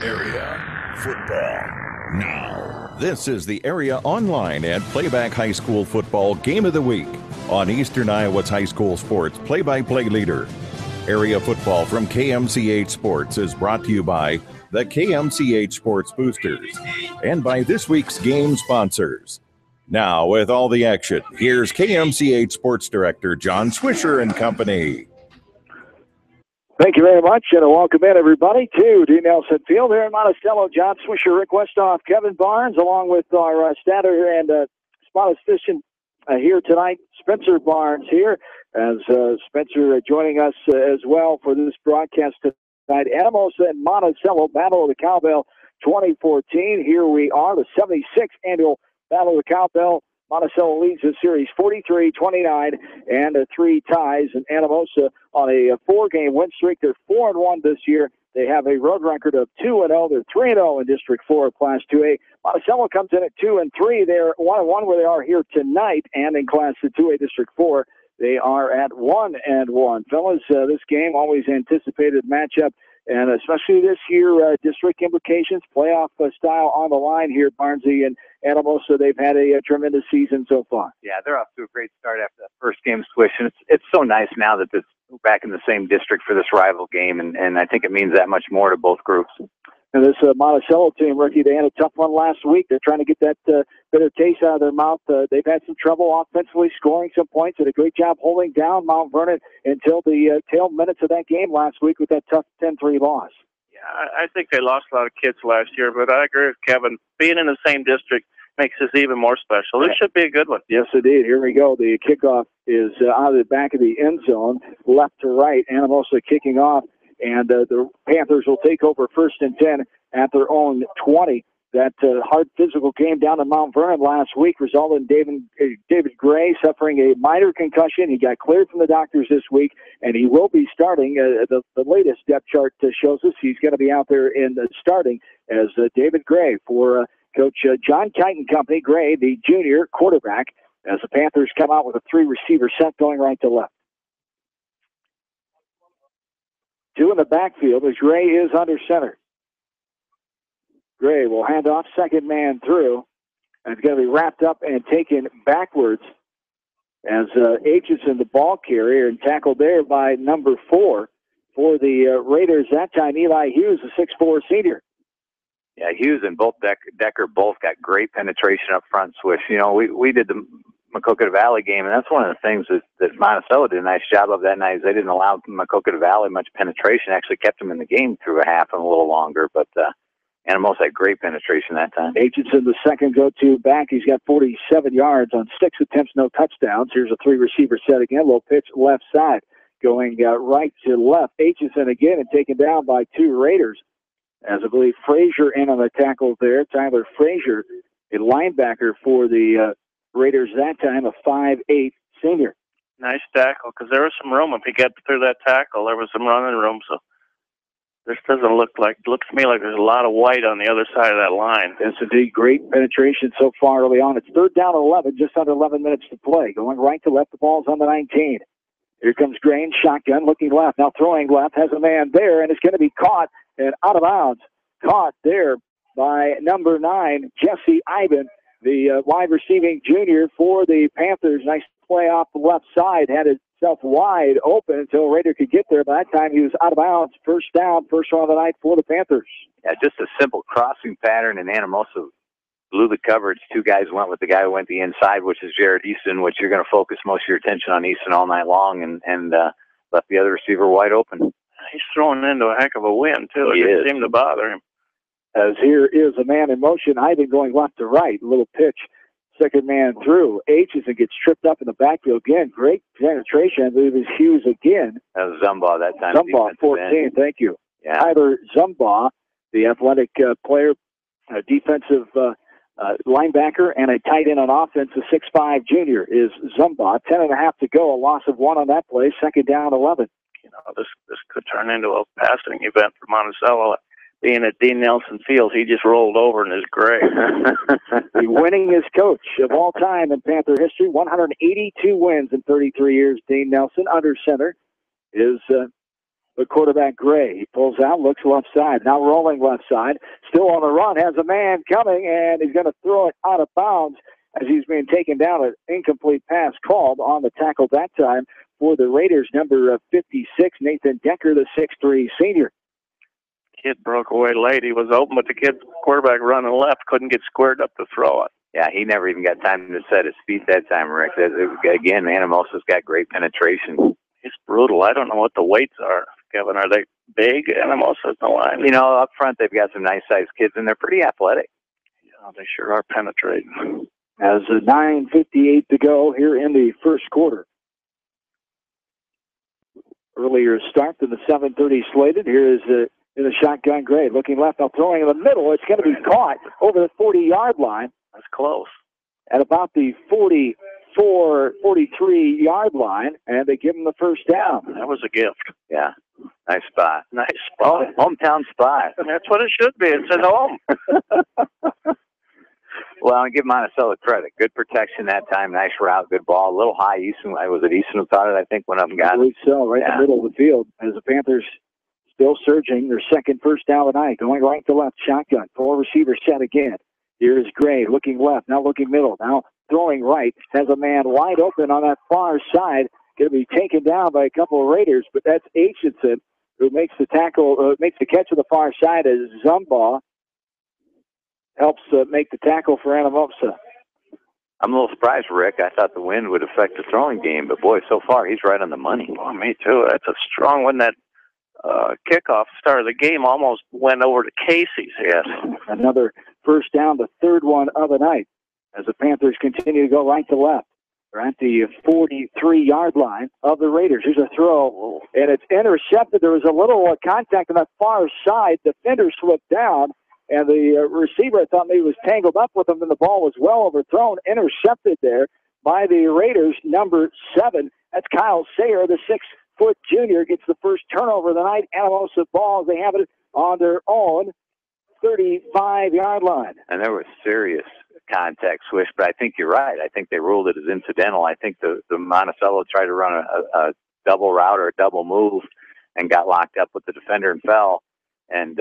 Area football. Now, this is the Area Online and Playback High School Football Game of the Week on Eastern Iowa's high school sports play-by-play leader. Area football from KMCH Sports is brought to you by the KMCH Sports Boosters and by this week's game sponsors. Now, with all the action, here's KMCH Sports Director John Swisher and company. Thank you very much, and welcome in, everybody, to D. Nelson Field here in Monticello. John Swisher, Rick Westhoff, Kevin Barnes, along with our statter and statistician here tonight, Spencer Barnes here, as Spencer joining us as well for this broadcast tonight. Anamosa and Monticello, Battle of the Cowbell 2014. Here we are, the 76th annual Battle of the Cowbell. Monticello leads the series 43-29 and 3 ties. And Anamosa on a 4-game win streak. They're 4-1 this year. They have a road record of 2-0. They're 3-0 in District 4 of Class 2A. Monticello comes in at 2-3. They're 1-1 where they are here tonight. And in Class 2A District 4, they are at 1-1. Fellas, this game, always anticipated matchup. And especially this year, district implications, playoff style on the line here, Barnesy and Anamosa. They've had a tremendous season so far. Yeah, they're off to a great start after that first game switch. And it's so nice now that it's back in the same district for this rival game. And I think it means that much more to both groups. And this Monticello team, Ricky, they had a tough one last week. They're trying to get that bitter taste out of their mouth. They've had some trouble offensively scoring some points. Did a great job holding down Mount Vernon until the tail minutes of that game last week with that tough 10-3 loss. Yeah, I think they lost a lot of kids last year, but I agree with Kevin. Being in the same district makes this even more special. This should be a good one. Yes, indeed. Here we go. The kickoff is out of the back of the end zone, left to right. Anamosa kicking off. And the Panthers will take over 1st and 10 at their own 20. That hard physical game down in Mount Vernon last week resulted in David Gray suffering a minor concussion. He got cleared from the doctors this week, and he will be starting. The latest depth chart shows us he's going to be out there in the starting as David Gray for Coach John Kite and company. Gray, the junior quarterback, as the Panthers come out with a 3-receiver set going right to left. 2 in the backfield as Gray is under center. Gray will hand off, second man through, and it's going to be wrapped up and taken backwards as Aitchison, the ball carrier, and tackled there by number 4 for the Raiders. That time, Eli Hughes, a 6'4" senior. Yeah, Hughes and Decker both got great penetration up front, Swish. You know, we did the Maquoketa Valley game, and that's one of the things that Monticello did a nice job of that night. Is they didn't allow Maquoketa Valley much penetration, actually kept them in the game through a half and a little longer, but Anamosa had great penetration that time. Aitchison, the second go-to back. He's got 47 yards on 6 attempts, no touchdowns. Here's a 3-receiver set again. Low pitch left side, going right to left. Aitchison again and taken down by 2 Raiders. As I believe Frazier in on the tackle there. Tyler Frazier, a linebacker for the Raiders that time, a 5'8" senior. Nice tackle, because there was some room. If he got through that tackle, there was some running room. So this doesn't look like, it looks to me like there's a lot of white on the other side of that line. Yes, indeed. Great penetration so far early on. It's 3rd down 11, just under 11 minutes to play. Going right to left, the ball's on the 19. Here comes Grain, shotgun, looking left. Now throwing left, has a man there, and it's going to be caught and out of bounds. Caught there by number 9, Jesse Ivan, the wide receiving junior for the Panthers. Nice play off the left side. Had itself wide open until Raider could get there. By that time, he was out of bounds. 1st down, first run of the night for the Panthers. Yeah, just a simple crossing pattern, and Anamosa blew the coverage. 2 guys went with the guy who went the inside, which is Jared Easton, which you're going to focus most of your attention on Easton all night long, and left the other receiver wide open. He's throwing into a heck of a wind, too. It didn't seem to bother him. As here is a man in motion, Ivan going left to right. A little pitch. Second man through. Aitchison gets tripped up in the backfield again. Great penetration. I believe it's Hughes again. That was Zumbaugh that time. Zumbaugh, 14. Thank you. Yeah. Tyler Zumbaugh, the athletic player, defensive linebacker, and a tight end on offense, a 6'5" junior is Zumbaugh. 10.5 to go. A loss of 1 on that play. 2nd down 11. You know, this could turn into a passing event for Monticello. Being at D. Nelson Field, he just rolled over in his grave. The winningest coach of all time in Panther history, 182 wins in 33 years. Dean Nelson, under center, is the quarterback, Gray. He pulls out, looks left side. Now rolling left side. Still on the run. Has a man coming, and he's going to throw it out of bounds as he's being taken down. An incomplete pass called on the tackle that time for the Raiders. Number 56, Nathan Decker, the 6'3 senior. Kid broke away late. He was open, but the kid quarterback running left couldn't get squared up to throw it. Yeah, he never even got time to set his feet that time, Rick. Again, Anamosa's got great penetration. It's brutal. I don't know what the weights are, Kevin. Are they big, Anamosa's the line? You know, up front they've got some nice-sized kids, and they're pretty athletic. Yeah, they sure are penetrating. As 9:58 to go here in the first quarter. Earlier start than the 7:30 slated. Here is in the shotgun, Gray. Looking left, now throwing in the middle. It's going to be caught over the 40-yard line. That's close. At about the 43-yard line, and they give him the first down. That was a gift. Yeah. Nice spot. Nice spot. Hometown spot. That's what it should be. It's at home. Well, I'll give Monticello credit. Good protection that time. Nice route. Good ball. A little high. Easton, was it Easton who caught it, I think, went up and got it? I believe so. Right in the middle of the field. As the Panthers still surging. Their second first down of the night. Going right to left. Shotgun. 4 receivers set again. Here's Gray looking left. Now looking middle. Now throwing right. Has a man wide open on that far side. Going to be taken down by a couple of Raiders. But that's Aitchison who makes the tackle, makes the catch to the far side as Zumbaugh helps make the tackle for Anamosa. I'm a little surprised, Rick. I thought the wind would affect the throwing game, but boy, so far he's right on the money. Oh, me too. That's a strong one. That kickoff start of the game almost went over to Casey's. Yes. Another first down, the third one of the night, as the Panthers continue to go right to left. They're at the 43-yard line of the Raiders. Here's a throw, and it's intercepted. There was a little contact on that far side. Defender slipped down, and the receiver, I thought maybe was tangled up with him, and the ball was well overthrown. Intercepted there by the Raiders, number 7. That's Kyle Sayer, the 6-foot junior, gets the first turnover of the night. Anamosa ball, they have it on their own 35-yard line. And there was serious contact, Swish, but I think you're right. I think they ruled it as incidental. I think the Monticello tried to run a double route or a double move and got locked up with the defender and fell, and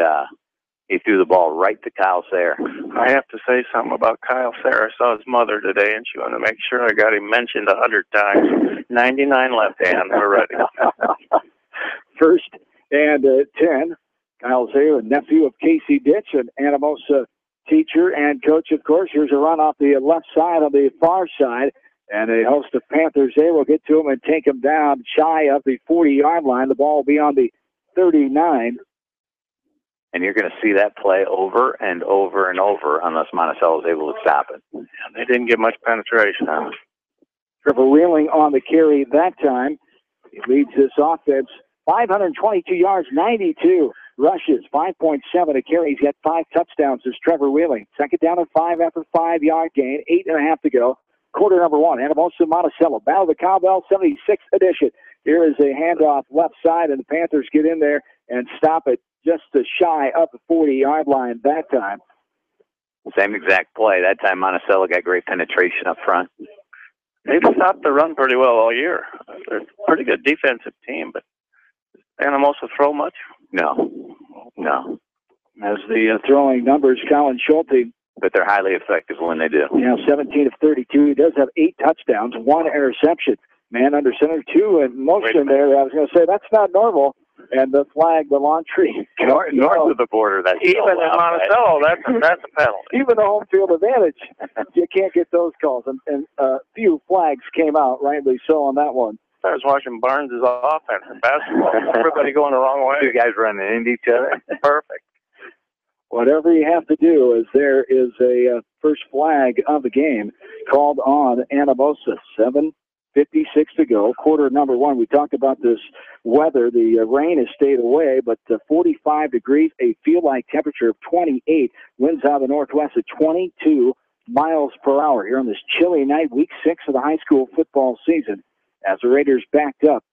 he threw the ball right to Kyle Sayer. I have to say something about Kyle Sayer. I saw his mother today, and she wanted to make sure I got him mentioned 100 times. 99 left hand. We're ready. First and 10. Kyle Sayer, a nephew of Casey Ditch, an Anamosa teacher and coach, of course. Here's a run off the left side on the far side, and a host of Panthers there will get to him and take him down shy of the 40-yard line. The ball will be on the 39. And you're going to see that play over and over and over unless Monticello is able to stop it. Yeah, they didn't get much penetration. Trevor Wheeling on the carry that time. He leads this offense 522 yards, 92 rushes, 5.7 a carry. He's got 5 touchdowns as Trevor Wheeling. Second down and 5 after 5-yard gain, 8.5 to go. Quarter number 1, Anamosa Monticello. Battle of the Cowbell, 76th edition. Here is a handoff left side, and the Panthers get in there and stop it just shy of the 40-yard line that time. Same exact play. That time Monticello got great penetration up front. They've stopped the run pretty well all year. They're a pretty good defensive team, but Anamosa throw much? No. As the throwing numbers, Colin Schulte. But they're highly effective when they do. 17 of 32. He does have 8 touchdowns, 1 interception. Man under center, 2 in motion there. I was going to say, that's not normal. And the flag, the lawn tree. North of the border, that's even in Monticello, that's a penalty. Even the home field advantage, you can't get those calls. And few flags came out, rightly so, on that one. I was watching Barnes' offense in basketball. Everybody going the wrong way. 2 guys running into each other. Perfect. Whatever you have to do, as there is a first flag of the game called on Anamosa. 7:56 to go. Quarter number 1. We talked about this weather. The rain has stayed away, but 45 degrees, a feel-like temperature of 28. Winds out of the northwest at 22 miles per hour here on this chilly night, week 6 of the high school football season. As the Raiders backed up.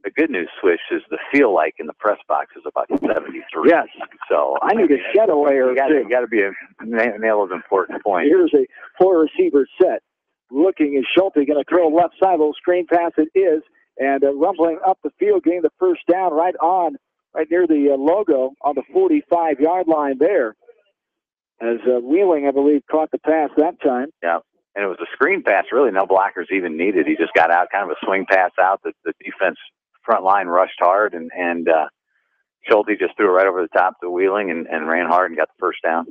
The good news, Swish, is the feel like in the press box is about 73. Yes. So I need a shed away or two. You got to be a nail an important point. Here's a 4-receiver set. Looking is Schulte going to throw left side, little screen pass it is, and rumbling up the field, getting the first down right on right near the logo on the 45-yard line there. As Wheeling, I believe, caught the pass that time. Yeah, and it was a screen pass, really no blockers even needed. He just got out, kind of a swing pass out. The defense front line rushed hard, and Schulte just threw it right over the top to Wheeling and ran hard and got the first down.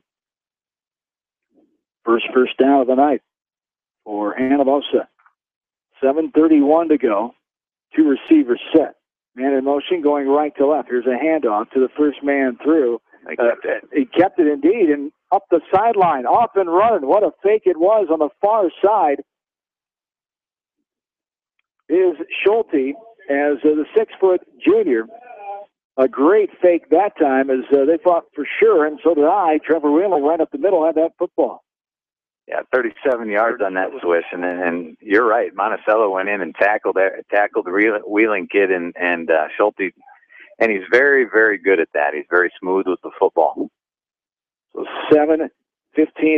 First down of the night for Anamosa. 7:31 to go. Two receivers set. Man in motion going right to left. Here's a handoff to the first man through. He kept it indeed, and up the sideline, off and running. What a fake it was on the far side is Schulte as the 6-foot junior. A great fake that time as they thought for sure, and so did I. Trevor Wheeling right up the middle had that football. Yeah, 37 yards on that swish, and you're right. Monticello went in and tackled the Wheeling kid and Schulte, and he's very, very good at that. He's very smooth with the football. So 7:15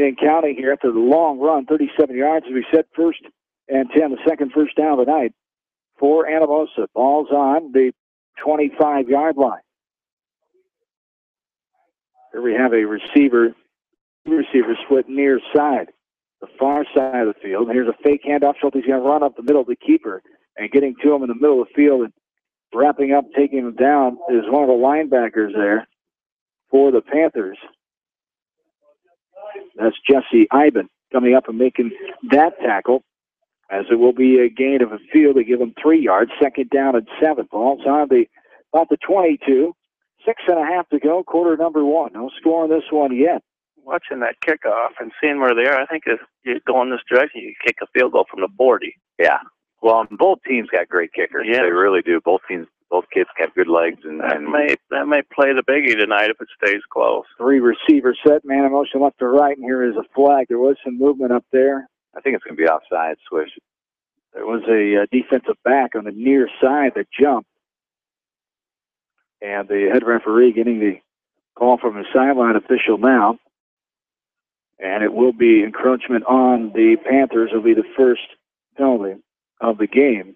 and counting here after the long run, 37 yards. As we said, 1st and 10, the second first down of the night for Anamosa. Ball's on the 25-yard line. Here we have a receiver split near side, the far side of the field. Here's a fake handoff. Schulte's going to run up the middle of the keeper and getting to him in the middle of the field and wrapping up, taking him down is one of the linebackers there for the Panthers. That's Jesse Iben coming up and making that tackle, as it will be a gain of a field to give him 3 yards. 2nd down and 7. Ball's on about the 22. 6.5 to go, quarter number 1. No score on this one yet. Watching that kickoff and seeing where they are, I think if you go in this direction, you kick a field goal from the 40. Yeah. Well, both teams got great kickers. Yeah. They really do. Both kids have good legs. And that may play the biggie tonight if it stays close. 3 receivers set, man in motion left to right, and here is a flag. There was some movement up there. I think it's going to be offside, Swish. There was a defensive back on the near side that jumped. And the head referee getting the call from the sideline official now. And it will be encroachment on the Panthers. It will be the first penalty of the game.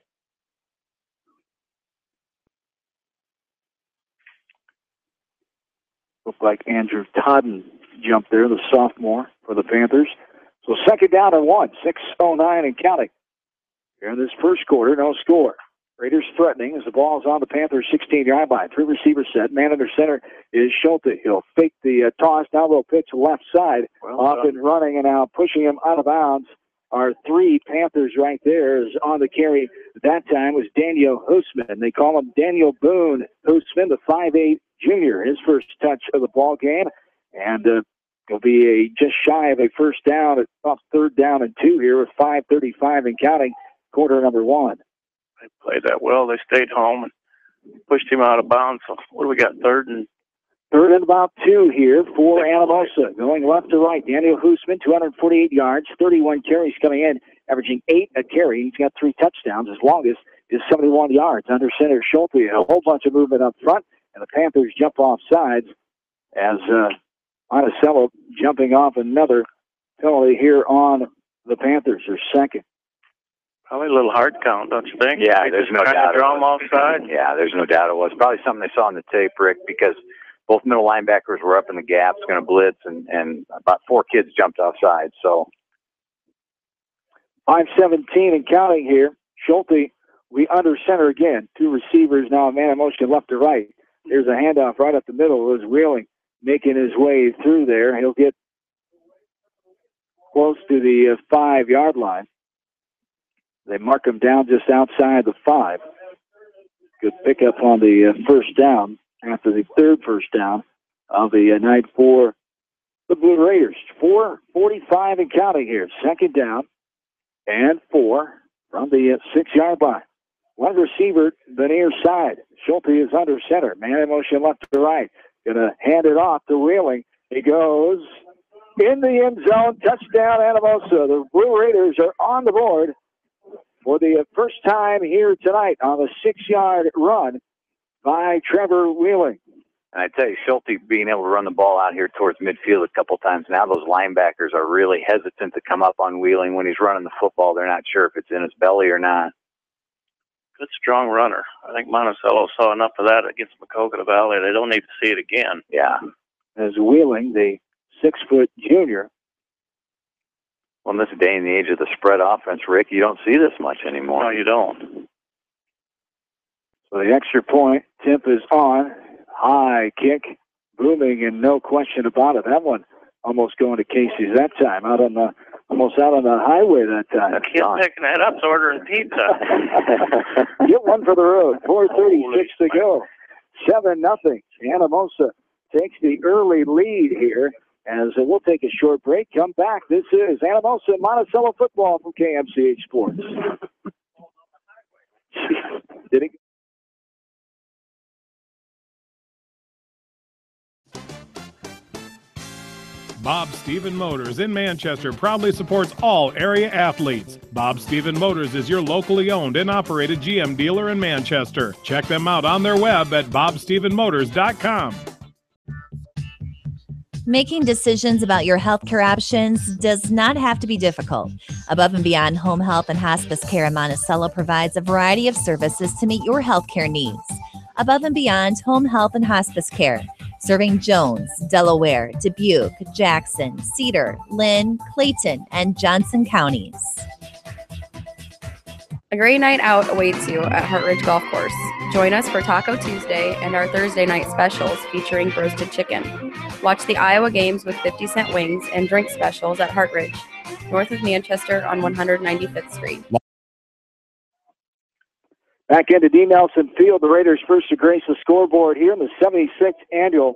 Looked like Andrew Todden jumped there, the sophomore for the Panthers. So 2nd down and 1, 6:09 and counting. Here in this first quarter, no score. Raiders threatening as the ball is on the Panthers' 16-yard line. 3 receivers set. Man under center is Schulte. He'll fake the toss. Now they'll pitch left side. Off and running and now pushing him out of bounds. Our 3 Panthers right there is on the carry. That time was Daniel Hoosman. They call him Daniel Boone Hoosman, the 5'8 junior. His first touch of the ball game. And it'll be just shy of a first down. It's off 3rd down and 2 here with 5:35 and counting. Quarter number 1. They played that well. They stayed home and pushed him out of bounds. So what do we got? 3rd and about 2 here for Anamosa. Going left to right. Daniel Hoosman, 248 yards, 31 carries coming in, averaging 8 a carry. He's got 3 touchdowns. His longest is 71 yards. Under center Schulte, a whole bunch of movement up front, and the Panthers jump off sides as Monticello jumping off another penalty here on the Panthers. Their 2nd. Probably a little hard count, don't you think? Yeah, there's no doubt. Draw them offside. Yeah, there's no doubt it was. Probably something they saw on the tape, Rick, because both middle linebackers were up in the gaps, going to blitz, and about 4 kids jumped offside. So 5:17 and counting here. Schulte, we under center again. 2 receivers now, man in motion left to right. Here's a handoff right up the middle. It was Wheeling making his way through there. He'll get close to the 5-yard line. They mark him down just outside the 5. Good pickup on the first down after the 3rd first down of the night for the Blue Raiders. 4:45 and counting here. 2nd down and 4 from the 6-yard line. 1 receiver, the near side. Schulte is under center. Man in motion left to right. Going to hand it off to Wheeling. He goes in the end zone. Touchdown, Anamosa. The Blue Raiders are on the board for the first time here tonight on the 6-yard run by Trevor Wheeling. And I tell you, Schulte being able to run the ball out here towards midfield a couple times. Now those linebackers are really hesitant to come up on Wheeling when he's running the football. They're not sure if it's in his belly or not. good strong runner. I think Monticello saw enough of that against Maquoketa Valley. They don't need to see it again. Yeah. As Wheeling, the 6-foot junior. Well, in this day and the age of the spread offense, Rick, you don't see this much anymore. No, you don't. So the extra point, temp is on. High kick, booming, and no question about it. That one almost going to Casey's that time, almost out on the highway that time. That kid picking that up, ordering pizza. Get one for the road. 4:36 to go. 7-0. Anamosa takes the early lead here. As we'll take a short break, come back. This is Anamosa Monticello football from KMCH Sports. Did it? Bob Stephen Motors in Manchester proudly supports all area athletes. Bob Stephen Motors is your locally owned and operated GM dealer in Manchester. Check them out on their web at bobstephenmotors.com. Making decisions about your healthcare options does not have to be difficult. Above and Beyond Home Health and Hospice Care in Monticello provides a variety of services to meet your healthcare needs. Above and Beyond Home Health and Hospice Care, serving Jones, Delaware, Dubuque, Jackson, Cedar, Lynn, Clayton, and Johnson counties. A great night out awaits you at Hartridge Golf Course. Join us for Taco Tuesday and our Thursday night specials featuring roasted chicken. Watch the Iowa games with 50-cent wings and drink specials at Hartridge, north of Manchester on 195th Street. Back into D. Nelson Field, the Raiders first to grace the scoreboard here in the 76th annual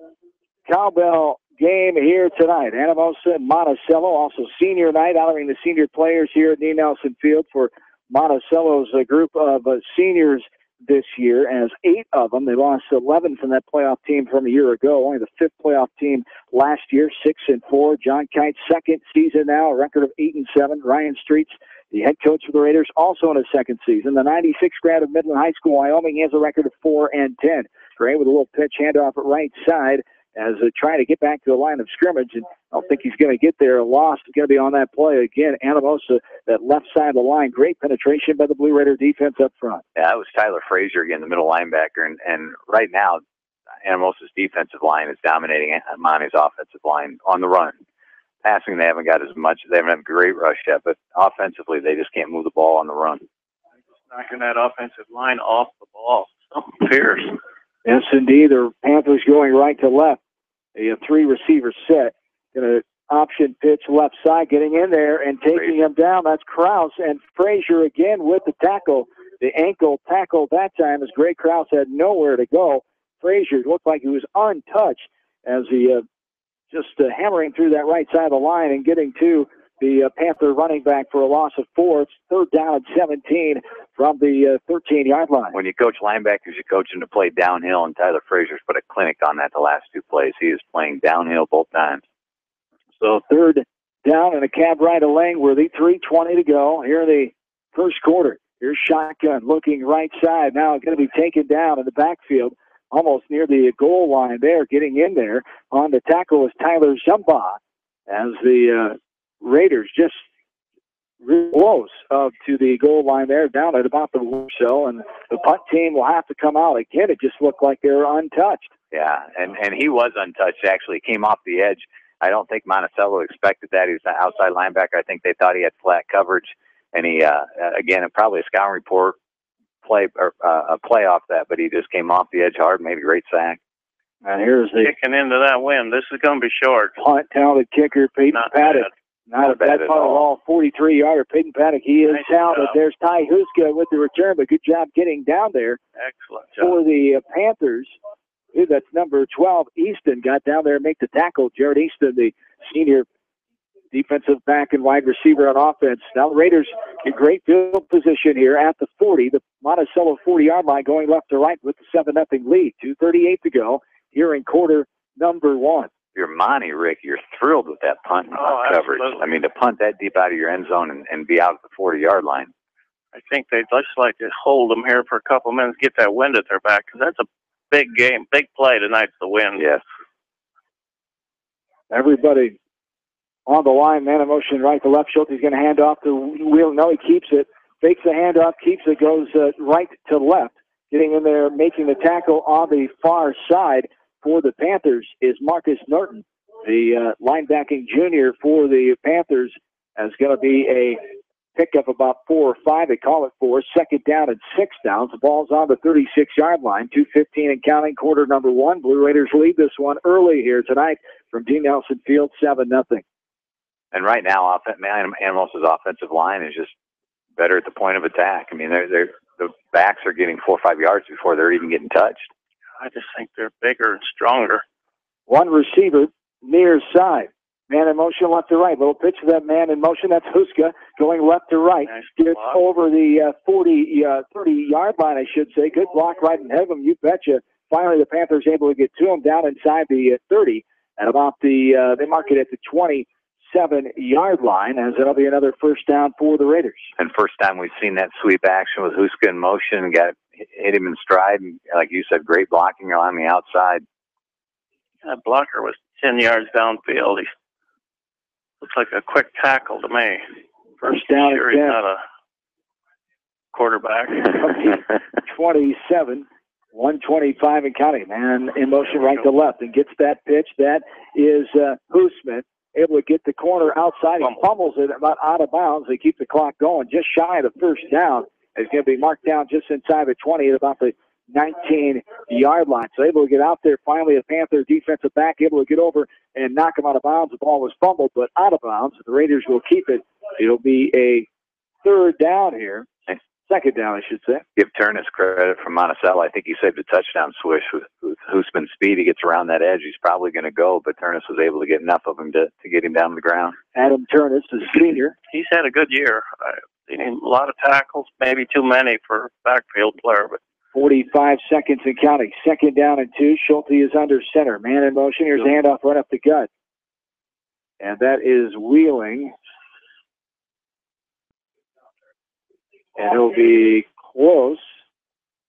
Cowbell game here tonight. Anamosa and Monticello, also senior night, honoring the senior players here at D. Nelson Field for Monticello's group of seniors this year, as 8 of them. They lost 11 from that playoff team from a year ago. Only the 5th playoff team last year, 6-4. John Kite's second season now, a record of 8-7. Ryan Streets, the head coach for the Raiders, also in his second season. The 96 grad of Midland High School, Wyoming, he has a record of 4-10. Gray with a little pitch handoff at right side as trying to get back to the line of scrimmage, and I don't think he's going to get there. A loss is going to be on that play again. Anamosa, that left side of the line, great penetration by the Blue Raider defense up front. Yeah, that was Tyler Frazier again, the middle linebacker, and right now, Anamosa's defensive line is dominating Monty's offensive line on the run. Passing, they haven't got as much. They haven't had a great rush yet, but offensively, they just can't move the ball on the run. Knocking that offensive line off the ball. Something fierce. Yes, indeed. The Panthers going right to left. A 3-receiver set. Going to option pitch left side, getting in there and taking him down. That's Krause, and Frazier again with the tackle. The ankle tackle that time as Gray Krause had nowhere to go. Frazier looked like he was untouched as he just hammering through that right side of the line and getting to the Panther running back for a loss of 4. It's 3rd down and 17 from the 13-yard line. When you coach linebackers, you coach them to play downhill, and Tyler Frazier's put a clinic on that the last 2 plays. He is playing downhill both times. So 3rd down and a cab ride of lane with 3:20 to go here in the first quarter. Here's shotgun looking right side. Now going to be taken down in the backfield, almost near the goal line there, getting in there. On the tackle is Tyler Zumba as the Raiders just close up to the goal line there, down at about the so, and the punt team will have to come out again. It just looked like they were untouched. Yeah, and he was untouched, actually. He came off the edge. I don't think Monticello expected that. He was an outside linebacker. I think they thought he had flat coverage, and he, again, probably a scouting report play or a play off that, but he just came off the edge hard and made a great sack. And here's the kicking into that wind. This is going to be short. Punt talented kicker Peyton Paddock. Not a bad punt at all. 43-yarder Peyton Paddock. He is talented. There's Ty Huska with the return, but good job getting down there. Excellent job. For the Panthers, that's number 12, Easton, got down there and make the tackle. Jared Easton, the senior defensive back and wide receiver on offense. Now the Raiders in great field position here at the 40, the Monticello 40-yard line, going left to right with the 7-0 lead. 2:38 to go here in quarter number 1. You're Monty, Rick. You're thrilled with that punt and coverage. I mean, to punt that deep out of your end zone and be out at the 40-yard line. I think they'd just like to hold them here for a couple minutes, get that wind at their back, because that's a big game, big play tonight's the wind. Yes. Everybody on the line, man in motion right to left. Schulte's going to hand off to Wheel. No, he keeps it. fakes the handoff, keeps it, goes right to left. Getting in there, making the tackle on the far side for the Panthers is Marcus Norton. The linebacking junior for the Panthers is going to be a pickup about 4 or 5. They call it 4. Second down and 6 downs. The ball's on the 36-yard line. 2:15 and counting, quarter number 1. Blue Raiders lead this one early here tonight from D. Nelson Field, 7-0. And right now, Anamosa's offensive line is just better at the point of attack. I mean, the backs are getting 4 or 5 yards before they're even getting touched. I just think they're bigger and stronger. One receiver near side. Man in motion left to right. Little pitch to that man in motion. That's Huska going left to right. Nice Gets block. over the 30-yard line, I should say. Good block right in head of him. You betcha. Finally, the Panthers able to get to him down inside the 30 at about they mark it at the 27-yard line, as it'll be another first down for the Raiders. And first time we've seen that sweep action with Huska in motion, hit him in stride, and like you said, great blocking on the outside. That blocker was 10 yards downfield. He looks like a quick tackle to me. First down sure and 10. He's not a quarterback. 27, 125 and counting. Man in motion right to left and gets that pitch. That is Hoosman able to get the corner outside. He fumbles it about out of bounds. They keep the clock going just shy of the first down. It's going to be marked down just inside the 20 at about the 19-yard line. So able to get out there. Finally, a Panther defensive back able to get over and knock him out of bounds. The ball was fumbled, but out of bounds. The Raiders will keep it. It'll be a third down here. Second down, I should say. Give Turnus credit from Monticello. I think he saved a touchdown swish with Hoosman's speed. He gets around that edge. He's probably going to go, but Turnus was able to get enough of him to get him down to the ground. Adam Turnus, the senior. He's had a good year. A lot of tackles, maybe too many for a backfield player, but 45 seconds and counting. Second down and 2. Schulte is under center. Man in motion. Here's a handoff right up the gut. And that is Wheeling. And it'll be close.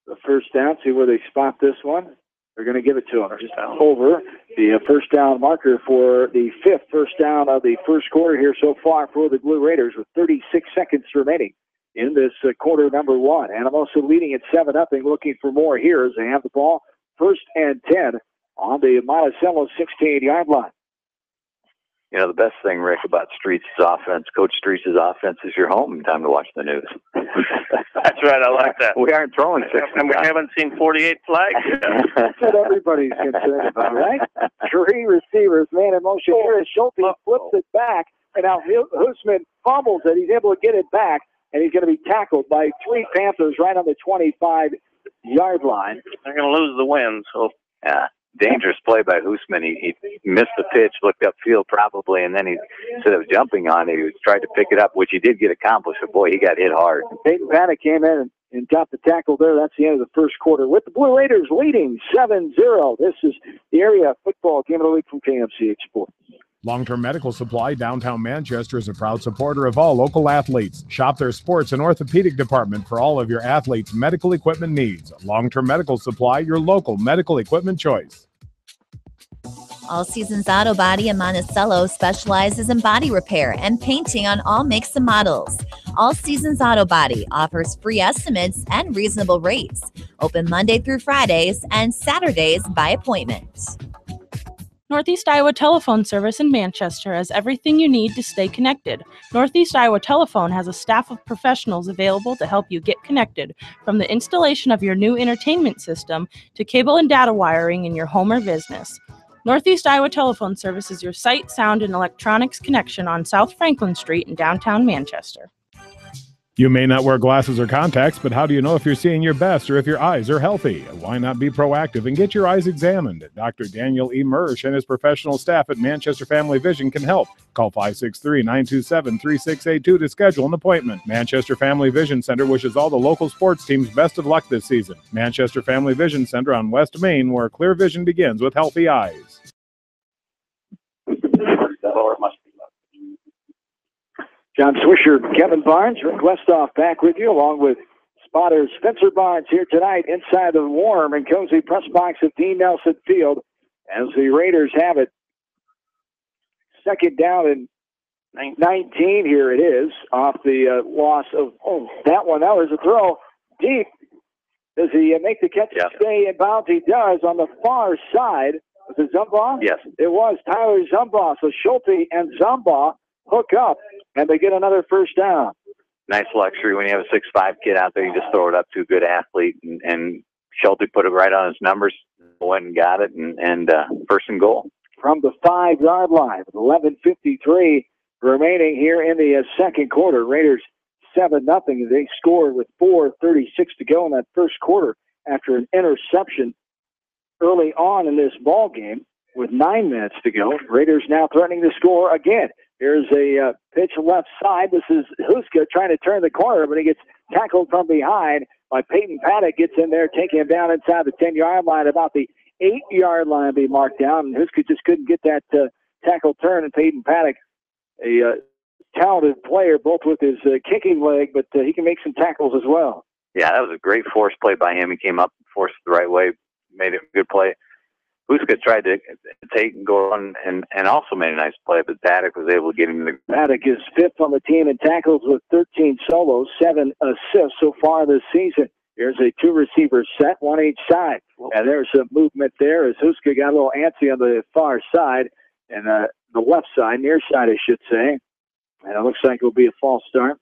The first down. See where they spot this one. They're going to give it to him. Just over the first down marker for the 5th first down of the first quarter here so far for the Blue Raiders with 36 seconds remaining in this quarter number 1. Anamosa leading at 7-0, looking for more here as they have the ball. First and 10 on the Monticello 16-yard line. You know, the best thing, Rick, about Streets' offense, Coach Streets' offense, is your home time to watch the news. That's right. I like that. We aren't throwing 6. And we haven't seen 48 flags yet. That's what everybody's concerned about, right? 3 receivers, man in motion here as Schulte flips it back, and now Hoosman fumbles it. He's able to get it back, and he's going to be tackled by 3 Panthers right on the 25-yard line. They're going to lose the win, so. Yeah. Dangerous play by Hoosman. He missed the pitch, looked upfield probably, and then he, instead of jumping on it, he tried to pick it up, which he did get accomplished, but boy, he got hit hard. Peyton Paddock came in and got the tackle there. That's the end of the first quarter with the Blue Raiders leading 7-0. This is the area football game of the week from KMCH Sports. Long-Term Medical Supply downtown Manchester is a proud supporter of all local athletes. Shop their sports and orthopedic department for all of your athletes' medical equipment needs. Long-Term Medical Supply, your local medical equipment choice. All Seasons Auto Body in Monticello specializes in body repair and painting on all makes and models. All Seasons Auto Body offers free estimates and reasonable rates. Open Monday through Fridays and Saturdays by appointment. Northeast Iowa Telephone Service in Manchester has everything you need to stay connected. Northeast Iowa Telephone has a staff of professionals available to help you get connected, from the installation of your new entertainment system to cable and data wiring in your home or business. Northeast Iowa Telephone Service is your sight, sound, and electronics connection on South Franklin Street in downtown Manchester. You may not wear glasses or contacts, but how do you know if you're seeing your best or if your eyes are healthy? Why not be proactive and get your eyes examined? Dr. Daniel E. Mersch and his professional staff at Manchester Family Vision can help. Call 563-927-3682 to schedule an appointment. Manchester Family Vision Center wishes all the local sports teams best of luck this season. Manchester Family Vision Center on West Main, where clear vision begins with healthy eyes. John Swisher, Kevin Barnes, Rick Westhoff back with you, along with spotter Spencer Barnes here tonight inside the warm and cozy press box of Dean Nelson Field as the Raiders have it. Second down and 19 here it is, off the loss of that one. That was a throw deep. Does he make the catch and stay in bounds? He does on the far side. Was it Zumbaugh? Yes. It was Tyler Zumbaugh. So Schulte and Zumbaugh hook up, and they get another first down. Nice luxury when you have a 6'5" kid out there. You just throw it up to a good athlete, and Schulte put it right on his numbers, went and got it, and first and goal. From the 5-yard line, 11:53 remaining here in the second quarter. Raiders 7-0. They scored with 4:36 to go in that first quarter after an interception early on in this ball game with 9 minutes to go. Raiders now threatening to score again. Here's a pitch left side. This is Huska trying to turn the corner, but he gets tackled from behind by Peyton Paddock. Gets in there, taking him down inside the 10-yard line, about the 8-yard line be marked down. And Huska just couldn't get that tackle turn. And Peyton Paddock, a talented player, both with his kicking leg, but he can make some tackles as well. Yeah, that was a great force play by him. He came up, forced it the right way, made a good play. Huska tried to take and go on and also made a nice play, but Paddock was able to get him. Paddock is 5th on the team in tackles with 13 solos, 7 assists so far this season. Here's a 2-receiver set, one each side. And there's some movement there as Huska got a little antsy on the far side and the left side, near side, I should say. And it looks like it'll be a false start.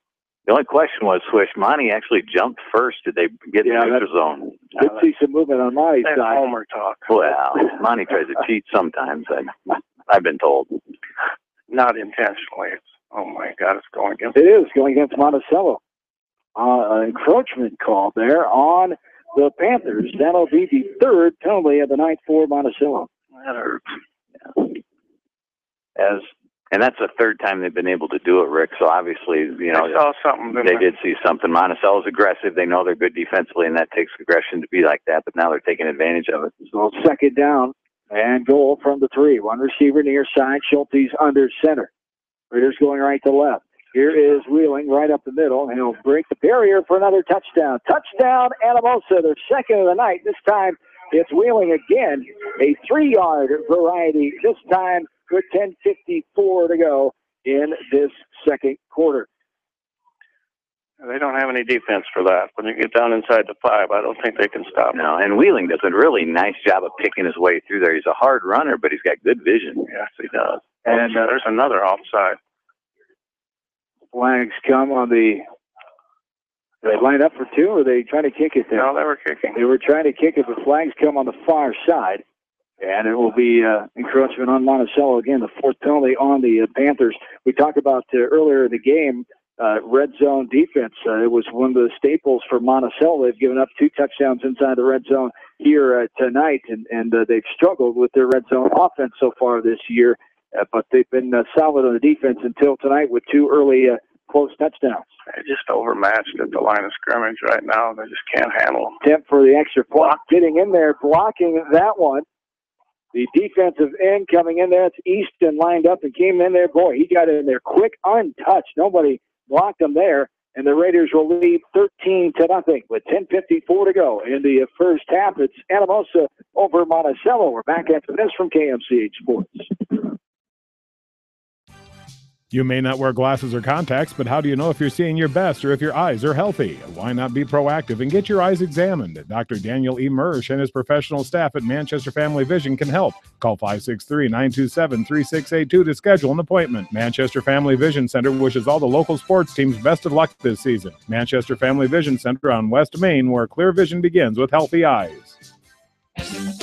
The only question was, Swish, Monty actually jumped first. Did they get in the neutral zone? Did see some movement on Monty's side. Homer talk. Well, Monty tries to cheat sometimes, I've been told. Not intentionally. Oh, my God, it's going against. It is going against Monticello. An encroachment call there on the Panthers. That'll be the 3rd penalty of the night for Monticello. That hurts. Yeah. And that's the 3rd time they've been able to do it, Rick. So obviously, I saw something. They did see something. Monticello's aggressive. They know they're good defensively, and that takes aggression to be like that. But now they're taking advantage of it. So 2nd down and goal from the 3. One receiver near side. Schulte's under center. Raiders going right to left. Here is Wheeling right up the middle. He'll break the barrier for another touchdown. Touchdown, Anamosa, their 2nd of the night. This time it's Wheeling again. A 3-yard variety this time. Good 10:54 to go in this second quarter. They don't have any defense for that. When you get down inside the 5, I don't think they can stop him. No, and Wheeling does a really nice job of picking his way through there. He's a hard runner, but he's got good vision. Yes, he does. And there's another offside. Flags come on the... They line up for 2, or are they trying to kick it there? No, they were kicking. They were trying to kick it, but flags come on the far side. And it will be encroachment on Monticello. Again, the 4th penalty on the Panthers. We talked about earlier in the game, red zone defense. It was one of the staples for Monticello. They've given up 2 touchdowns inside the red zone here tonight, and they've struggled with their red zone offense so far this year. But they've been solid on the defense until tonight with 2 early close touchdowns. They're just overmatched at the line of scrimmage right now. They just can't handle them. Attempt for the extra point. Getting in there, blocking that one. The defensive end coming in there. It's Easton lined up and came in there. Boy, he got in there quick, untouched. Nobody blocked him there. And the Raiders will lead 13-0 with 10:54 to go in the first half. It's Anamosa over Monticello. We're back after this from KMCH Sports. You may not wear glasses or contacts, but how do you know if you're seeing your best or if your eyes are healthy? Why not be proactive and get your eyes examined? Dr. Daniel E. Mersch and his professional staff at Manchester Family Vision can help. Call 563-927-3682 to schedule an appointment. Manchester Family Vision Center wishes all the local sports teams best of luck this season. Manchester Family Vision Center on West Main, where clear vision begins with healthy eyes.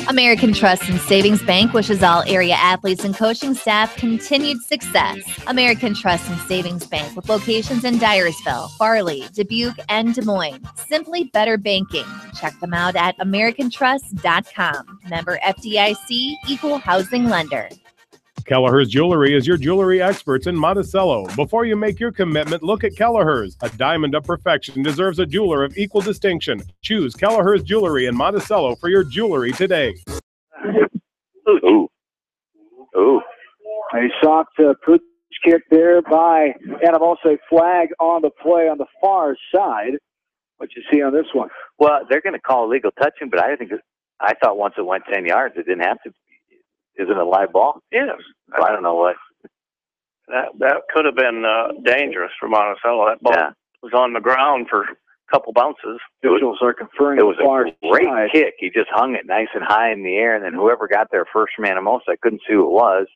American Trust and Savings Bank wishes all area athletes and coaching staff continued success. American Trust and Savings Bank with locations in Dyersville, Farley, Dubuque, and Des Moines. Simply better banking. Check them out at americantrust.com. Member FDIC, equal housing lender. Kelleher's Jewelry is your jewelry experts in Monticello. Before you make your commitment, look at Kelleher's. A diamond of perfection deserves a jeweler of equal distinction. Choose Kelleher's Jewelry in Monticello for your jewelry today. Ooh. A soft pooch kick there by Anamosa. Flag on the play on the far side. What you see on this one? Well, they're going to call illegal touching, but I thought once it went 10 yards, it didn't have to. Is it a live ball? Yes. Well, I don't know what. That could have been dangerous for Monticello. That ball was on the ground for a couple bounces. Officials are conferring. It was a great kick. He just hung it nice and high in the air, and then whoever got there first from Anamosa, I couldn't see who it was,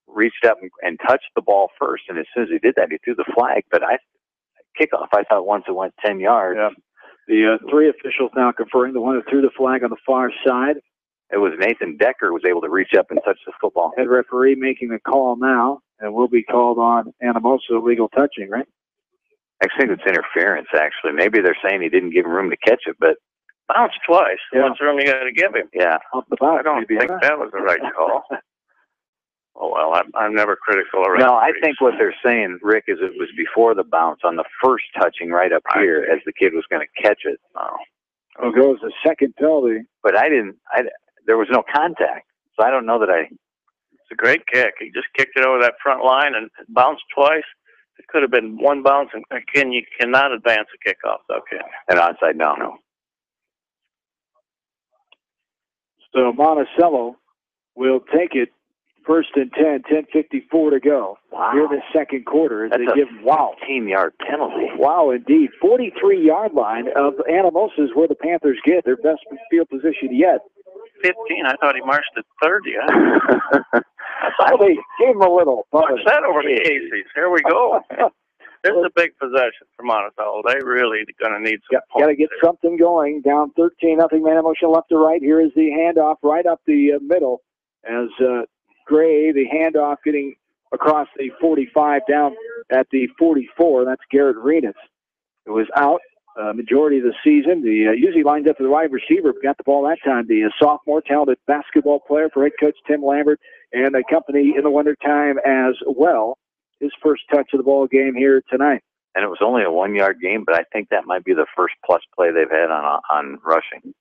reached up and touched the ball first. And as soon as he did that, he threw the flag. But kickoff, I thought once it went 10 yards. Yeah. The three officials now conferring. The one who threw the flag on the far side. It was Nathan Decker who was able to reach up and touch the football. Head referee making a call now, and will be called on Anamosa, illegal touching, right? I think it's interference, actually. Maybe they're saying he didn't give him room to catch it, but bounced twice. Yeah. How much room you got to give him? Yeah. Off the bounce, I don't think that was the right call. Oh, well, I'm never critical of referees. No, I think what they're saying, Rick, is it was before the bounce on the first touching right up here as the kid was going to catch it. Oh, goes the second penalty. But there was no contact, so I don't know that It's a great kick. He just kicked it over that front line and bounced twice. It could have been one bounce, and again, you cannot advance a kickoff, okay? An onside, no. So Monticello will take it. First and 10, 10:54 to go. Wow. Here in the second quarter. That's they give 15-yard penalty. Wow, indeed. 43-yard line of Anamosa is where the Panthers get their best field position yet. 15. I thought he marched at 30. They gave him a little. What's that over the Casey's? Here we go. There's a big possession for Monticello. They really going to need some points. Got to get something going. Down 13-0. Man-in-motion left to right. Here is the handoff right up the middle as Gray, the handoff getting across the 45 down at the 44. That's Garrett Renitz, who was out majority of the season. The usually lines up to the wide receiver, got the ball that time. The sophomore, talented basketball player for head coach Tim Lambert and the company in the wintertime as well. His first touch of the ball game here tonight. And it was only a 1-yard game, but I think that might be the first plus play they've had on rushing.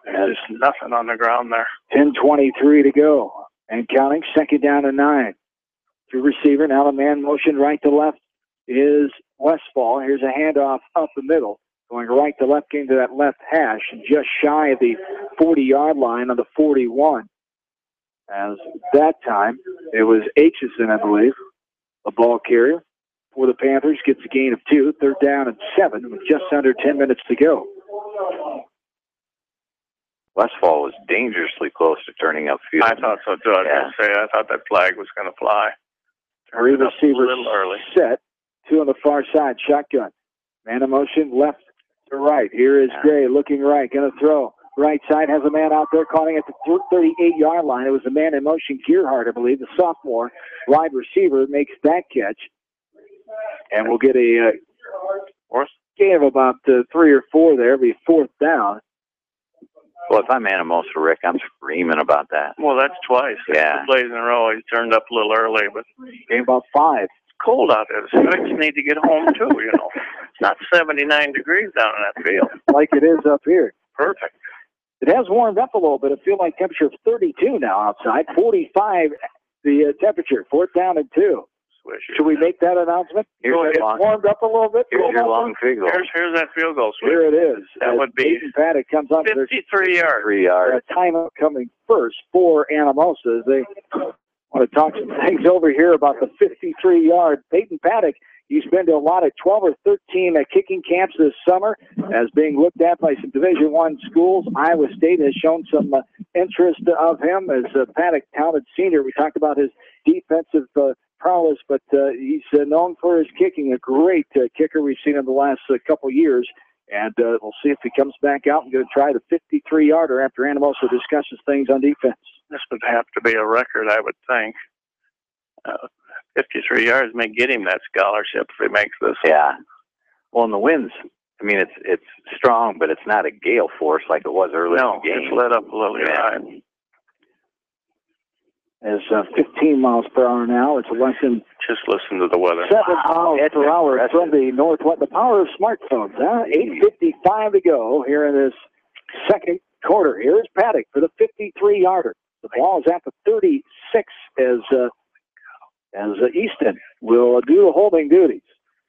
There's nothing on the ground there. 10:23 to go. And counting, second down and 9. To receiver, now the man motion right to left is Westfall. Here's a handoff up the middle. Going right to left, getting to that left hash, just shy of the 40-yard line on the 41. As that time, it was Aitchison, I believe, the ball carrier for the Panthers. Gets a gain of 2, third down and 7 with just under 10 minutes to go. Westfall was dangerously close to turning upfield. I thought so, too. I thought that flag was going to fly. Three receivers a little early. Set. 2 on the far side. Shotgun. Man in motion left to right. Here is Gray looking right. Going to throw. Right side has a man out there calling at the 38-yard line. It was the man in motion, Gearhart, I believe, the sophomore wide receiver, makes that catch. And we'll get a gain of about 3 or 4 there. It'll be fourth down. Well, if I'm Anamosa, Rick, I'm screaming about that. Well, that's twice. Yeah. 2 plays in a row. He turned up a little early, but gain about 5. It's cold out there. The Spikes need to get home, too, you know. It's not 79 degrees down in that field. Like it is up here. Perfect. It has warmed up a little bit. It feels like temperature of 32 now outside. 45 the temperature. Fourth down and 2. Should we make that announcement? It's warmed up a little bit. Here's your long field goal. Here's that field goal. Swish. Here it is. That would be Peyton Paddock comes up 53 yards. 3 yards. A timeout coming first for Anamosa. They want to talk some things over here about the 53-yard. Peyton Paddock, he's been to a lot of 12 or 13 kicking camps this summer as being looked at by some Division I schools. Iowa State has shown some interest of him as Paddock, talented senior. We talked about his defensive prowess, but he's known for his kicking. A great kicker we've seen in the last couple years. And we'll see if he comes back out and going to try the 53-yarder after Anamosa discusses things on defense. This would have to be a record, I would think. 53 yards may get him that scholarship if he makes this. Yeah. Well, in the winds, I mean, it's strong, but it's not a gale force like it was earlier in the game. It's let up a little. Yeah. It's 15 miles per hour now. It's less than just listen to the weather. 7 miles per hour from the northwest. The power of smartphones, huh? 8:55 to go here in this second quarter. Here's Paddock for the 53-yarder. The ball is at the 36 as Easton will do the holding duties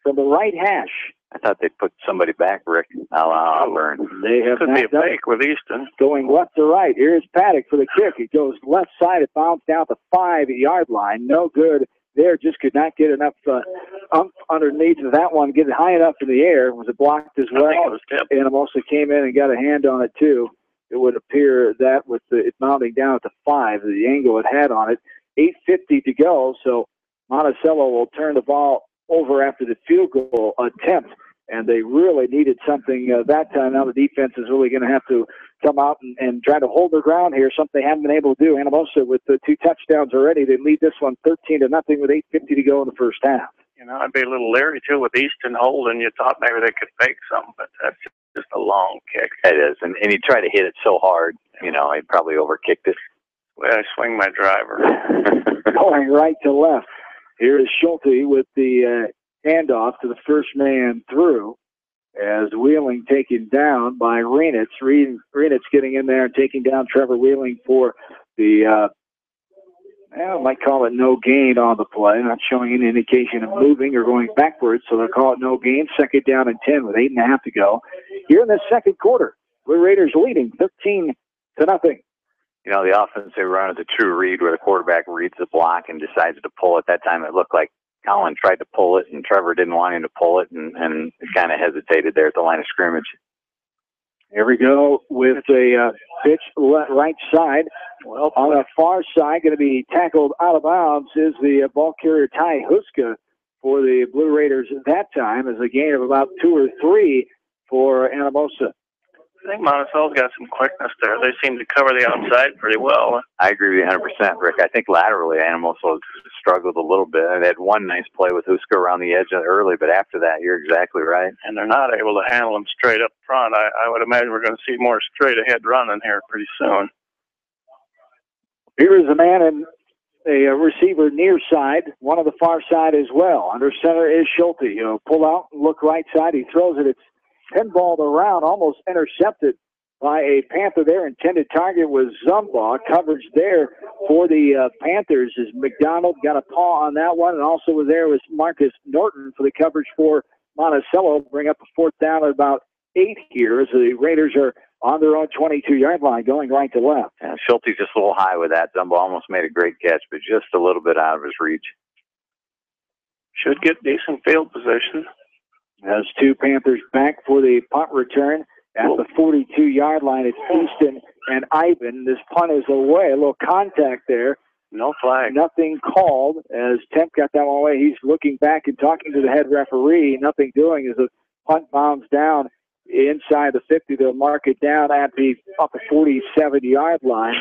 from the right hash. I thought they put somebody back, Rick. Auburn. They have could be a fake with Easton. Going left to right. Here's Paddock for the kick. It goes left side. It bounced down the 5-yard line. No good there, just could not get enough underneath of that one, get it high enough in the air. Was it blocked as well? I think it was tipped. Anamosa came in and got a hand on it too. It would appear that with it mounting down at the 5, the angle it had on it. 8:50 to go, so Monticello will turn the ball over after the field goal attempt, and they really needed something that time. Now the defense is really going to have to come out and try to hold their ground here, something they haven't been able to do. Anamosa with the 2 touchdowns already. They lead this one 13-0 with 8:50 to go in the first half. You know, I'd be a little leery, too, with Easton holding. You thought maybe they could fake something, but that's just a long kick. It is, and he tried to hit it so hard, you know, he probably overkicked it. Well, I swing my driver. Going right to left. Here is Schulte with the handoff to the first man through, as Wheeling taken down by Renitz. Renitz getting in there and taking down Trevor Wheeling for the, I might call it no gain on the play. Not showing any indication of moving or going backwards, so they'll call it no gain. Second down and 10 with 8.5 to go. Here in the second quarter, Blue Raiders leading 13-0. You know, the offense they run is a true read where the quarterback reads the block and decides to pull it. That time it looked like Colin tried to pull it, and Trevor didn't want him to pull it, and kind of hesitated there at the line of scrimmage. Here we go with a pitch right side. Well, on the far side, going to be tackled out of bounds is the ball carrier Ty Huska for the Blue Raiders at that time, as a gain of about 2 or 3 for Anamosa. I think Monticello's got some quickness there. They seem to cover the outside pretty well. I agree with you 100%, Rick. I think laterally, Anamosa struggled a little bit. They had one nice play with Huska around the edge early, but after that, you're exactly right. And they're not able to handle them straight up front. I would imagine we're going to see more straight-ahead running here pretty soon. Here is a man in a receiver near side, one on the far side as well. Under center is Schulte. Pull out and look right side. He throws it. It's pinballed around, almost intercepted by a Panther there. Intended target was Zumbaugh. Coverage there for the Panthers as McDonald got a paw on that one, and also was there was Marcus Norton for the coverage for Monticello. Bring up a fourth down at about 8 here as the Raiders are on their own 22-yard line going right to left. Yeah, Schulte's just a little high with that. Zumbaugh almost made a great catch, but just a little bit out of his reach. Should get decent field position. As 2 Panthers back for the punt return at the 42-yard line. It's Easton and Ivan. This punt is away. A little contact there. No flag. Nothing called as Temp got that one away. He's looking back and talking to the head referee. Nothing doing as the punt bounds down inside the 50. They'll mark it down at the 47-yard line.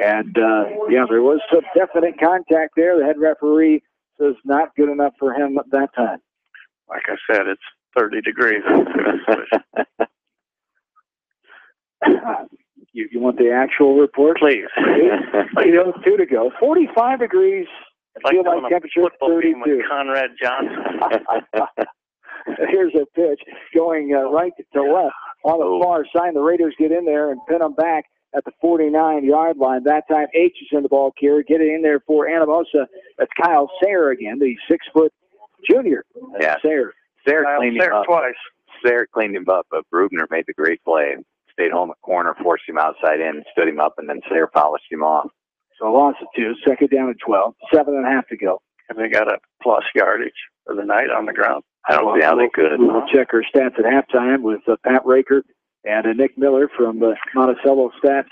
And, there was some definite contact there. The head referee says not good enough for him at that time. Like I said, it's 30 degrees. You want the actual report? Please. 8:02 to go. 45 degrees. Feel like temperature 32. With Conrad Johnson. Here's a pitch going right to left on the far side. The Raiders get in there and pin them back at the 49-yard line. That time H is in the ball carrier. Get it in there for Anamosa. That's Kyle Sayre again, the 6-foot junior. Yeah. Sayre cleaned him up twice. Sayre cleaned him up, but Brubner made the great play. Stayed home at corner, forced him outside in, stood him up, and then Sayre polished him off. So a loss of 2, second down and 12, 7.5 to go. Have they got a plus yardage for the night on the ground? I don't see how they could. We'll check our stats at halftime with Pat Raker and Nick Miller from Monticello Stats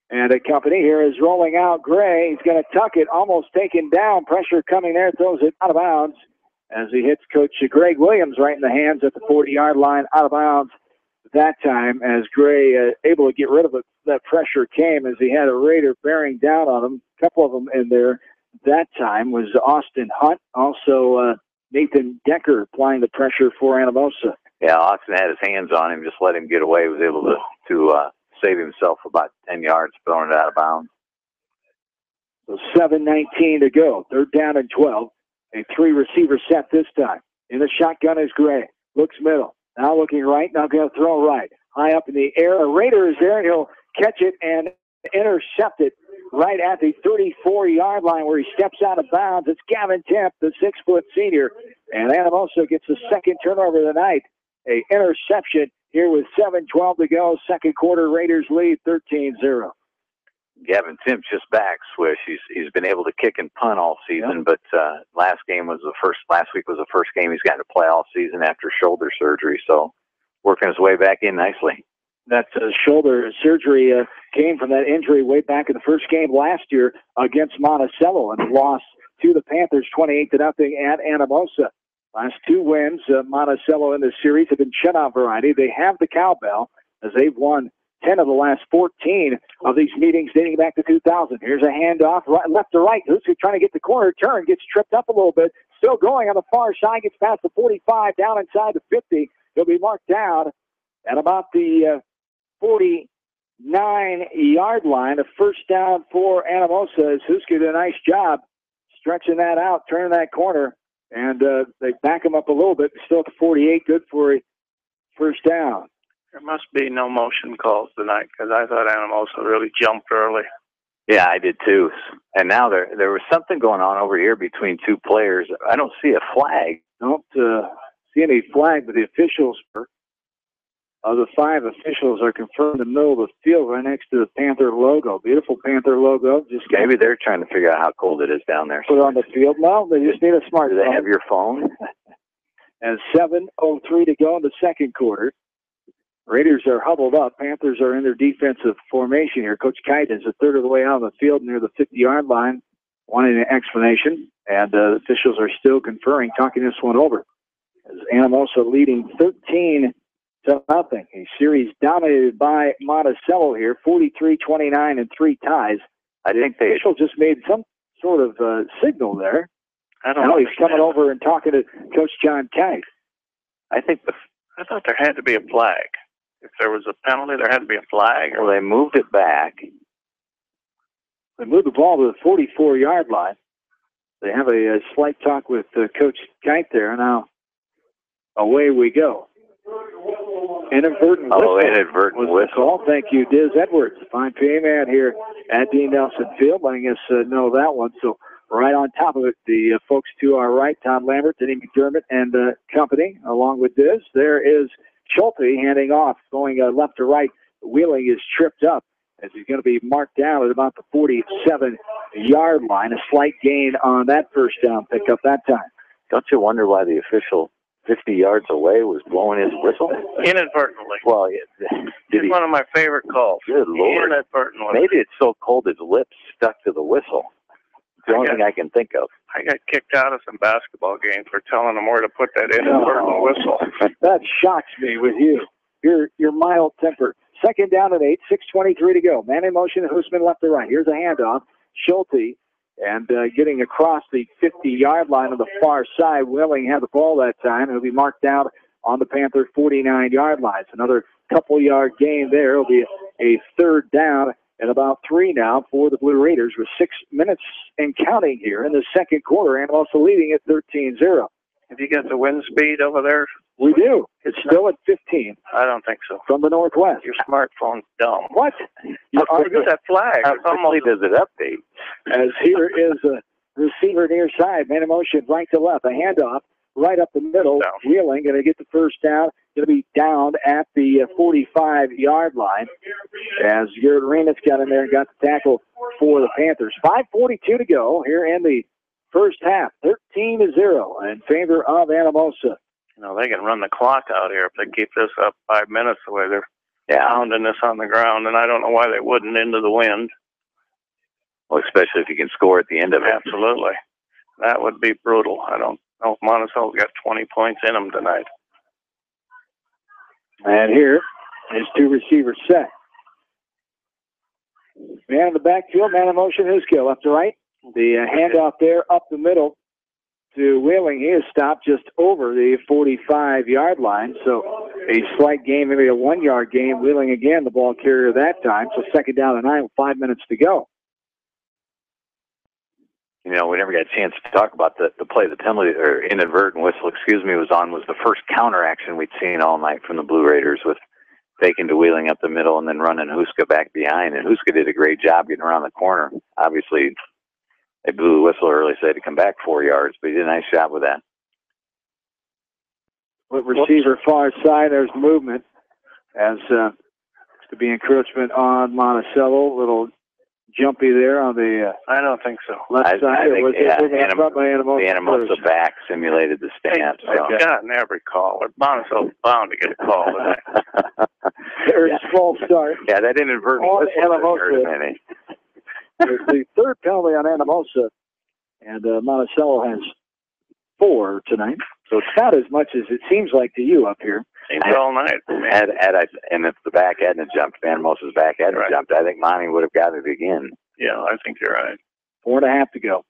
and a company. Here is rolling out Gray. He's going to tuck it, almost taken down. Pressure coming there, throws it out of bounds as he hits Coach Greg Williams right in the hands at the 40-yard line, out of bounds that time as Gray able to get rid of it. That pressure came as he had a Raider bearing down on him. A couple of them in there that time was Austin Hunt, also Nathan Decker applying the pressure for Anamosa. Yeah, Austin had his hands on him, just let him get away, was able to save himself about 10 yards, throwing it out of bounds. So 7:19 to go, third down and 12. A 3-receiver set this time. In the shotgun is Gray. Looks middle. Now looking right. Now going to throw right. High up in the air. A Raider is there, and he'll catch it and intercept it right at the 34-yard line where he steps out of bounds. It's Gavin Temp, the 6-foot senior. And Anamosa gets the second turnover of the night. A interception here with 7:12 to go. Second quarter, Raiders lead 13-0. Gavin Tim's just back, Swish. He's been able to kick and punt all season, but last week was the first game he's gotten to play all season after shoulder surgery, so working his way back in nicely. That shoulder surgery came from that injury way back in the first game last year against Monticello, and lost to the Panthers 28-0 at Anamosa. Last two wins, Monticello in this series have been shutout variety. They have the cowbell as they've won 10 of the last 14 of these meetings dating back to 2000. Here's a handoff, right, left to right. Who's trying to get the corner turn, gets tripped up a little bit. Still going on the far side, gets past the 45, down inside the 50. He'll be marked down at about the 49-yard line. A first down for Anamosa as Huska did a nice job stretching that out, turning that corner, and they back him up a little bit. Still at the 48, good for a first down. There must be no motion calls tonight because I thought Anamosa really jumped early. Yeah, I did too. And now there was something going on over here between two players. I don't see a flag. Don't see any flag, but the officials of the 5 officials are confirmed in the middle of the field right next to the Panther logo. Beautiful Panther logo. Just maybe they're trying to figure out how cold it is down there. Put it on the field. No, they just need a smartphone. Do they have your phone? And 7:03 to go in the second quarter. Raiders are huddled up. Panthers are in their defensive formation here. Coach Kite is a third of the way out of the field near the 50-yard line, wanting an explanation. And the officials are still conferring, talking this one over. As Anamosa leading 13-0. A series dominated by Monticello here, 43-29 and 3 ties. I think the official just made some sort of signal there. I don't know. He's coming over and talking to Coach John Kite. I thought there had to be a flag. If there was a penalty, there had to be a flag. Well, they moved it back. They moved the ball to the 44-yard line. They have a slight talk with Coach Kite there. Now, away we go. Inadvertent whistle. Call. Thank you, Diz Edwards, fine PA man here at Dean Nelson Field, letting us know that one. So right on top of it, the folks to our right, Todd Lambert, Denny McDermott, and company, along with Diz. There is Schulte handing off, going left to right. Wheeling is tripped up as he's going to be marked down at about the 47-yard line. A slight gain on that first down pickup that time. Don't you wonder why the official 50 yards away was blowing his whistle? Inadvertently. Well, it's one of my favorite calls. Good Lord. Inadvertently. Maybe it's so cold his lips stuck to the whistle. It's the only thing I can think of. I got kicked out of some basketball games for telling them where to put that inadvertent whistle. That shocks me with you. You're mild tempered. Second down at 8, 6:23 to go. Man in motion, Hoosman left to right. Here's a handoff. Schulte, and getting across the 50-yard line on the far side. Wheeling had the ball that time. It'll be marked down on the Panther 49-yard line. It's another couple-yard gain there. It'll be a third down and about 3 now for the Blue Raiders with 6 minutes and counting here in the second quarter, and also leading at 13-0. Have you got the wind speed over there? We do. It's still at 15. I don't think so. From the northwest. Your smartphone's dumb. What? Look at that flag. How quickly does it update? As here is a receiver near side. Man in motion right to left. A handoff right up the middle. Down. Wheeling, going to get the first down. Going to be down at the 45-yard line. As Garrett Remus got in there and got the tackle for the Panthers. 5:42 to go here in the first half. 13-0 in favor of Anamosa. You know, they can run the clock out here if they keep this up 5 minutes the way they're pounding this on the ground, and I don't know why they wouldn't into the wind. Well, especially if you can score at the end of it. Absolutely. That would be brutal. I don't know if Monticello's got 20 points in them tonight. And here is 2 receivers set. Man in the backfield, man in motion, Huskill left to right. The handoff there up the middle to Wheeling. He is stopped just over the 45-yard line. So a slight gain, maybe a 1-yard gain. Wheeling again, the ball carrier that time. So second down and 9 with 5 minutes to go. You know, we never got a chance to talk about the play. The penalty, or inadvertent whistle, was the first counter action we'd seen all night from the Blue Raiders, with faking to Wheeling up the middle and then running Huska back behind. And Huska did a great job getting around the corner. Obviously, they blew the whistle early, so they had to come back 4 yards, but he did a nice job with that. With receiver far side, there's movement as to be encroachment on Monticello. Little jumpy there on the I don't think so. left I side. think, Was yeah, it front by Anamosa? the Anamosa back simulated the stance. They've gotten every call. Monticello's bound to get a call today. There's false start. Yeah, that inadvertent On whistle didn't Anamosa. hurt many. There's the third penalty on Anamosa, and Monticello has 4 tonight. So it's not as much as it seems like to you up here. Seems all night. And if the back hadn't jumped, Anamosa's back hadn't jumped, I think Monty would have got it again. Yeah, I think you're right. 4.5 to go.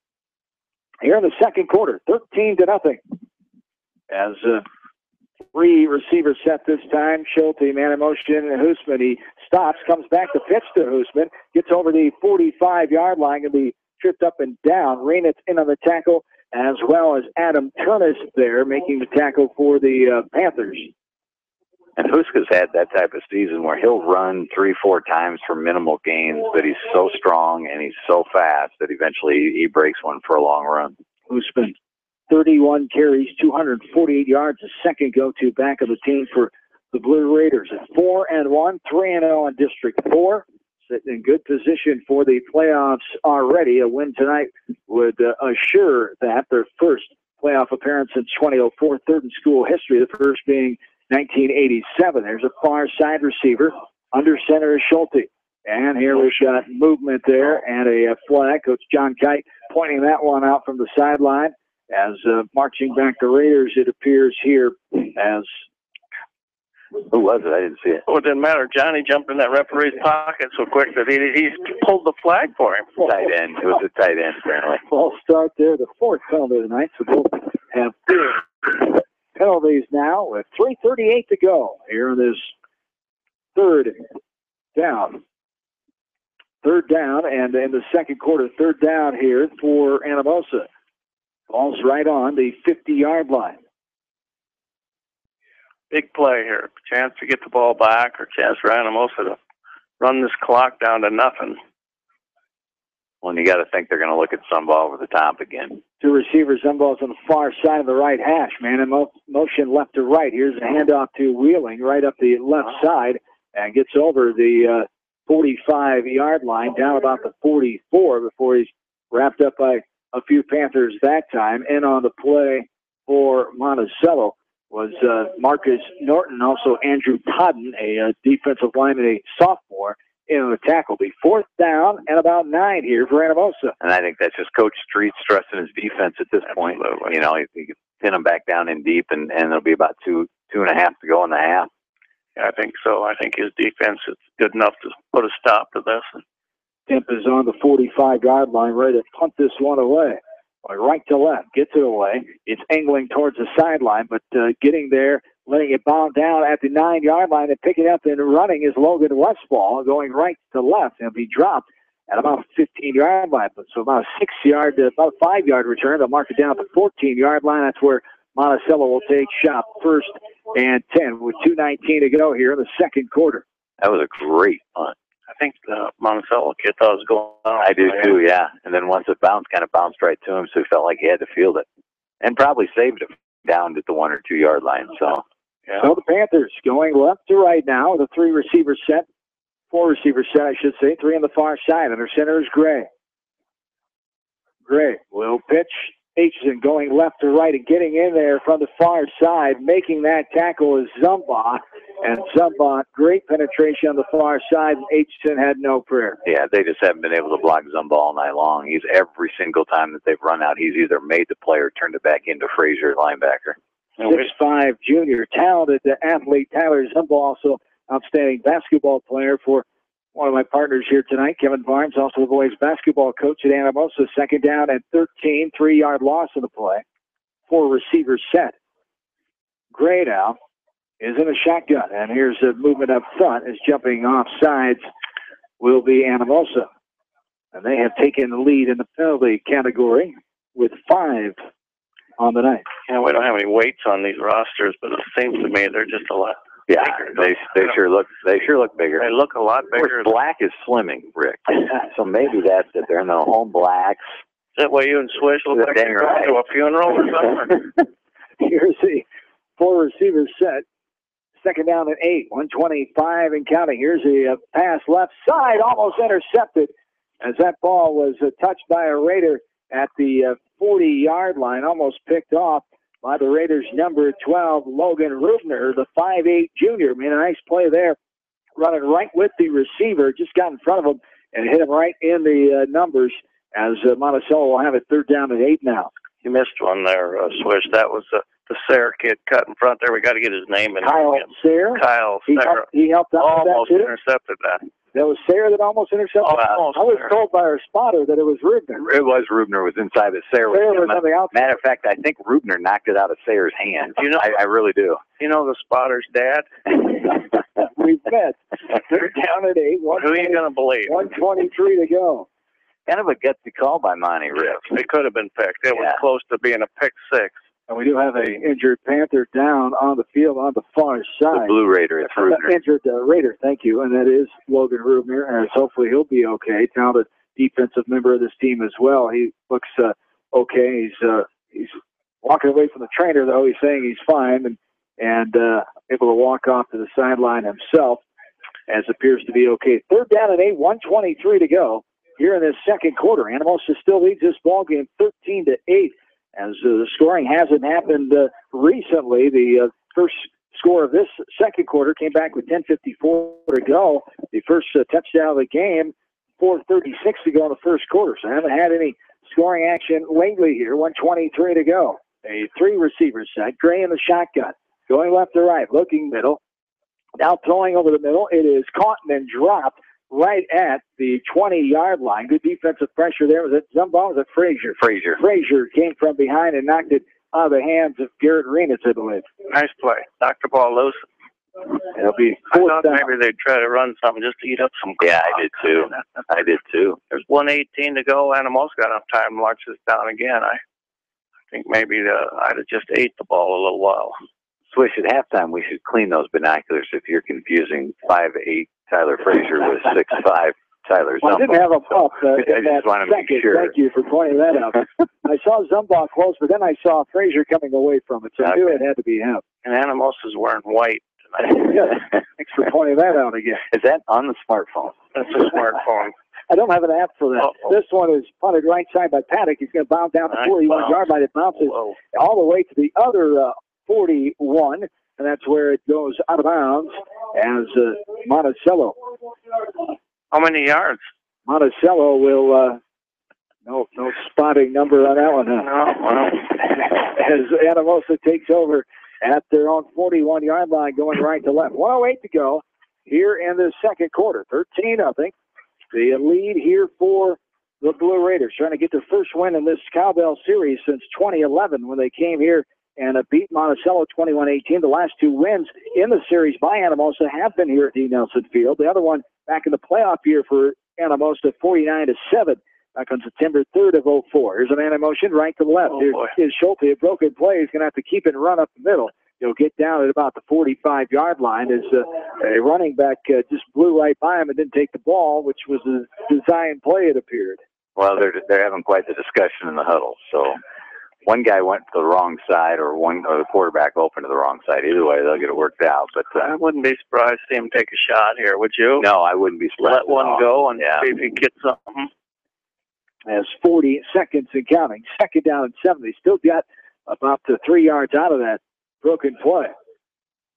Here in the second quarter, 13-0. As 3 receivers set this time, Schulte, Man-in-Motion, and Hoosman. He stops, comes back to pitch to Hoosman, gets over the 45-yard line and be tripped up and down. Rainitz in on the tackle, as well as Adam Turnus there making the tackle for the Panthers. And Huska's had that type of season where he'll run 3-4 times for minimal gains, but he's so strong and he's so fast that eventually he breaks one for a long run. Hoosman, 31 carries, 248 yards, a second go-to back of the team for the Blue Raiders. At 4-1, 3-0 in District 4. Sitting in good position for the playoffs already. A win tonight would assure that their first playoff appearance since 2004, third in school history, the first being 1987. There's a far side receiver. Under center is Schulte. And here we've got movement there and a flag. Coach John Kite pointing that one out from the sideline. As marching back the Raiders, it appears here as... Who was it? I didn't see it. Well, it didn't matter. Johnny jumped in that referee's pocket so quick that he pulled the flag for him. Tight end. It was a tight end, apparently. False start there. The 4th penalty tonight. So we'll have 4 penalties now with 3:38 to go here in this third down. Third down, and in the second quarter, third down here for Anamosa. Ball's right on the 50-yard line. Big play here. Chance to get the ball back or chance for Anamosa to run this clock down to nothing. Well, and you got to think they're going to look at some ball over the top again. 2 receivers, some balls on the far side of the right hash, man. In motion left to right. Here's a handoff to Wheeling right up the left side and gets over the 45-yard line, down about the 44 before he's wrapped up by a few Panthers that time. In on the play for Monticello was Marcus Norton, also Andrew Todden, a defensive lineman, a sophomore, in on the tackle. Be 4th down and about 9 here for Anamosa. And I think that's just Coach Street stressing his defense at this point. You know, he can pin them back down in deep, and it'll be about 2.5 to go in the half. Yeah, I think so. I think his defense is good enough to put a stop to this. Temp is on the 45-yard line, ready to punt this one away. Right to left, gets it away. It's angling towards the sideline, but getting there, letting it bound down at the 9-yard line and picking up and running is Logan Westfall, going right to left and be dropped at about 15-yard line. So about a 5-yard return. They'll mark it down at the 14-yard line. That's where Monticello will take shot, 1st and 10 with 2:19 to go here in the second quarter. That was a great punt. I think the Monticello kid thought it was going on. I do too, yeah. And then once it bounced, kind of bounced right to him, so he felt like he had to field it. And probably saved him down at the 1 or 2 yard line. So the Panthers going left to right now with a 4 receiver set, I should say. 3 on the far side. Under center is Gray. Gray will pitch. Aitchison going left to right and getting in there from the far side. Making that tackle is Zumba. And Zumba, great penetration on the far side. And Aitchison had no prayer. Yeah, they just haven't been able to block Zumba all night long. He's every single time that they've run out, he's either made the play or turned it back into Frazier, linebacker. 6'5", junior, talented athlete Tyler Zumba, also outstanding basketball player for one of my partners here tonight, Kevin Barnes, also the boys basketball coach at Anamosa. Second down at 13, 3-yard loss in the play. 4 receivers set. Gray now is in a shotgun, and here's a movement up front as jumping off sides will be Anamosa. And they have taken the lead in the penalty category with 5 on the night. Yeah, we don't have any weights on these rosters, but it seems to me they're just a lot. Yeah, they sure look bigger. They look a lot bigger. Black is slimming, Rick. So maybe that's that they're in the home blacks. Is that way you and Swish look like you're going to a funeral or something? Here's the 4 receivers set. Second down at 8, 125 and counting. Here's a pass left side, almost intercepted. as that ball was touched by a Raider at the 40-yard line, almost picked off by the Raiders' number 12, Logan Rubner, the 5'8 junior. Made a nice play there, running right with the receiver, just got in front of him and hit him right in the numbers as Monticello will have it 3rd down and 8 now. You missed one there, Swish. That was the Sayre kid cut in front there. We got to get his name in. Kyle Sayre. Kyle Sayre. He helped out almost with that too. intercepted that. That was Sayre that almost intercepted. Almost I was there. told by our spotter that it was Rubner. It was Rubner was inside, but Sayre was on the outside. Matter of fact, I think Rubner knocked it out of Sayre's hand. You know, I really do. You know the spotter's dad? We've met. 3rd down and 8. Who are you going to believe? 1:23 to go. Kind of a gutsy call by Monty Riff. It could have been picked. It was close to being a pick 6. And we do have an injured Panther down on the field on the far side. The Blue Raider, it's Rubner. Injured Raider, thank you. And that is Logan Rubner, and hopefully he'll be okay. Talented defensive member of this team as well. He looks okay. He's walking away from the trainer, though. He's saying he's fine and able to walk off to the sideline himself, as appears to be okay. 3rd down and 8, 1:23 to go here in this second quarter. Anamosa still leads this ball game 13-8. As the scoring hasn't happened recently, the first score of this second quarter came back with 10:54 to go. The first touchdown of the game, 4:36 to go in the first quarter. So I haven't had any scoring action lately here. 1:23 to go. A 3-receiver set. Gray in the shotgun. Going left to right. Looking middle. Now throwing over the middle. It is caught and then dropped right at the 20-yard line. Good defensive pressure there. Was it Zumbaugh? Was it Frazier? Frazier came from behind and knocked it out of the hands of Garrett Renitz, I believe. Nice play. Knocked the ball loose. It'll be I 4th thought down. maybe they'd try to run something just to eat up some Yeah, clock. I did too. There's 1:18 to go. Anamosa got enough time to march this down again. I think maybe I'd have just ate the ball a little while. Swish, at halftime, we should clean those binoculars if you're confusing 5'8 Tyler Frazier with 6'5 Tyler Zumbaugh. Well, I didn't have him up I in that just want to make second. sure. Thank you for pointing that out. I saw Zumbaugh close, but then I saw Frazier coming away from it, so I knew it had to be him. And Anamosa's wearing white tonight. Yeah. Thanks for pointing that out again. Is that on the smartphone? That's a smartphone. I don't have an app for that. Uh-oh. This one is punted right side by Paddock. He's going to bounce down the 41-yard line. It bounces all the way to the other 41, and that's where it goes out of bounds as Monticello. How many yards? Monticello will, no spotting number on that one, huh? No, well. As Anamosa takes over at their own 41-yard line, going right to left. 1:08 to go here in the second quarter. 13-0. The lead here for the Blue Raiders, trying to get their first win in this Cowbell series since 2011 when they came here and beat Monticello 21-18. The last 2 wins in the series by Anamosa have been here at D. Nelson Field. The other one back in the playoff year for Anamosa, 49-7, back on September 3rd of 2004. Here's a man in motion right to the left. Here's Schulte, a broken play. He's going to have to keep it and run up the middle. He'll get down at about the 45-yard line as a running back just blew right by him and didn't take the ball, which was a design play, it appeared. Well, they're having quite the discussion in the huddle. So one guy went to the wrong side, or the quarterback opened to the wrong side. Either way, they'll get it worked out. But I wouldn't be surprised to see him take a shot here, would you? No, I wouldn't be surprised. Let one go and see if he gets something. As 40 seconds and counting. 2nd down and 7. They still got about 3 yards out of that broken play.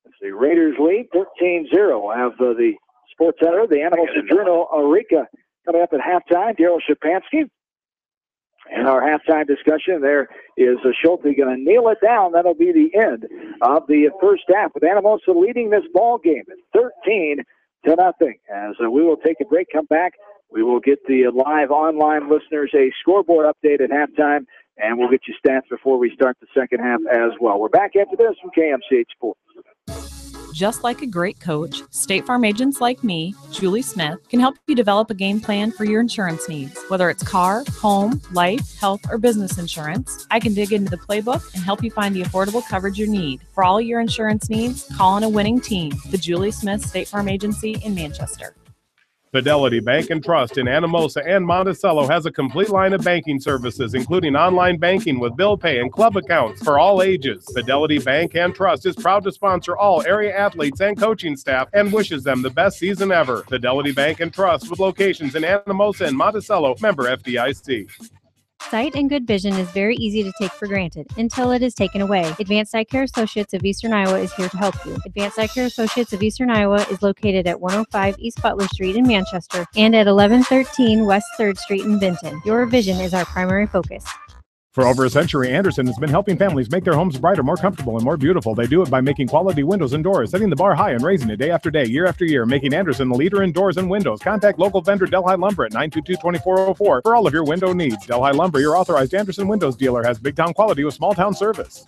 As the Raiders lead 13-0. We'll have the Sports Center, the Anamosa Journal Eureka coming up at halftime. Daryl Shapansky. In our halftime discussion, there is Schulte going to kneel it down. That'll be the end of the first half, with Anamosa leading this ball game at 13-0. As we will take a break, come back. We will get the live online listeners a scoreboard update at halftime, and we'll get you stats before we start the second half as well. We're back after this from KMCH Sports. Just like a great coach, State Farm agents like me, Julie Smith, can help you develop a game plan for your insurance needs. Whether it's car, home, life, health, or business insurance, I can dig into the playbook and help you find the affordable coverage you need. For all your insurance needs, call on a winning team, the Julie Smith State Farm Agency in Manchester. Fidelity Bank and Trust in Anamosa and Monticello has a complete line of banking services, including online banking with bill pay and club accounts for all ages. Fidelity Bank and Trust is proud to sponsor all area athletes and coaching staff and wishes them the best season ever. Fidelity Bank and Trust with locations in Anamosa and Monticello, member FDIC. Sight and good vision is very easy to take for granted until it is taken away. Advanced Eye Care Associates of Eastern Iowa is here to help you. Advanced Eye Care Associates of Eastern Iowa is located at 105 East Butler Street in Manchester and at 1113 West 3rd Street in Benton. Your vision is our primary focus. For over a century, Andersen has been helping families make their homes brighter, more comfortable, and more beautiful. They do it by making quality windows and doors, setting the bar high and raising it day after day, year after year, making Andersen the leader in doors and windows. Contact local vendor Delhi Lumber at 922-2404 for all of your window needs. Delhi Lumber, your authorized Andersen Windows dealer, has big town quality with small town service.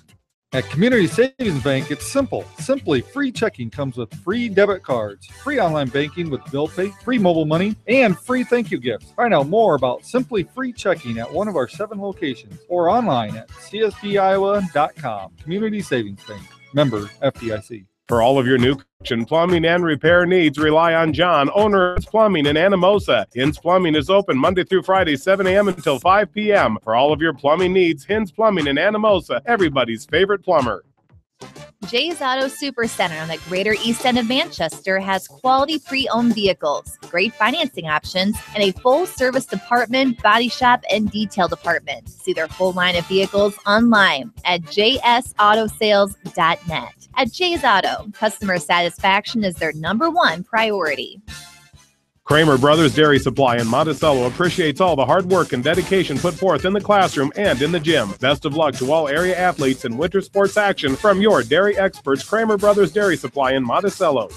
At Community Savings Bank, it's simple. Simply free checking comes with free debit cards, free online banking with bill pay, free mobile money, and free thank you gifts. Find out more about Simply Free Checking at one of our 7 locations or online at csbiowa.com. Community Savings Bank. Member FDIC. For all of your new construction, plumbing, and repair needs, rely on John, owner of Hin's Plumbing in Anamosa. Hin's Plumbing is open Monday through Friday, 7 a.m. until 5 p.m. For all of your plumbing needs, Hin's Plumbing in Anamosa, everybody's favorite plumber. Jay's Auto Supercenter on the Greater East End of Manchester has quality pre-owned vehicles, great financing options, and a full-service department, body shop, and detail department. See their full line of vehicles online at jsautosales.net. At Jay's Auto, customer satisfaction is their #1 priority. Kramer Brothers Dairy Supply in Monticello appreciates all the hard work and dedication put forth in the classroom and in the gym. Best of luck to all area athletes in winter sports action from your dairy experts, Kramer Brothers Dairy Supply in Monticello.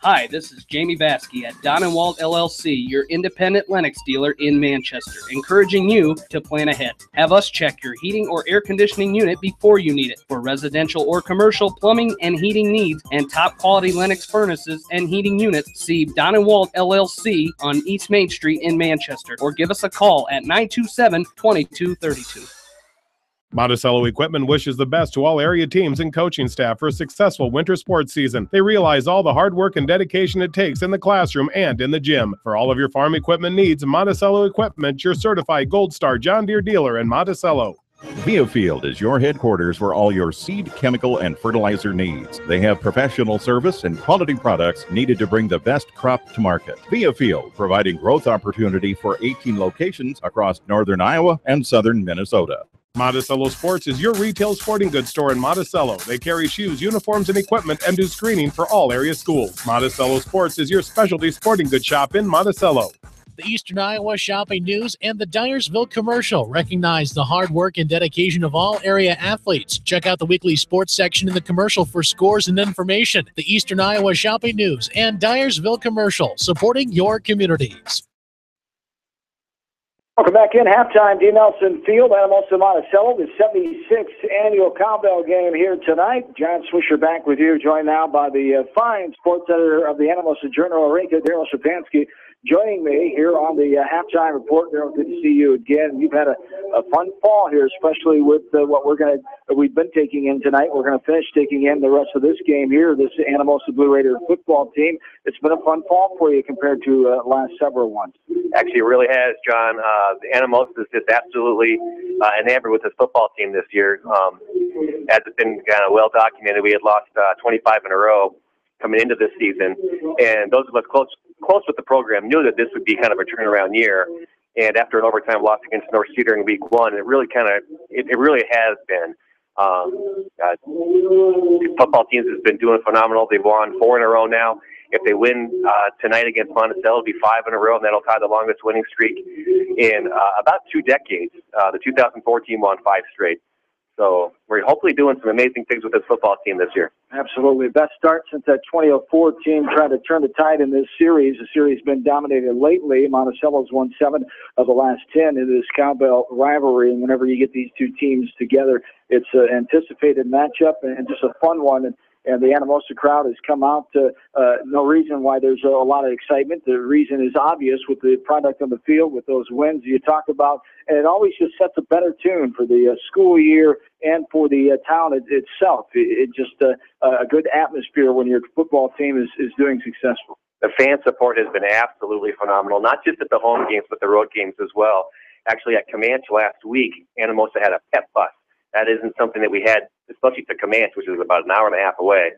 Hi, this is Jamie Baskey at Don & Walt LLC, your independent Lennox dealer in Manchester, encouraging you to plan ahead. Have us check your heating or air conditioning unit before you need it. For residential or commercial plumbing and heating needs and top quality Lennox furnaces and heating units, see Don & Walt LLC on East Main Street in Manchester, or give us a call at 927-2232. Monticello Equipment wishes the best to all area teams and coaching staff for a successful winter sports season. They realize all the hard work and dedication it takes in the classroom and in the gym. For all of your farm equipment needs, Monticello Equipment, your certified Gold Star John Deere dealer in Monticello. Viafield is your headquarters for all your seed, chemical, and fertilizer needs. They have professional service and quality products needed to bring the best crop to market. Viafield, providing growth opportunity for 18 locations across northern Iowa and southern Minnesota. Monticello Sports is your retail sporting goods store in Monticello. They carry shoes, uniforms, and equipment and do screening for all area schools. Monticello Sports is your specialty sporting goods shop in Monticello. The Eastern Iowa Shopping News and the Dyersville Commercial recognize the hard work and dedication of all area athletes. Check out the weekly sports section in the commercial for scores and information. The Eastern Iowa Shopping News and Dyersville Commercial, supporting your communities. Welcome back in. Halftime, D. Nelson Field, Anamosa, Monticello, the 76th annual cowbell game here tonight. John Swisher back with you, joined now by the fine sports editor of the Anamosa Journal-Orinka, Daryl Shapansky, joining me here on the halftime report. Daryl, good to see you again. You've had a fun fall here, especially with what we've been taking in tonight. We're going to finish taking in the rest of this game here, this Anamosa Blue Raider football team. It's been a fun fall for you compared to last several ones. Actually, it really has, John. The Anamosa is just absolutely enamored with this football team this year. As it's been kind of well documented, we had lost 25 in a row coming into this season, and those of us close with the program knew that this would be kind of a turnaround year. And after an overtime loss against North Cedar in week 1, it really has been. Football teams has been doing phenomenal. They've won 4 in a row now. If they win tonight against Monticello, it'll be 5 in a row, and that'll tie the longest winning streak in about 2 decades. The 2014 won 5 straight. So we're hopefully doing some amazing things with this football team this year. Absolutely. Best start since that 2004 team tried to turn the tide in this series. The series has been dominated lately. Monticello's won 7 of the last 10 in this cowbell rivalry. And whenever you get these two teams together, it's an anticipated matchup and just a fun one. And the Anamosa crowd has come out. No reason why there's a lot of excitement. The reason is obvious with the product on the field, with those wins you talk about. And it always just sets a better tune for the school year and for the town itself. It just a good atmosphere when your football team is doing successful. The fan support has been absolutely phenomenal, not just at the home games, but the road games as well. Actually, at Comanche last week, Anamosa had a pep bus. That isn't something that we had, especially to Comanche, which is about an hour and a half away.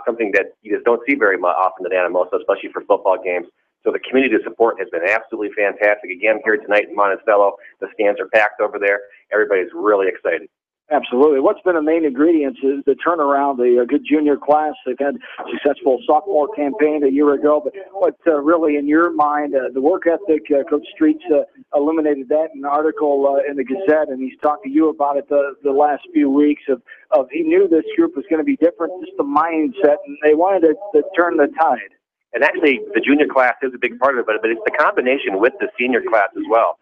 Something that you just don't see very often at Anamosa, especially for football games. So the community support has been absolutely fantastic. Again, here tonight in Monticello, the stands are packed over there. Everybody's really excited. Absolutely. What's been the main ingredients is the turnaround, the good junior class. They've had a successful sophomore campaign a year ago. But what really, in your mind, the work ethic, Coach Streets illuminated that in an article in the Gazette, and he's talked to you about it the last few weeks of he knew this group was going to be different, just the mindset, and they wanted to turn the tide. And actually, the junior class is a big part of it, but it's the combination with the senior class as well.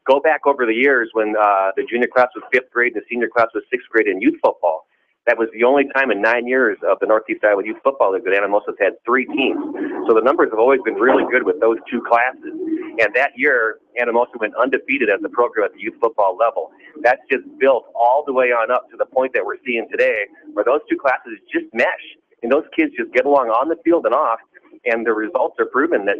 Go back over the years when the junior class was 5th grade and the senior class was 6th grade in youth football. That was the only time in 9 years of the Northeast Iowa Youth Football League that Anamosa's had 3 teams. So the numbers have always been really good with those 2 classes. And that year, Anamosa went undefeated as a program at the youth football level. That's just built all the way on up to the point that we're seeing today, where those 2 classes just mesh. And those kids just get along on the field and off, and the results are proven that,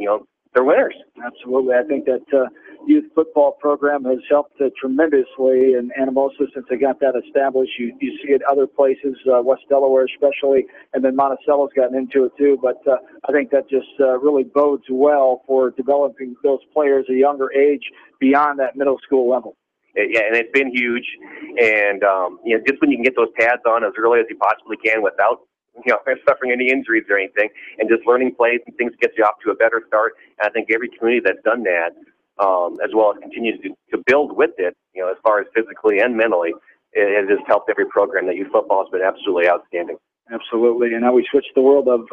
they're winners. Absolutely. I think that youth football program has helped tremendously in Anamosa since they got that established. You see it other places, West Delaware especially, and then Monticello's gotten into it too. But I think that just really bodes well for developing those players at a younger age beyond that middle school level. Yeah, and it's been huge. And, just when you can get those pads on as early as you possibly can without suffering any injuries or anything, and just learning plays and things gets you off to a better start. And I think every community that's done that, as well as continues to build with it, as far as physically and mentally, it has just helped every program. That youth football has been absolutely outstanding. Absolutely. And now we switch to the world of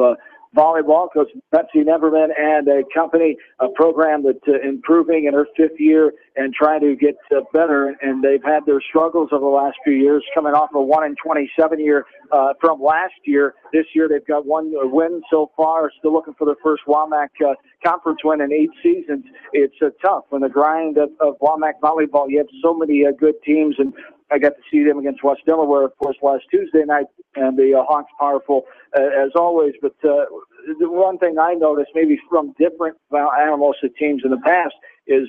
volleyball. Coach Betsy Neverman and a company, a program that's improving in her 5th year and trying to get better. And they've had their struggles over the last few years, coming off a 1-27 year from last year. This year they've got 1 win so far, still looking for their first WAMAC conference win in 8 seasons. It's tough. When the grind of WAMAC volleyball, you have so many good teams, and I got to see them against West Delaware, of course, last Tuesday night, and the Hawks powerful as always. But the one thing I noticed, maybe from different Anamosa teams in the past, is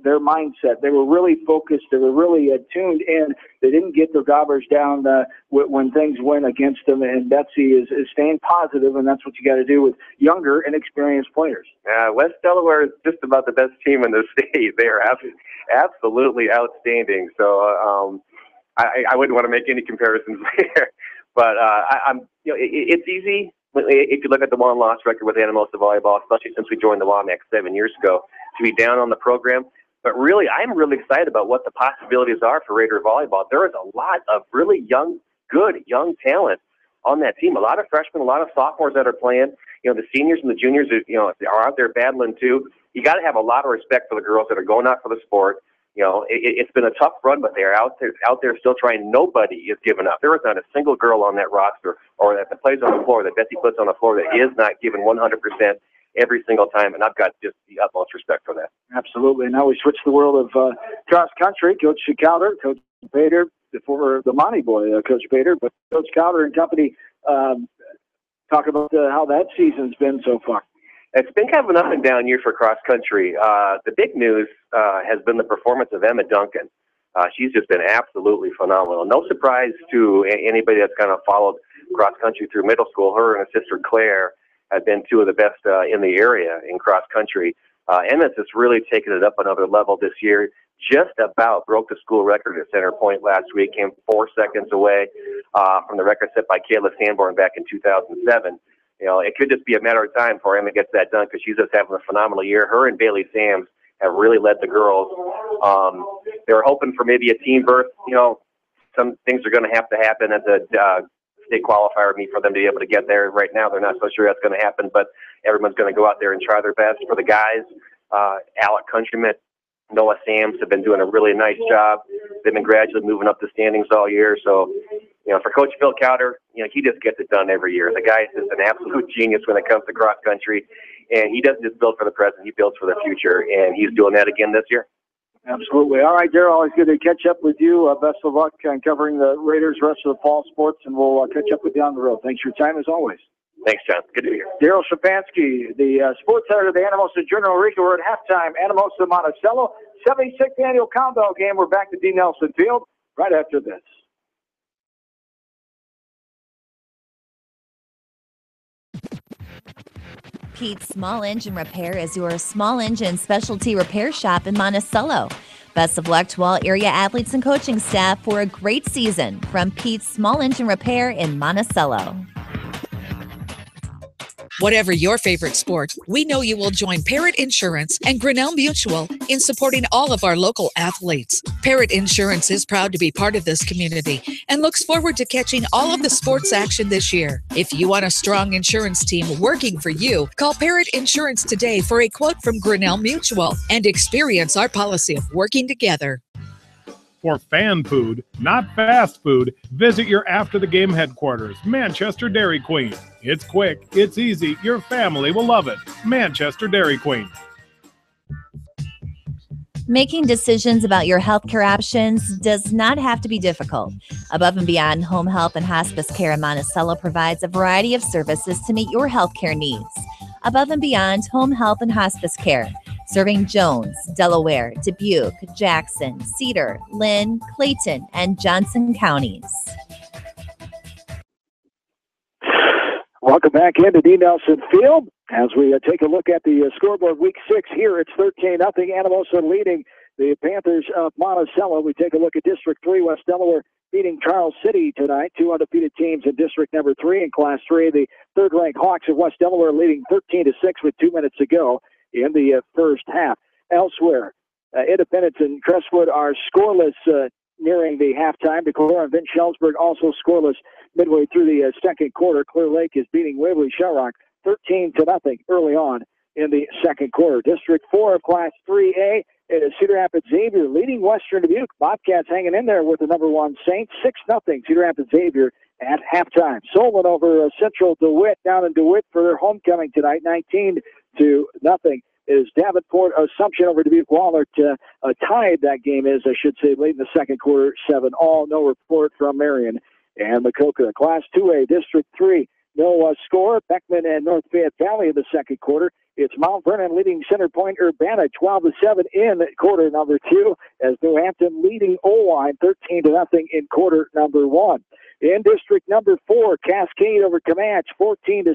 their mindset. They were really focused. They were really tuned in. They didn't get their gobbers down when things went against them. And Betsy is staying positive, and that's what you got to do with younger and experienced players. West Delaware is just about the best team in the state. They are absolutely outstanding. So I wouldn't want to make any comparisons there. But it's easy if you look at the 1-loss record with Anamosa volleyball, especially since we joined the WAMAC 7 years ago, to be down on the program. But really, I'm really excited about what the possibilities are for Raider volleyball. There is a lot of really good young talent on that team. A lot of freshmen, a lot of sophomores that are playing. The seniors and the juniors are out there battling too. You got to have a lot of respect for the girls that are going out for the sport. It's been a tough run, but they're out there still trying. Nobody is giving up. There is not a single girl on that roster or that plays on the floor, that Betsy puts on the floor, that is not giving 100% every single time, and I've got just the utmost respect for that. Absolutely. Now we switch to the world of cross country. Coach Cowder, Coach Bader, before the Monty boy, Coach Bader, but Coach Cowder and company talk about how that season's been so far. It's been kind of an up and down year for cross country. The big news has been the performance of Emma Duncan. She's just been absolutely phenomenal. No surprise to anybody that's kind of followed cross country through middle school. Her and her sister Claire have been 2 of the best in the area in cross country. Emma's just really taken it up another level this year. Just about broke the school record at center point last week. Came 4 seconds away from the record set by Kayla Sanborn back in 2007. It could just be a matter of time before Emma gets that done, because she's just having a phenomenal year. Her and Bailey Sams have really led the girls. They were hoping for maybe a team berth. Some things are going to have to happen at the state qualifier meet for them to be able to get there. Right now, they're not so sure that's going to happen, but everyone's going to go out there and try their best. For the guys, Alec Countryman, Noah Sams have been doing a really nice job. They've been gradually moving up the standings all year. So, for Coach Phil Cowder, he just gets it done every year. The guy is just an absolute genius when it comes to cross country, and he doesn't just build for the present, he builds for the future, and he's doing that again this year. Absolutely. All right, Darryl, always good to catch up with you. Best of luck on covering the Raiders' rest of the fall sports, and we'll catch up with you on the road. Thanks for your time, as always. Thanks, John. Good to be here. Daryl Shapansky, the sports editor of the Anamosa Journal-Record. We're at halftime. Anamosa Monticello, 76th annual cowbell game. We're back to D. Nelson Field right after this. Pete's Small Engine Repair is your small engine specialty repair shop in Monticello. Best of luck to all area athletes and coaching staff for a great season from Pete's Small Engine Repair in Monticello. Whatever your favorite sport, we know you will join Parrott Insurance and Grinnell Mutual in supporting all of our local athletes. Parrott Insurance is proud to be part of this community and looks forward to catching all of the sports action this year. If you want a strong insurance team working for you, call Parrott Insurance today for a quote from Grinnell Mutual and experience our policy of working together. For fan food, not fast food, visit your after-the-game headquarters, Manchester Dairy Queen. It's quick, it's easy, your family will love it. Manchester Dairy Queen. Making decisions about your healthcare options does not have to be difficult. Above and Beyond Home Health and Hospice Care in Monticello provides a variety of services to meet your healthcare needs. Above and Beyond Home Health and Hospice Care, serving Jones, Delaware, Dubuque, Jackson, Cedar, Lynn, Clayton, and Johnson counties. Welcome back into D. Nelson Field as we take a look at the scoreboard. Week 6 here. It's 13-0. Anamosa leading the Panthers of Monticello. We take a look at District 3. West Delaware beating Charles City tonight. 2 undefeated teams in District number 3 in Class 3. The third-ranked Hawks of West Delaware leading 13-6 with 2 minutes to go in the first half. Elsewhere, Independence and Crestwood are scoreless nearing the halftime. Decorah and Vince Shellsburg also scoreless midway through the second quarter. Clear Lake is beating Waverly Shellrock 13-0 early on in the second quarter. District 4 of Class 3A, it is Cedar Rapids Xavier leading Western Dubuque. Bobcats hanging in there with the number 1 Saints. 6-0 Cedar Rapids Xavier at halftime. Solon over Central DeWitt down in DeWitt for their homecoming tonight, 19-0. It is Davenport Assumption over Dubuque Waller tied that game is, I should say, late in the second quarter, 7-all. No report from Marion and Macoka. Class 2A, District 3, no score. Beckman and North Fayette Valley in the second quarter. It's Mount Vernon leading Center Point Urbana 12-7 in quarter number 2, as New Hampton leading Owine 13-0 in quarter number 1. In District number 4, Cascade over Comanche 14-6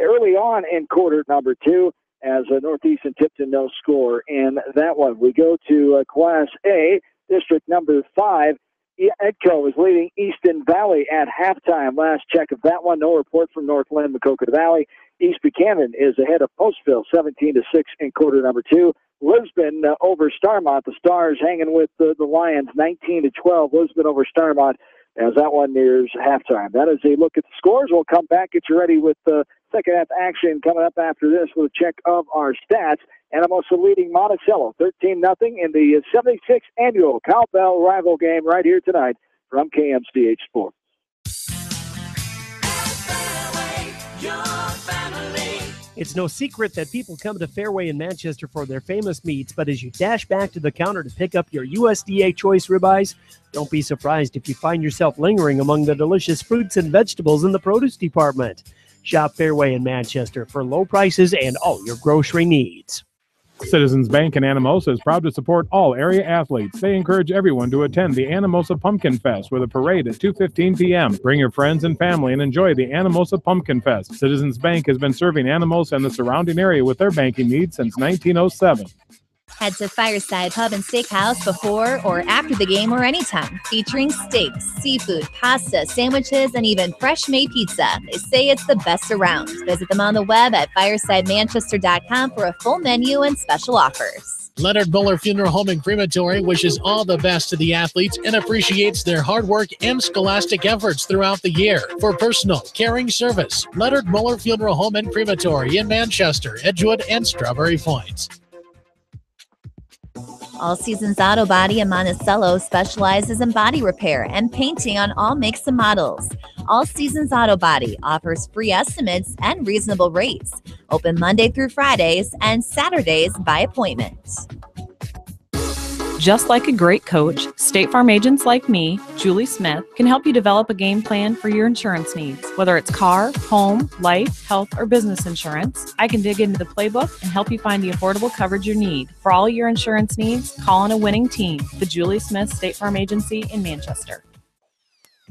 early on in quarter number 2. As Northeast and Tipton no score in that one. We go to Class A, District number 5. Edco is leading Easton Valley at halftime. Last check of that one, no report from Northland, Macoka Valley. East Buchanan is ahead of Postville, 17-6 in quarter number 2. Lisbon over Starmont. The Stars hanging with the Lions, 19-12. Lisbon over Starmont as that one nears halftime. That is a look at the scores. We'll come back, get you ready with the second half action coming up after this with a check of our stats. And I'm also leading Monticello 13-0 in the 76th annual Cowbell Rival game right here tonight from KMCH Sports. It's no secret that people come to Fairway in Manchester for their famous meats, but as you dash back to the counter to pick up your USDA choice ribeyes, don't be surprised if you find yourself lingering among the delicious fruits and vegetables in the produce department. Shop Fairway in Manchester for low prices and all your grocery needs. Citizens Bank in Anamosa is proud to support all area athletes. They encourage everyone to attend the Anamosa Pumpkin Fest with a parade at 2:15 p.m. Bring your friends and family and enjoy the Anamosa Pumpkin Fest. Citizens Bank has been serving Anamosa and the surrounding area with their banking needs since 1907. Head to Fireside Pub and Steakhouse before or after the game or anytime, featuring steaks, seafood, pasta, sandwiches, and even fresh-made pizza. They say it's the best around. Visit them on the web at firesidemanchester.com for a full menu and special offers. Leonard Muller Funeral Home and Crematory wishes all the best to the athletes and appreciates their hard work and scholastic efforts throughout the year. For personal, caring service, Leonard Muller Funeral Home and Crematory in Manchester, Edgewood, and Strawberry Point. All Seasons Auto Body in Monticello specializes in body repair and painting on all makes and models. All Seasons Auto Body offers free estimates and reasonable rates. Open Monday through Fridays and Saturdays by appointment. Just like a great coach, State Farm agents like me, Julie Smith, can help you develop a game plan for your insurance needs. Whether it's car, home, life, health, or business insurance, I can dig into the playbook and help you find the affordable coverage you need. For all your insurance needs, call on a winning team. The Julie Smith State Farm Agency in Manchester.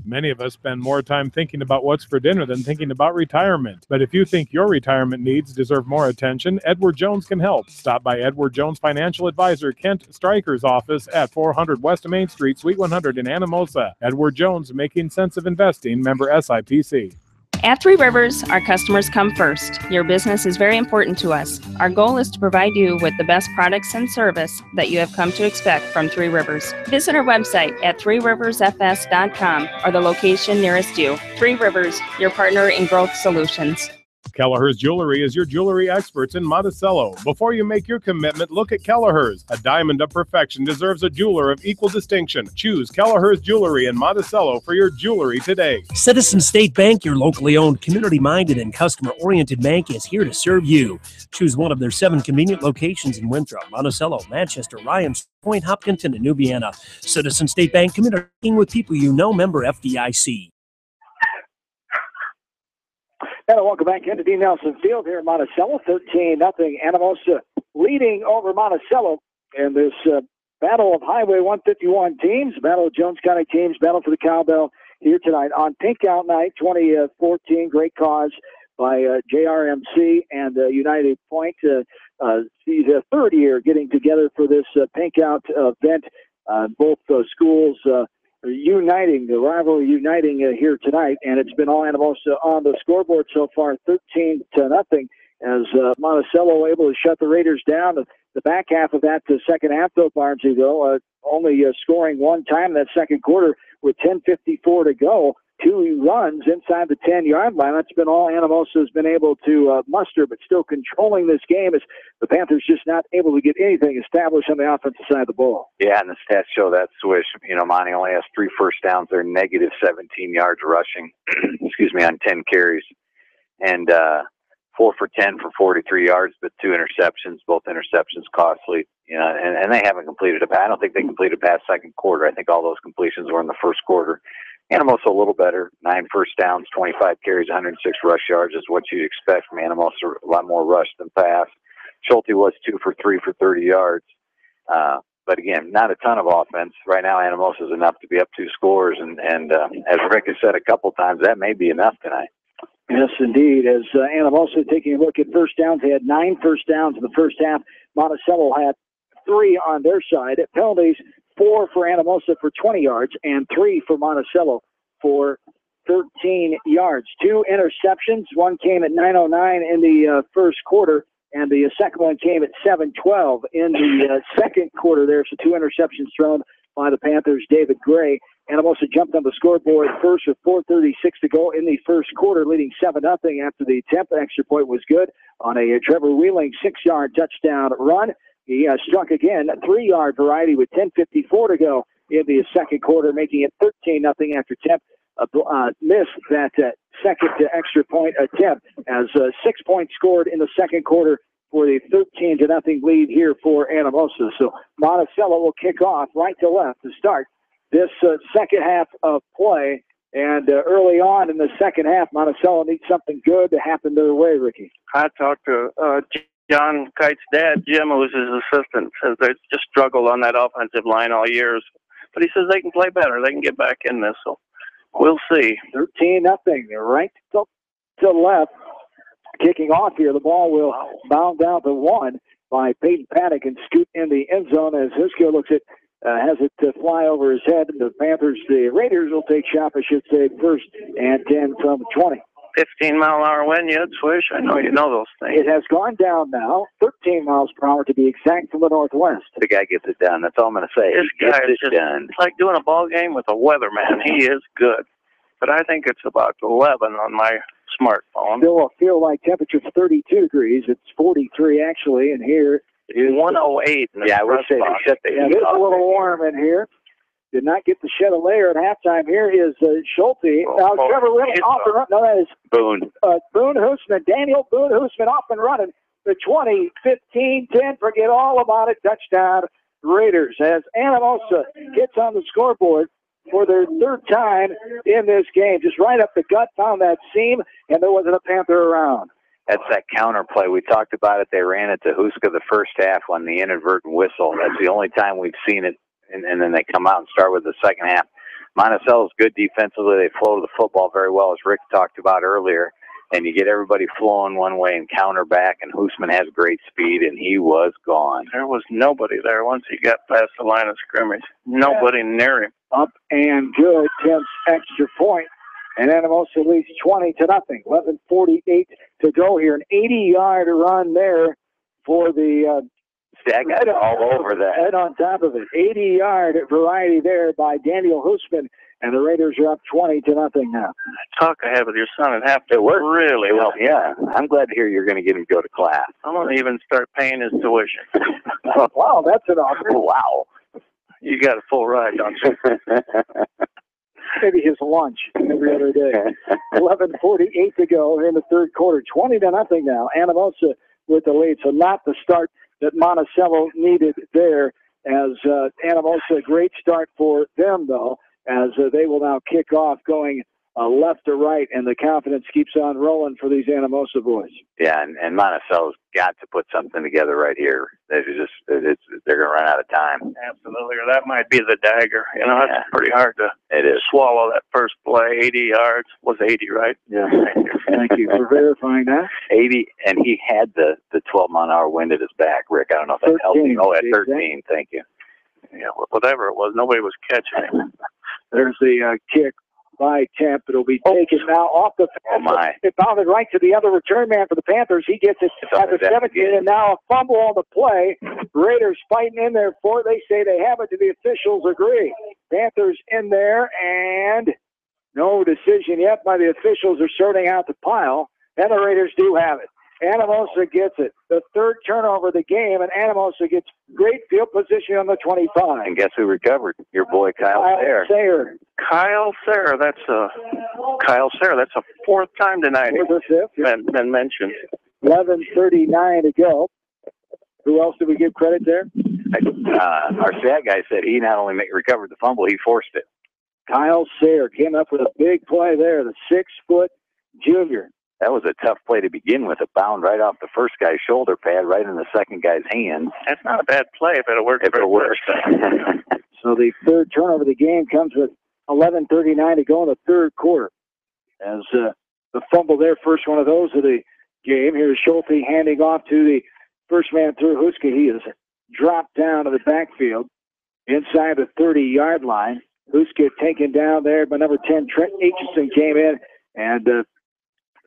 Many of us spend more time thinking about what's for dinner than thinking about retirement. But if you think your retirement needs deserve more attention, Edward Jones can help. Stop by Edward Jones Financial Advisor Kent Stryker's office at 400 West Main Street, Suite 100 in Anamosa. Edward Jones, making sense of investing, member SIPC. At Three Rivers, our customers come first. Your business is very important to us. Our goal is to provide you with the best products and service that you have come to expect from Three Rivers. Visit our website at threeriversfs.com or the location nearest you. Three Rivers, your partner in growth solutions. Kelleher's Jewelry is your jewelry experts in Monticello. Before you make your commitment, look at Kelleher's. A diamond of perfection deserves a jeweler of equal distinction. Choose Kelleher's Jewelry in Monticello for your jewelry today. Citizen State Bank, your locally owned, community-minded, and customer-oriented bank, is here to serve you. Choose one of their 7 convenient locations in Winthrop, Monticello, Manchester, Ryan, Point, Hopkinton, and New Vienna. Citizen State Bank, communicating with people you know, member FDIC. And welcome back into D. Nelson Field here in Monticello. 13-0. Anamosa leading over Monticello in this battle of Highway 151 teams, battle of Jones County teams, battle for the cowbell here tonight on Pink Out Night 2014. Great cause by JRMC and United Point. The third year getting together for this Pink Out event. Both schools uniting, the rivalry uniting here tonight, and it's been all Anamosa on the scoreboard so far, 13-0, as Monticello able to shut the Raiders down. The back half of that second half, though, Barnesy, though, only scoring one time in that second quarter with 10:54 to go. 2 runs inside the 10-yard line. That's been all Anamosa has been able to muster, but still controlling this game as the Panthers just not able to get anything established on the offensive side of the ball. Yeah, and the stats show that, Swish. Monty only has 3 first downs. They're negative 17 yards rushing, on 10 carries. And 4 for 10 for 43 yards, but 2 interceptions, both interceptions costly. And they haven't completed a pass. I don't think they completed a pass second quarter. I think all those completions were in the first quarter. Anamosa a little better, 9 first downs, 25 carries, 106 rush yards is what you'd expect from Anamosa, a lot more rush than pass. Schulte was 2 for 3 for 30 yards. But again, not a ton of offense. Right now, Anamosa is enough to be up 2 scores, and as Rick has said a couple times, that may be enough tonight. Yes, indeed. As Anamosa taking a look at first downs, they had 9 first downs in the first half. Monticello had 3 on their side. Penalties, 4 for Anamosa for 20 yards and 3 for Monticello for 13 yards. 2 interceptions. One came at 9:09 in the first quarter, and the second one came at 7:12 in the second quarter there. So 2 interceptions thrown by the Panthers' David Gray. Anamosa jumped on the scoreboard first with 4:36 to go in the first quarter, leading 7-0 after the attempt. The extra point was good on a Trevor Wheeling 6-yard touchdown run. He struck again, a 3-yard variety with 10:54 to go in the second quarter, making it 13-0 after Temp missed that second extra point attempt, as 6 points scored in the second quarter for the 13-0 lead here for Anamosa. So Monticello will kick off right to left to start this second half of play. And early on in the second half, Monticello needs something good to happen their way, Ricky. I talked to John Kite's dad, Jim, who was his assistant, says they just struggled on that offensive line all years. But he says they can play better. They can get back in this. So we'll see. 13-0. They're right to left. Kicking off here, the ball will bound down to 1 by Peyton Paddock and scoot in the end zone as Hisko looks at has it to fly over his head. The Raiders will take shot, I should say, 1st and 10 from 20. 15-mile-an-hour wind yet, Swish? I know you know those things. It has gone down now, 13 miles per hour to be exact, from the northwest. The guy gets it done. That's all I'm going to say. This guy is just done. It's like doing a ball game with a weatherman. He is good. But I think it's about 11 on my smartphone. Still feel like temperature is 32 degrees. It's 43 actually, and here is 108. Yeah, I would say they shut the heat it's off. a little warm in here. Did not get to shed a layer at halftime. Here is Schulte. Now Trevor Whittle off and running. No, that is Boone. Boone Hoosman. Daniel Boone Hoosman off and running. The 20, 15, 10. Forget all about it. Touchdown. Raiders as Anamosa gets on the scoreboard for their third time in this game. Just right up the gut, found that seam, and there wasn't a Panther around. That's that counter play. We talked about it. They ran it to Huska the first half on the inadvertent whistle. That's the only time we've seen it, and then they come out and start with the second half. Monticello's good defensively. They flow the football very well, as Rick talked about earlier, and you get everybody flowing one way and counter back, and Hoosman has great speed, and he was gone. There was nobody there once he got past the line of scrimmage. Nobody near him. Up and good. Tim's extra point. And Anamosa leads 20-0. 11:48 to go here. An 80-yard run there for the Stack all over that. Head on top of it. 80-yard variety there by Daniel Hoosman. And the Raiders are up 20-0 now. Talk ahead with your son at half. It worked really well. Yeah, I'm glad to hear you're going to get him to go to class. I'm going to even start paying his tuition. Wow, that's an offer. Wow. You got a full ride, don't you? Maybe his lunch every other day. 11:48 to go in the third quarter. 20-0 now. Anamosa with the lead. So not the start that Monticello needed there. As Anamosa, great start for them, though, as they will now kick off going left to right, and the confidence keeps on rolling for these Anamosa boys. Yeah, and Monticello's got to put something together right here. They're going to run out of time. Absolutely, or that might be the dagger. You know, it's pretty hard to swallow that first play. 80 yards was 80, right? Yeah. Thank you for verifying that. 80, and he had the 12-mile-an-hour wind at his back, Rick. I don't know if that helped him. Oh, at 13, thank you. Yeah, whatever it was, nobody was catching him. There's the kick by Temp. It'll be taken now off the fence. Oh, my. It bounded right to the other return man for the Panthers. He gets it at the 17, and now a fumble on the play. Raiders fighting in there for it. They say they have it. The officials agree. Panthers in there, and no decision yet by the officials. Are sorting out the pile, and the Raiders do have it. Anamosa gets it. The third turnover of the game, and Anamosa gets great field position on the 25. And guess who recovered? Your boy Kyle Sayre. Kyle Sayre. That's a fourth time tonight. Been mentioned. 11:39 to go. Who else did we give credit there? Our stat guy said he not only recovered the fumble, he forced it. Kyle Sayre came up with a big play there. The 6-foot junior. That was a tough play to begin with. It bound right off the first guy's shoulder pad, right in the second guy's hand. That's not a bad play if it worked. So the third turnover of the game comes with 11:39 to go in the third quarter. As the fumble there, first one of those of the game. Here's Schulte handing off to the first man through Huska. He is dropped down to the backfield inside the 30-yard line. Huska taken down there by number 10, Trent Aitchison came in and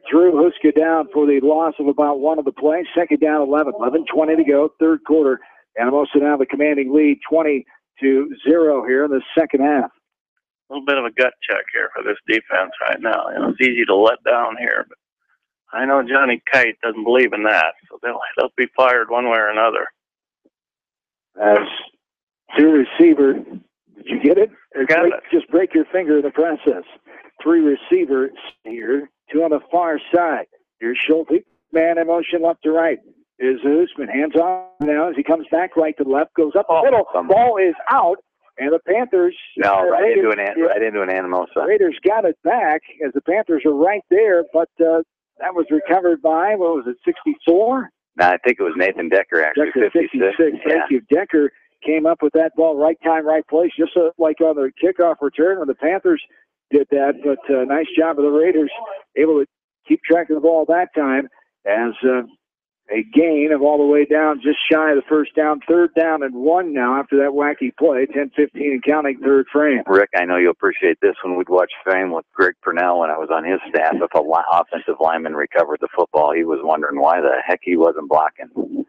threw Huska down for the loss of about one of the plays. Second down, 11:20 to go, third quarter. Anamosa now the commanding lead, 20-0 here in the second half. A little bit of a gut check here for this defense right now. You know, it's easy to let down here, but I know Johnny Kite doesn't believe in that, so they'll be fired one way or another. As two receiver, did you get it? Got it. Just break your finger in the process. Three receivers here. Two on the far side. Here's Schulte. Man in motion left to right. Is Hoosman. Hands on now as he comes back right to left. Goes up the middle. Ball is out. And the Panthers. Right into an Anamosa. Raiders got it back as the Panthers are right there. But that was recovered by, what was it, 64? No, I think it was Nathan Decker, actually. Decker, 56. Thank you. Decker came up with that ball right time, right place, just like on the kickoff return when the Panthers did that, but nice job of the Raiders, able to keep track of the ball that time as a gain of all the way down, just shy of the first down, third down and 1 now after that wacky play, 10-15 and counting, third frame. Rick, I know you'll appreciate this when we'd watch film with Greg Purnell when I was on his staff. If an offensive lineman recovered the football, he was wondering why the heck he wasn't blocking.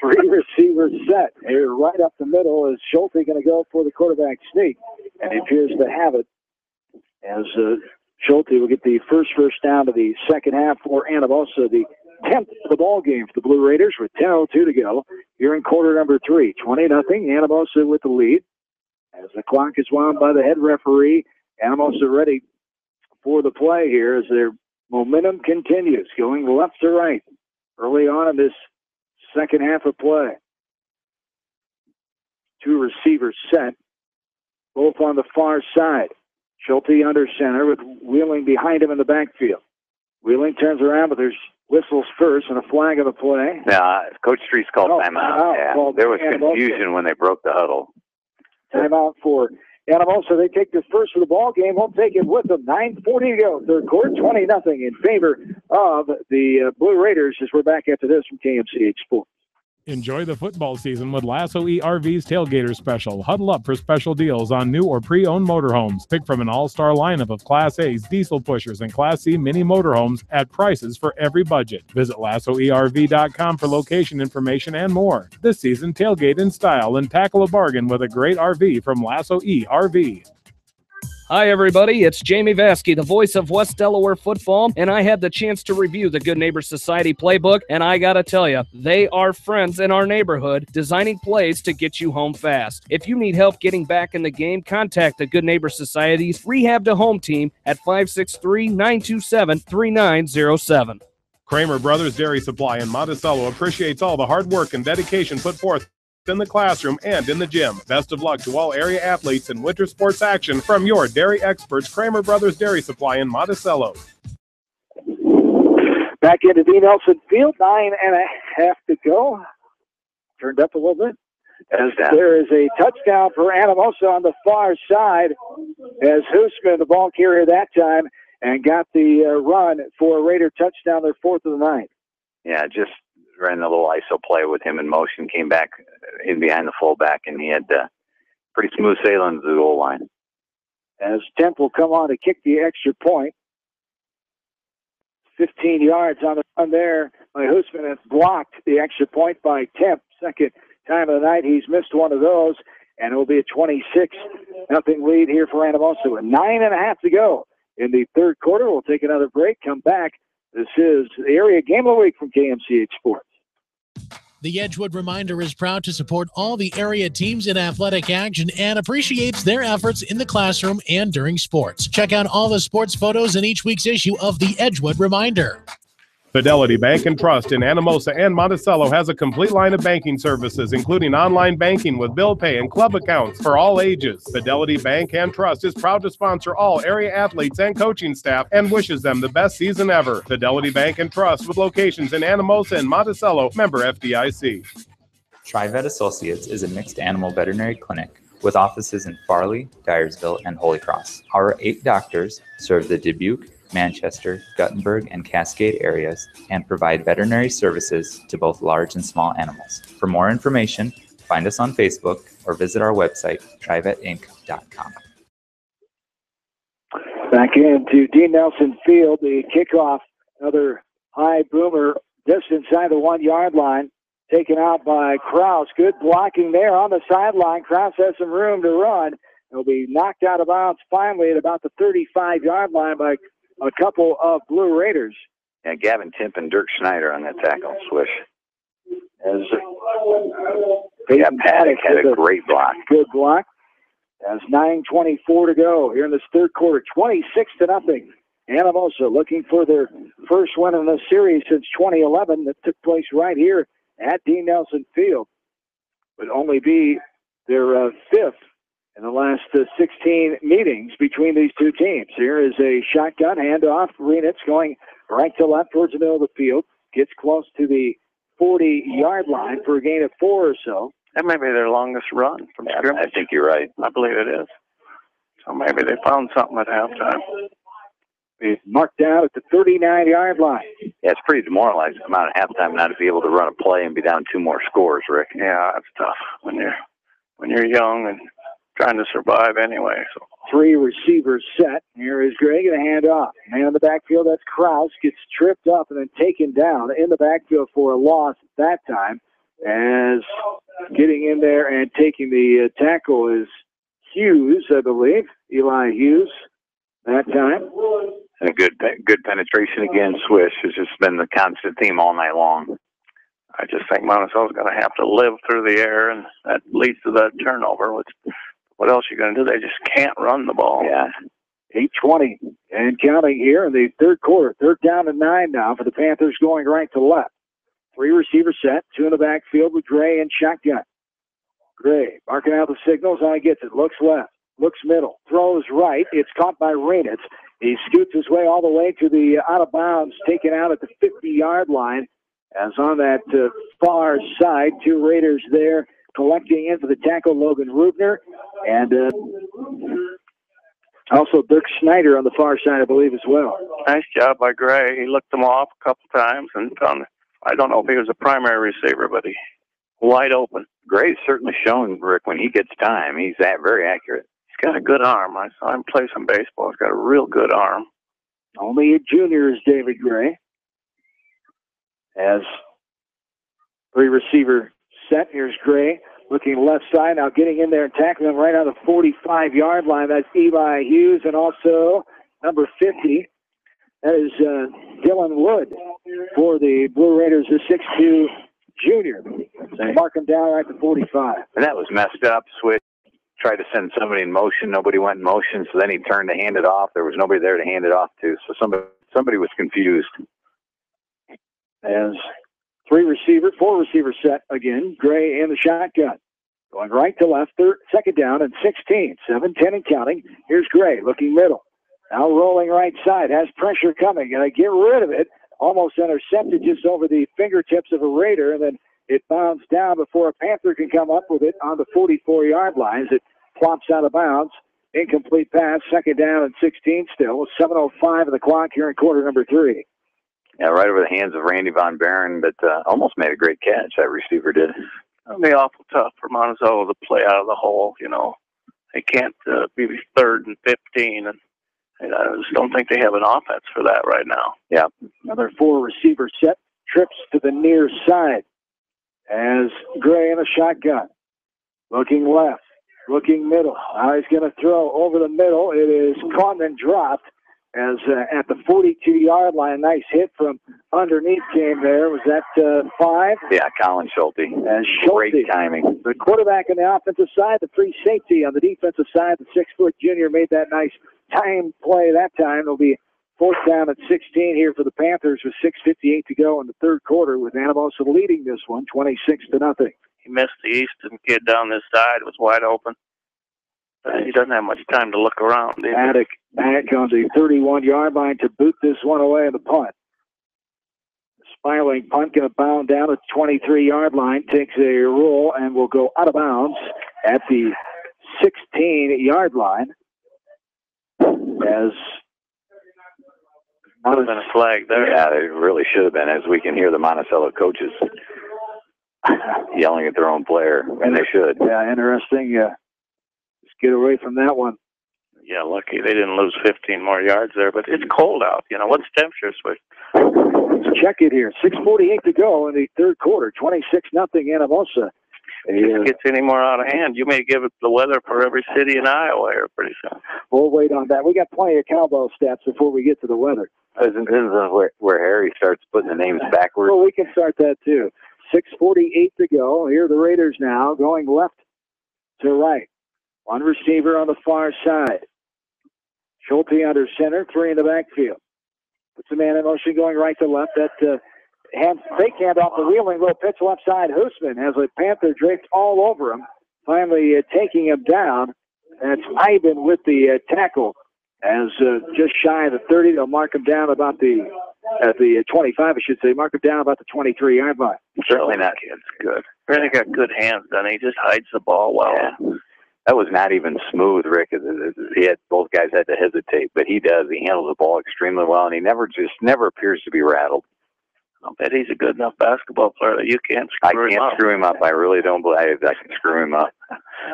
Three receivers set. They're right up the middle. Is Schulte going to go for the quarterback sneak? And he appears to have it. As Schulte will get the first down to the second half for Anamosa, the 10th of the ball game for the Blue Raiders with 10:02 to go here in quarter number 3. 20-0, Anamosa with the lead. As the clock is wound by the head referee, Anamosa ready for the play here as their momentum continues, going left to right early on in this second half of play. Two receivers set, both on the far side. Schulte under center with Wheeling behind him in the backfield. Wheeling turns around, but there's whistles first and a flag of the play. Yeah, Coach Streets called timeout. Yeah. There was confusion when they broke the huddle. Timeout for Anamosa. They take the first of the ball game. Won't take it with them. 9:40 to go. Third quarter, 20-0 in favor of the Blue Raiders as we're back after this from KMCH Sports. Enjoy the football season with Lasso ERV's Tailgater Special. Huddle up for special deals on new or pre-owned motorhomes. Pick from an all-star lineup of Class A's, diesel pushers, and Class C mini motorhomes at prices for every budget. Visit LassoERV.com for location information and more. This season, tailgate in style and tackle a bargain with a great RV from Lasso ERV. Hi, everybody. It's Jamie Vasky, the voice of West Delaware football, and I had the chance to review the Good Neighbor Society playbook, and I got to tell you, they are friends in our neighborhood designing plays to get you home fast. If you need help getting back in the game, contact the Good Neighbor Society's Rehab to Home team at 563-927-3907. Kramer Brothers Dairy Supply in Monticello appreciates all the hard work and dedication put forth in the classroom and in the gym. Best of luck to all area athletes in winter sports action from your dairy experts, Kramer Brothers Dairy Supply in Monticello. Back into D. Nelson Field, 9.5 to go. Turned up a little bit. As there is a touchdown for Anamosa on the far side as Hoosman, the ball carrier that time, and got the run for a Raider touchdown, their fourth of the night. Yeah, just ran a little ISO play with him in motion, came back in behind the fullback, and he had pretty smooth sailing to the goal line. As Temple come on to kick the extra point. 15 yards on the run there by Hoosman. It's blocked the extra point by Temp. Second time of the night he's missed one of those, and it will be a 26-0 lead here for Anamosa with 9.5 to go in the third quarter. We'll take another break, come back. This is the Area Game of the Week from KMCH Sports. The Edgewood Reminder is proud to support all the area teams in athletic action and appreciates their efforts in the classroom and during sports. Check out all the sports photos in each week's issue of the Edgewood Reminder. Fidelity Bank and Trust in Anamosa and Monticello has a complete line of banking services, including online banking with bill pay and club accounts for all ages. Fidelity Bank and Trust is proud to sponsor all area athletes and coaching staff and wishes them the best season ever. Fidelity Bank and Trust with locations in Anamosa and Monticello, member FDIC. TriVet Associates is a mixed animal veterinary clinic with offices in Farley, Dyersville, and Holy Cross. Our 8 doctors serve the Dubuque, Manchester, Guttenberg, and Cascade areas and provide veterinary services to both large and small animals. For more information, find us on Facebook or visit our website, trivetinc.com. Back into D. Nelson Field, the kickoff, another high boomer just inside the 1 yard line, taken out by Krause. Good blocking there on the sideline. Krause has some room to run. He'll be knocked out of bounds finally at about the 35-yard line by a couple of Blue Raiders. Yeah, Gavin Timp and Dirk Schneider on that tackle, Swish. As Paddock had a great block. Good block. As 9:24 to go here in this third quarter, 26-0. Anamosa looking for their first win in the series since 2011 that took place right here at D. Nelson Field. Would only be their fifth in the last 16 meetings between these two teams. Here is a shotgun handoff. Renitz going right to left towards the middle of the field. Gets close to the 40-yard line for a gain of 4 or so. That may be their longest run from scrimmage. I think you're right. I believe it is. So maybe they found something at halftime. He's marked down at the 39-yard line. Yeah, it's pretty demoralizing to come out at halftime not to be able to run a play and be down 2 more scores, Rick. Yeah, that's tough when you're young and trying to survive anyway. So 3 receivers set. Here is Gray going to hand off. Man in the backfield, that's Krause. Gets tripped up and then taken down in the backfield for a loss at that time. As getting in there and taking the tackle is Hughes, I believe. Eli Hughes that time. And a good penetration again. Swish has just been the constant theme all night long. I just think Monticello's going to have to live through the air, and that leads to that turnover. What else are you going to do? They just can't run the ball. Yeah. 8:20 and counting here in the third quarter. 3rd down and 9 now for the Panthers going right to left. 3 receivers set, 2 in the backfield with Gray and shotgun. Gray marking out the signals. Now he gets it. Looks left. Looks middle. Throws right. It's caught by Rainitz. He scoots his way all the way to the out of bounds, taken out at the 50-yard line. As on that far side, 2 Raiders there collecting in for the tackle, Logan Rubner. And also Dirk Snyder on the far side, I believe, as well. Nice job by Gray. He looked them off a couple times and found, I don't know if he was a primary receiver, but he wide open. Gray's certainly shown, Rick, when he gets time, he's very accurate. He's got a good arm. I saw him play some baseball. He's got a real good arm. Only a junior is David Gray. As 3 receiver set. Here's Gray looking left side, now getting in there and tackling him right on the 45-yard line. That's Eli Hughes, and also number 50. That is Dylan Wood for the Blue Raiders, the 6'2 junior. They mark him down right at the 45. And that was messed up. Switch tried to send somebody in motion. Nobody went in motion, so then he turned to hand it off. There was nobody there to hand it off to, so somebody was confused. As 4 receiver set again. Gray in the shotgun. Going right to left, second down and 16. 7-10 and counting. Here's Gray looking middle. Now rolling right side. Has pressure coming. Going to get rid of it. Almost intercepted just over the fingertips of a Raider, and then it bounds down before a Panther can come up with it on the 44-yard line. It plops out of bounds. Incomplete pass. Second down and 16 still. 7:05 of the clock here in quarter number 3. Yeah, right over the hands of Randy Von Barron, but almost made a great catch, that receiver did. It'll be awful tough for Monticello to play out of the hole, you know. They can't be 3rd and 15, and I just don't think they have an offense for that right now. Yeah. Another 4 receiver set. Trips to the near side as Gray in a shotgun. Looking left, looking middle. Now he's going to throw over the middle. It is caught and dropped. As at the 42-yard line, nice hit from underneath came there. Was that 5? Yeah, Colin Schulte. And Schulte, great timing. The quarterback on the offensive side, the free safety on the defensive side. The 6-foot junior made that nice time play that time. It'll be 4th down at 16 here for the Panthers with 6:58 to go in the 3rd quarter, with Anamosa leading this one 26-0. He missed the Easton kid down this side. It was wide open. He doesn't have much time to look around. Attic back on the 31-yard line to boot this one away in the punt. Spiraling punt going to bound down at the 23-yard line, takes a roll, and will go out of bounds at the 16-yard line. As would have been a flag there. Yeah, it really should have been, as we can hear the Monticello coaches yelling at their own player, and they should. Yeah, interesting. Just get away from that one. Yeah, lucky they didn't lose 15 more yards there, but it's cold out. You know, what's the temperature, Switch? Let's check it here. 6:48 to go in the 3rd quarter. 26-0 Anamosa. If it gets any more out of hand, you may give it the weather for every city in Iowa here pretty soon. We'll wait on that. We got plenty of cowbell stats before we get to the weather. This is where Harry starts putting the names backwards. Well, we can start that too. 6:48 to go. Here are the Raiders now going left to right. 1 receiver on the far side. Schulte under center, 3 in the backfield. Puts the man in motion going right to left. That fake hand off the wheeling little pitch left side. Hoosman has a Panther draped all over him, finally taking him down. That's Ivan with the tackle. As just shy of the 30, they'll mark him down about the 25, I should say. Mark him down about the 23-yard line. Certainly not. It's good. Really got good hands, and he just hides the ball well. Yeah. That was not even smooth, Rick. Both guys had to hesitate, but he does. He handles the ball extremely well, and he never appears to be rattled. I'll bet he's a good enough basketball player that you can't screw him up. I can't screw him up. I really don't believe I can screw him up.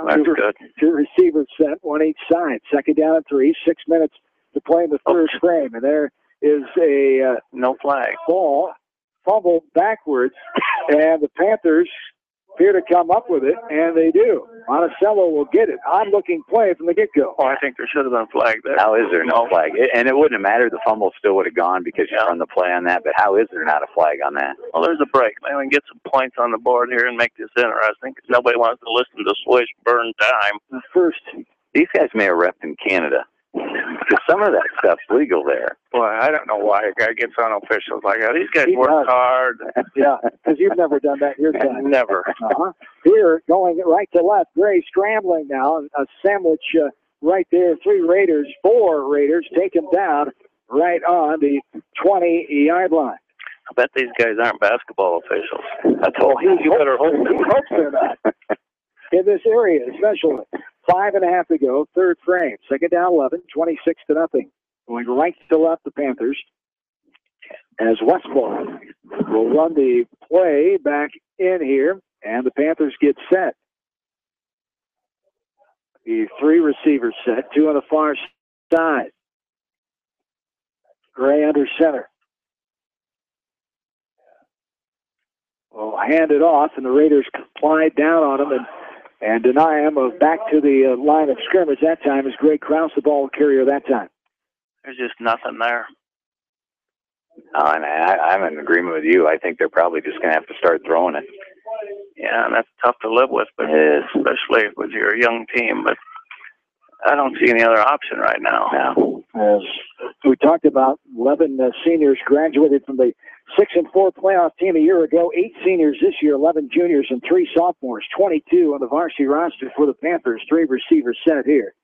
That's good. 2 receivers set, 1 each side. 2nd down and 3. 6 minutes to play in the 3rd frame, and there is a no flag. Ball fumbled backwards, and the Panthers appear to come up with it, and they do. Monticello will get it. Odd-looking play from the get-go. Oh, I think there should have been a flag there. How is there no flag? And it wouldn't have mattered. The fumble still would have gone because you run the play on that, but how is there not a flag on that? Well, there's a break. Maybe we can get some points on the board here and make this interesting because nobody wants to listen to Swish burn time. First, these guys may have repped in Canada. Because some of that stuff's legal there. Boy, I don't know why a guy gets on officials like that. These guys work hard. Yeah, because you've never done that yourself. Never. Here, going right to left. Gray scrambling now. A sandwich right there. 4 Raiders take him down right on the 20-yard line. I bet these guys aren't basketball officials. That's all you better hope they're not. In this area, especially. 5.5 to go, third frame. Second down, 11, 26-0. Going right to left, the Panthers. As Westmore will run the play back in here, and the Panthers get set. The 3 receivers set, 2 on the far side. Gray under center. Will hand it off, and the Raiders slide down on him and deny him back to the line of scrimmage that time as Gray Krause, the ball carrier that time. There's just nothing there. And I'm in agreement with you. I think they're probably just going to have to start throwing it. Yeah, and that's tough to live with, but especially with your young team. But I don't see any other option right now. As we talked about, 11 seniors graduated from the 6-4 playoff team a year ago. 8 seniors this year, 11 juniors, and 3 sophomores. 22 on the varsity roster for the Panthers. 3 receivers set here.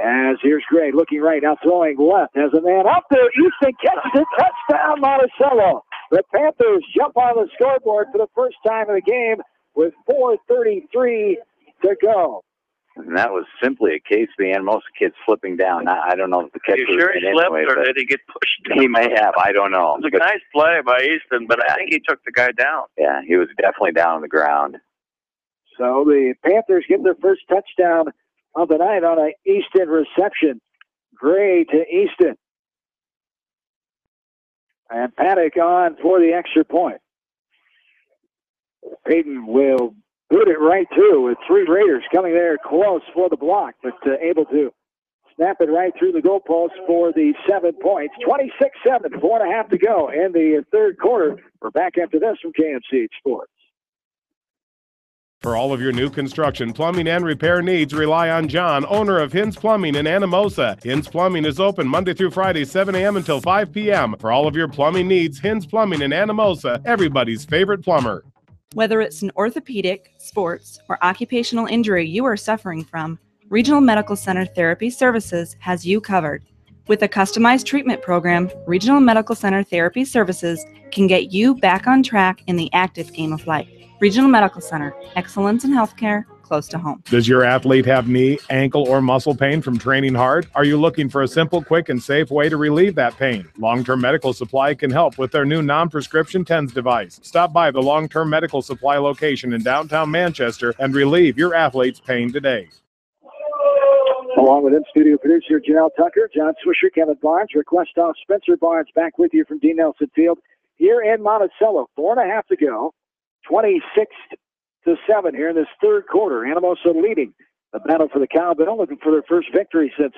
As here's Gray looking right, now throwing left. Has a man up there. Easton catches it. Touchdown, Monticello. The Panthers jump on the scoreboard for the first time in the game with 4:33 to go. And that was simply a case of the Anamosa kids slipping down. I don't know if the catcher you sure he slipped anyway, or did he get pushed down? He may have. I don't know. It was a nice play by Easton, but I think he took the guy down. Yeah, he was definitely down on the ground. So the Panthers get their first touchdown of the night on an Easton reception. Gray to Easton. And Paddock on for the extra point. Payton will boot it right through with 3 Raiders coming there close for the block, but able to snap it right through the goalpost for the 7 points. 26-7, 4.5 to go in the third quarter. We're back after this from KMCH Sports. For all of your new construction, plumbing, and repair needs, rely on John, owner of Hin's Plumbing in Anamosa. Hin's Plumbing is open Monday through Friday, 7 a.m. until 5 p.m. For all of your plumbing needs, Hin's Plumbing in Anamosa, everybody's favorite plumber. Whether it's an orthopedic, sports, or occupational injury you are suffering from, Regional Medical Center Therapy Services has you covered. With a customized treatment program, Regional Medical Center Therapy Services can get you back on track in the active game of life. Regional Medical Center, excellence in healthcare, close to home. Does your athlete have knee, ankle, or muscle pain from training hard? Are you looking for a simple, quick, and safe way to relieve that pain? Long-Term Medical Supply can help with their new non-prescription TENS device. Stop by the Long-Term Medical Supply location in downtown Manchester and relieve your athlete's pain today. Along with in-studio producer Janelle Tucker, John Swisher, Kevin Barnes, request off Spencer Barnes back with you from D. Nelson Field here in Monticello. 4.5 to go. 26-7 here in this third quarter. Anamosa leading the battle for the Cowbell, looking for their first victory since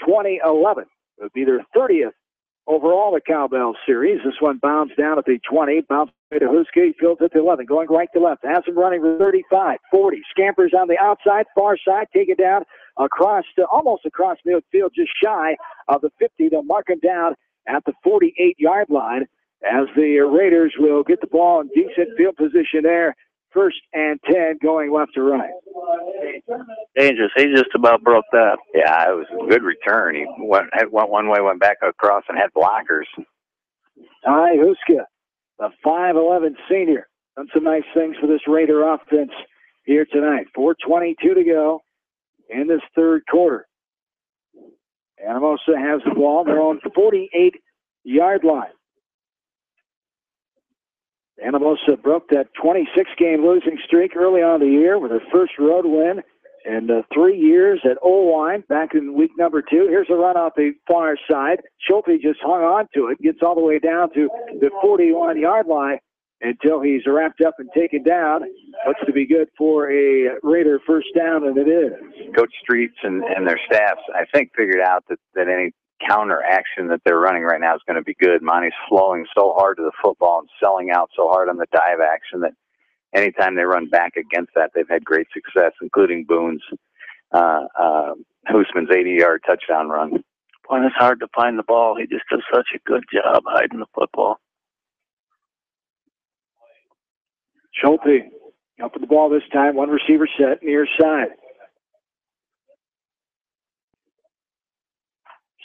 2011. It would be their 30th overall the Cowbell series. This one bounds down at the 20, bounces to Huske, fields at the 11, going right to left. Has him running for 35, 40. Scampers on the outside, far side, take it down across, almost across midfield, just shy of the 50. They'll mark him down at the 48-yard line, as the Raiders will get the ball in decent field position there. 1st and 10 going left to right. Dangerous. He just about broke that. Yeah, it was a good return. He went one way, went back across, and had blockers. Ty Huska, the 5'11 senior, done some nice things for this Raider offense here tonight. 4:22 to go in this third quarter. Anamosa has the ball. They're on 48-yard line. Anamosa broke that 26-game losing streak early on in the year with their first road win in 3 years at Old back in week number 2. Here's a run off the far side. Schulte just hung on to it, gets all the way down to the 41-yard line until he's wrapped up and taken down. Looks to be good for a Raider first down, and it is. Coach Streets and their staffs, I think, figured out that any counter action that they're running right now is going to be good. Monty's flowing so hard to the football and selling out so hard on the dive action that anytime they run back against that, they've had great success, including Boone's Hoosman's 80-yard touchdown run. Boy, it's hard to find the ball. He just does such a good job hiding the football. Schulte up with the ball this time. One receiver set, near side.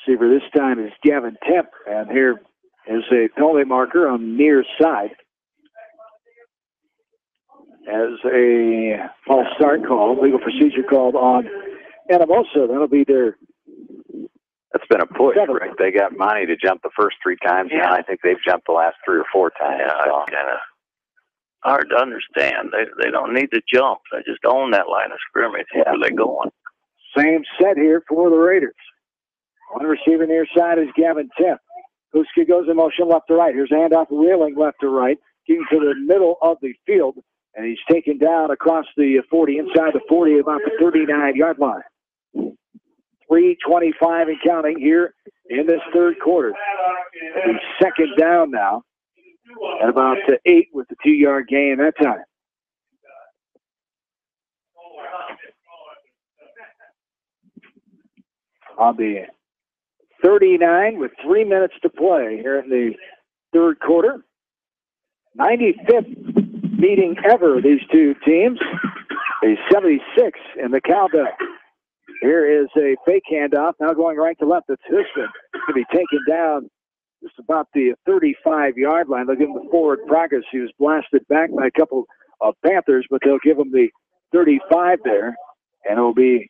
Receiver this time is Gavin Temp, and here is a penalty marker on near side. As a false start call, legal procedure called on Anamosa. That'll be their. That's been a push, Rick. They got Monty to jump the first 3 times, and I think they've jumped the last 3 or 4 times. Yeah, it's kind of hard to understand. They don't need to jump. They just own that line of scrimmage. Where they're going. Same set here for the Raiders. One receiver near side is Gavin Temp. Huska goes in motion left to right. Here's a handoff wheeling left to right, getting to the middle of the field, and he's taken down across the 40, inside the 40, about the 39-yard line. 3:25 and counting here in this third quarter. It'll be second down now, at about 8 with the 2-yard gain that time. On the 39 with 3 minutes to play here in the third quarter. 95th meeting ever, these two teams. A 76 in the countdown. Here is a fake handoff, now going right to left. It's Huskman. To be taken down just about the 35-yard line. They'll give him the forward progress. He was blasted back by a couple of Panthers, but they'll give him the 35 there, and it'll be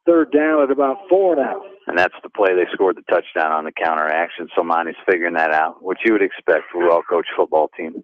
third down at about 4 now. And that's the play they scored the touchdown on the counter action. So Monty's figuring that out, which you would expect for a well-coached football team.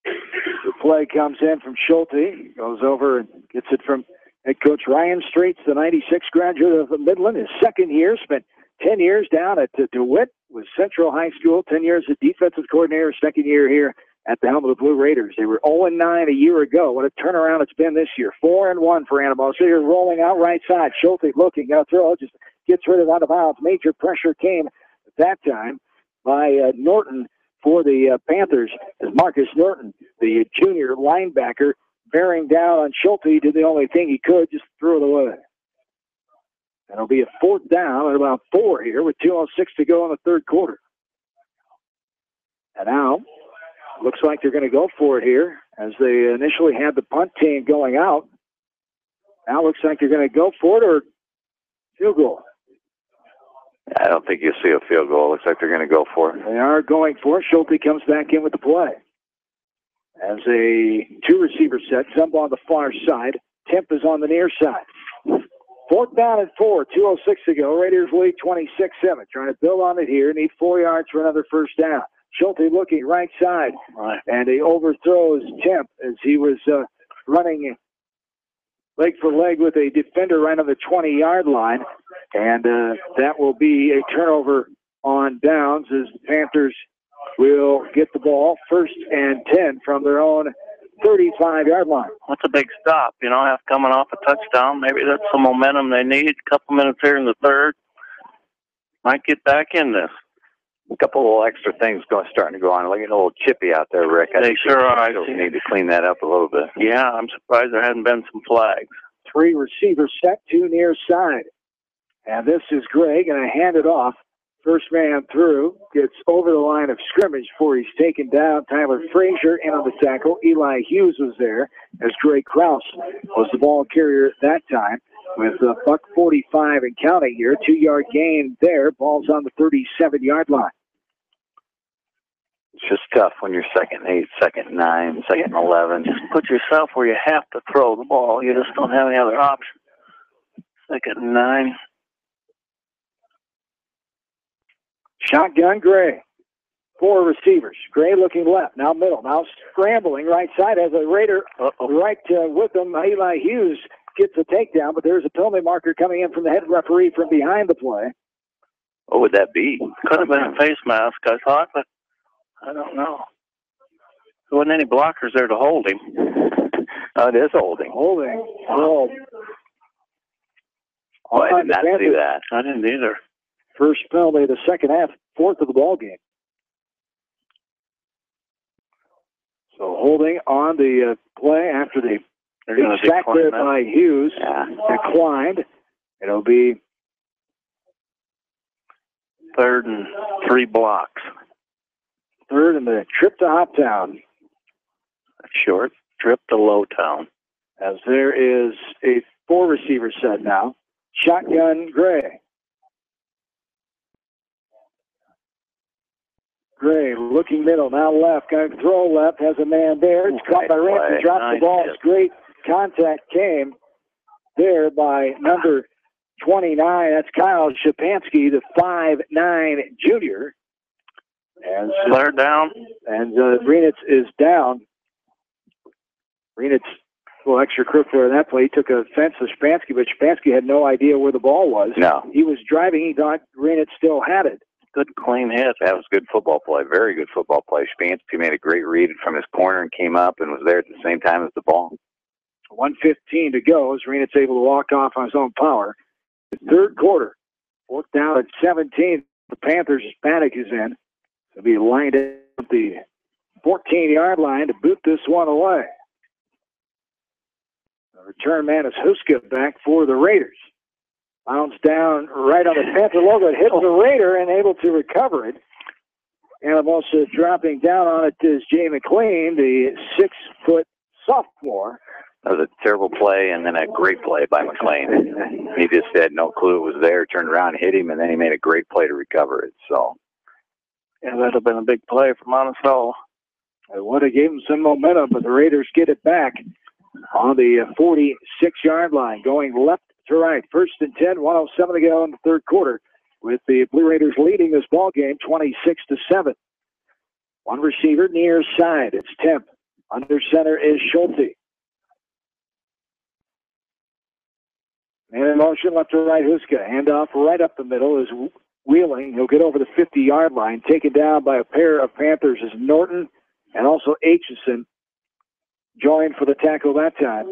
The play comes in from Schulte, goes over and gets it from head coach Ryan Straits, the 96 graduate of Midland. His second year, spent 10 years down at DeWitt with Central High School, 10 years as defensive coordinator, second year here at the helm of the Blue Raiders. They were 0-9 a year ago. What a turnaround it's been this year. 4-1 for Anamosa. Here rolling out right side. Schulte looking, got to throw, just gets rid of it out of bounds. Major pressure came at that time by Norton for the Panthers, as Marcus Norton, the junior linebacker, bearing down on Schulte, did the only thing he could, just threw it away. And it'll be a fourth down at about 4 here with 2:06 to go in the third quarter. And now, looks like they're going to go for it here, as they initially had the punt team going out. Now looks like they're going to go for it, or field goal. I don't think you'll see a field goal. Looks like they're going to go for it. They are going for it. Schulte comes back in with the play. As a 2-receiver set, Zumba on the far side. Temp is on the near side. Fourth down and 4, 2:06 to go. Raiders lead 26-7. Trying to build on it here. Need 4 yards for another first down. Schulte looking right side. And he overthrows Temp as he was running leg for leg with a defender right on the 20-yard line. And that will be a turnover on downs as the Panthers will get the ball first and 10 from their own 35-yard line. That's a big stop, after coming off a touchdown. Maybe that's the momentum they need. A couple minutes here in the third. Might get back in this. A couple little extra things starting to go on. Looking a little chippy out there, Rick. They sure are. I need to clean that up a little bit. Yeah, I'm surprised there hadn't been some flags. 3 receivers set, 2 near side. And this is Greg, and I hand it off. First man through, gets over the line of scrimmage before he's taken down. Tyler Frazier in on the tackle. Eli Hughes was there, as Greg Krause was the ball carrier at that time. With $1:45 and counting here. 2-yard gain there. Ball's on the 37-yard line. It's just tough when you're 2nd and 8, 2nd and 9, 2nd and 11. Just put yourself where you have to throw the ball. You just don't have any other option. 2nd and 9. Shotgun Gray. 4 receivers. Gray looking left, now middle, now scrambling right side as a Raider right with him. Eli Hughes gets a takedown, but there's a penalty marker coming in from the head referee from behind the play. What would that be? Could have been a face mask, I thought, but I don't know. There wasn't any blockers there to hold him. It is holding. Holding. Hold. Oh, I did not see that. I didn't either. First penalty of the second half, 4th of the ball game. So holding on the play after the Big sack there by Hughes. Declined. It'll be 3rd and 3 blocks. 3rd and the trip to Hoptown. Short trip to Lowtown. As there is a 4-receiver set now. Shotgun Gray. Gray looking middle, now left. Going to throw left, has a man there. It's caught by Ramsey, dropped the ball. It's great contact came there by number 29. That's Kyle Shapansky, the 5'9" junior. And Flair down. And Renitz is down. Renitz, a little extra crook there in that play. He took offense to Shapansky, but Shapansky had no idea where the ball was. No. He was driving. He thought Renitz still had it. Good clean hit. That was good football play. Very good football play. Shapansky made a great read from his corner and came up and was there at the same time as the ball. 1:15 to go as Renitz able to walk off on his own power. The 3rd quarter. 4th down at 17. The Panthers' panic is in. They'll be lined up at the 14-yard line to boot this one away. The return man is Huska back for the Raiders. Bounce down right on the Panther logo. It hits the Raider and able to recover it. Anamosa dropping down on it is Jay McLean, the 6-foot sophomore. That was a terrible play and then a great play by McLean. He just had no clue it was there, turned around, hit him, and then he made a great play to recover it. So, yeah, that would have been a big play for Monticello. It would have given him some momentum, but the Raiders get it back on the 46-yard line, going left to right. 1st and 10, 1:07 to go in the 3rd quarter, with the Blue Raiders leading this ball game 26-7. One receiver near side. It's Temp. Under center is Schulte. And in motion, left to right, Huska. Handoff right up the middle is Wheeling. He'll get over the 50-yard line. Taken down by a pair of Panthers is Norton and also Aitchison. Joined for the tackle that time.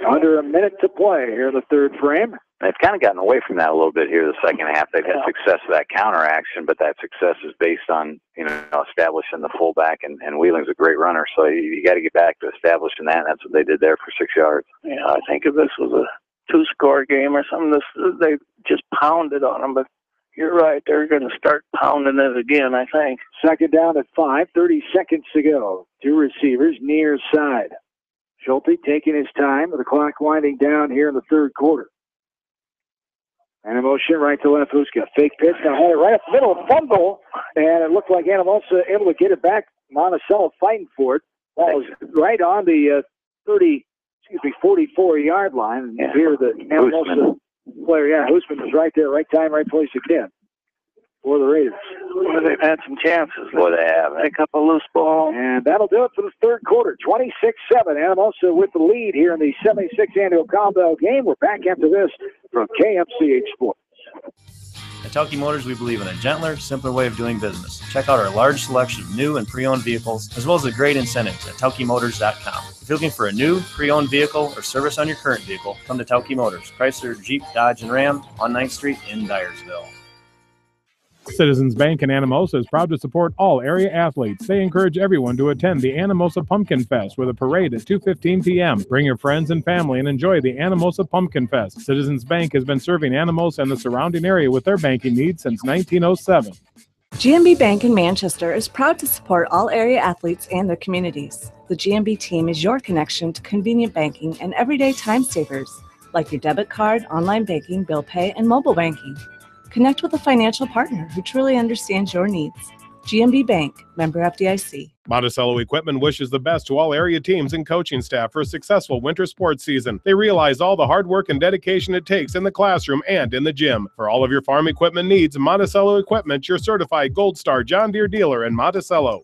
Under a minute to play here in the 3rd frame. They've kind of gotten away from that a little bit here the second half. They've had success with that counter action, but that success is based on, establishing the fullback, and Wheeling's a great runner, so you got to get back to establishing that, and that's what they did there for 6 yards. Yeah, I think if this was a 2-score game or something, they just pounded on them, but you're right, they're going to start pounding it again, I think. 2nd down at 5, 30 seconds to go. 2 receivers near side. Schulte taking his time with the clock winding down here in the 3rd quarter. And a motion right to left. Huska. Fake pitch. Now had it right up the middle. Fumble. And it looked like Anamosa able to get it back. Monticello fighting for it. Ball was right on the 44-yard line. And here the Anamosa player, Hoosman was right there. Right time, right place again for the Raiders. Well, they've had some chances. Boy, they have. Pick up a loose ball. And that'll do it for the 3rd quarter. 26-7. Anamosa with the lead here in the 76th annual Cowbell game. We're back after this from KMCH Sports. At Tauke Motors, we believe in a gentler, simpler way of doing business. Check out our large selection of new and pre-owned vehicles, as well as the great incentives at TaukeMotors.com. If you're looking for a new, pre-owned vehicle or service on your current vehicle, come to Tauke Motors, Chrysler, Jeep, Dodge, and Ram on 9th Street in Dyersville. Citizens Bank in Anamosa is proud to support all area athletes. They encourage everyone to attend the Anamosa Pumpkin Fest with a parade at 2:15 p.m. Bring your friends and family and enjoy the Anamosa Pumpkin Fest. Citizens Bank has been serving Anamosa and the surrounding area with their banking needs since 1907. GMB Bank in Manchester is proud to support all area athletes and their communities. The GMB team is your connection to convenient banking and everyday time savers, like your debit card, online banking, bill pay, and mobile banking. Connect with a financial partner who truly understands your needs. GMB Bank, member FDIC. Monticello Equipment wishes the best to all area teams and coaching staff for a successful winter sports season. They realize all the hard work and dedication it takes in the classroom and in the gym. For all of your farm equipment needs, Monticello Equipment, your certified Gold Star John Deere dealer in Monticello.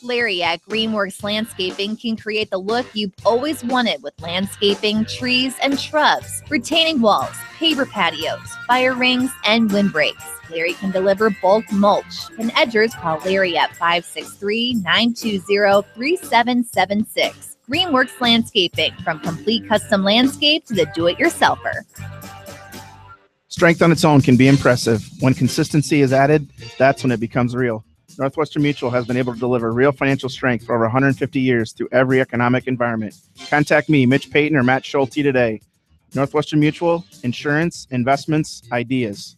Larry at Greenworks Landscaping can create the look you've always wanted with landscaping, trees, and shrubs, retaining walls, paver patios, fire rings, and windbreaks. Larry can deliver bulk mulch. And edgers, call Larry at 563-920-3776. Greenworks Landscaping, from complete custom landscape to the do-it-yourselfer. Strength on its own can be impressive. When consistency is added, that's when it becomes real. Northwestern Mutual has been able to deliver real financial strength for over 150 years through every economic environment. Contact me, Mitch Payton or Matt Schulte today. Northwestern Mutual, insurance, investments, ideas.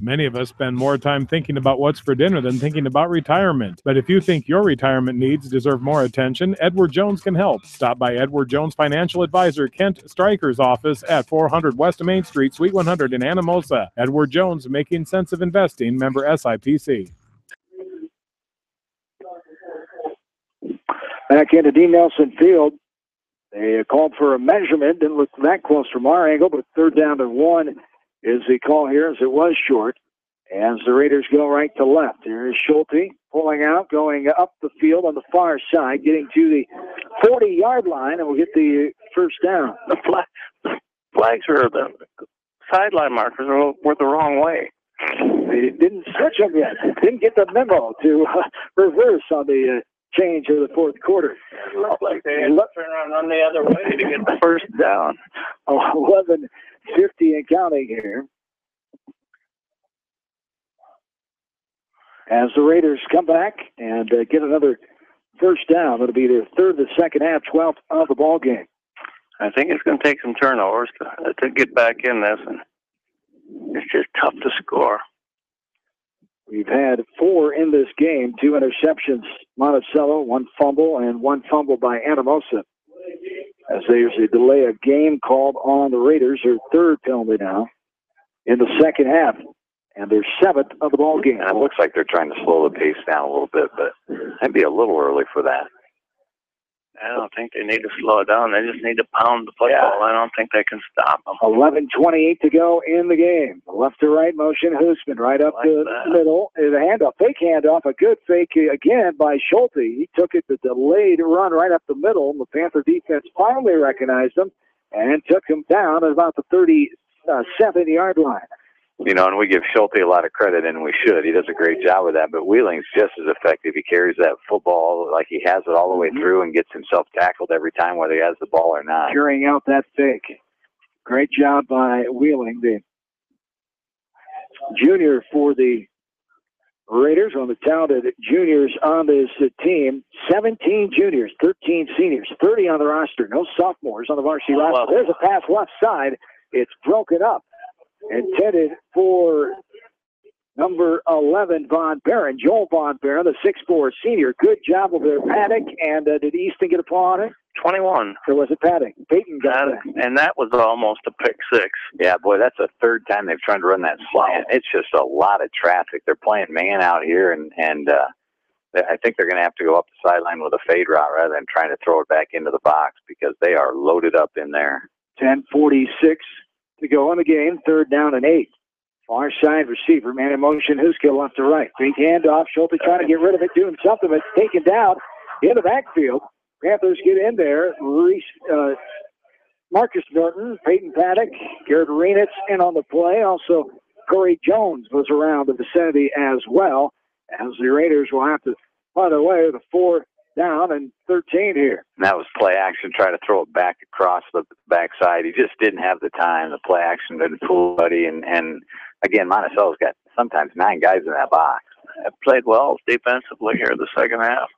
Many of us spend more time thinking about what's for dinner than thinking about retirement. But if you think your retirement needs deserve more attention, Edward Jones can help. Stop by Edward Jones Financial Advisor Kent Stryker's office at 400 West Main Street, Suite 100 in Anamosa. Edward Jones, making sense of investing, member SIPC. Back into D. Nelson Field. They called for a measurement. Didn't look that close from our angle, but 3rd down and 1 is the call here, as it was short. As the Raiders go right to left. Here is Schulte pulling out, going up the field on the far side, getting to the 40-yard line, and we'll get the first down. The flags are the sideline markers were the wrong way. They didn't switch them yet. Didn't get the memo to reverse on the change of the 4th quarter. It looked like they had to turn around on the other way to get the first down. 11:50 and counting here. As the Raiders come back and get another first down. It'll be their 3rd of the second half, 12th of the ball game. I think it's going to take some turnovers to get back in this, and it's just tough to score. We've had 4 in this game, 2 interceptions, Monticello, 1 fumble, and 1 fumble by Anamosa. As there's a delay of game called on the Raiders, their 3rd penalty now in the second half, and their 7th of the ball game. And it looks like they're trying to slow the pace down a little bit, but that'd be a little early for that. I don't think they need to slow it down. They just need to pound the football. Yeah. I don't think they can stop them. 11:28 to go in the game. Left to right motion, Hoosman right up the middle. The handoff, fake handoff, a good fake again by Schulte. He took it, the delayed run right up the middle. The Panther defense finally recognized him and took him down at about the 37-yard line. You know, and we give Schulte a lot of credit, and we should. He does a great job with that. But Wheeling's just as effective. He carries that football like he has it all the way through and gets himself tackled every time, whether he has the ball or not. Carrying out that fake. Great job by Wheeling, the junior for the Raiders, on the talented juniors on this team. 17 juniors, 13 seniors, 30 on the roster. No sophomores on the varsity roster. There's a pass left side. It's broken up. Intended for number 11, Von Barron, Joel Von Barron, the 6'4" senior. Good job of their Paddock. And did Easton get a paw on it? 21. There was a Paddock. Peyton got it. And that was almost a pick 6. Yeah, boy, that's the 3rd time they've tried to run that slant. It's just a lot of traffic. They're playing man out here, and I think they're going to have to go up the sideline with a fade route rather than trying to throw it back into the box because they are loaded up in there. 10:46 to go in the game, 3rd down and 8. Far side receiver, man in motion, Huskill left to right. Big handoff, Schulte trying to get rid of it, doing something, but taken down in the backfield. Panthers get in there. Marcus Norton, Peyton Paddock, Garrett Renitz in on the play. Also, Corey Jones was around the vicinity as well, as the Raiders will have to find their way with a 4th down and 13 here. And that was play action, trying to throw it back across the backside. He just didn't have the time. The play action didn't fool buddy. And again, Monticello's got sometimes 9 guys in that box. It played well defensively here the second half.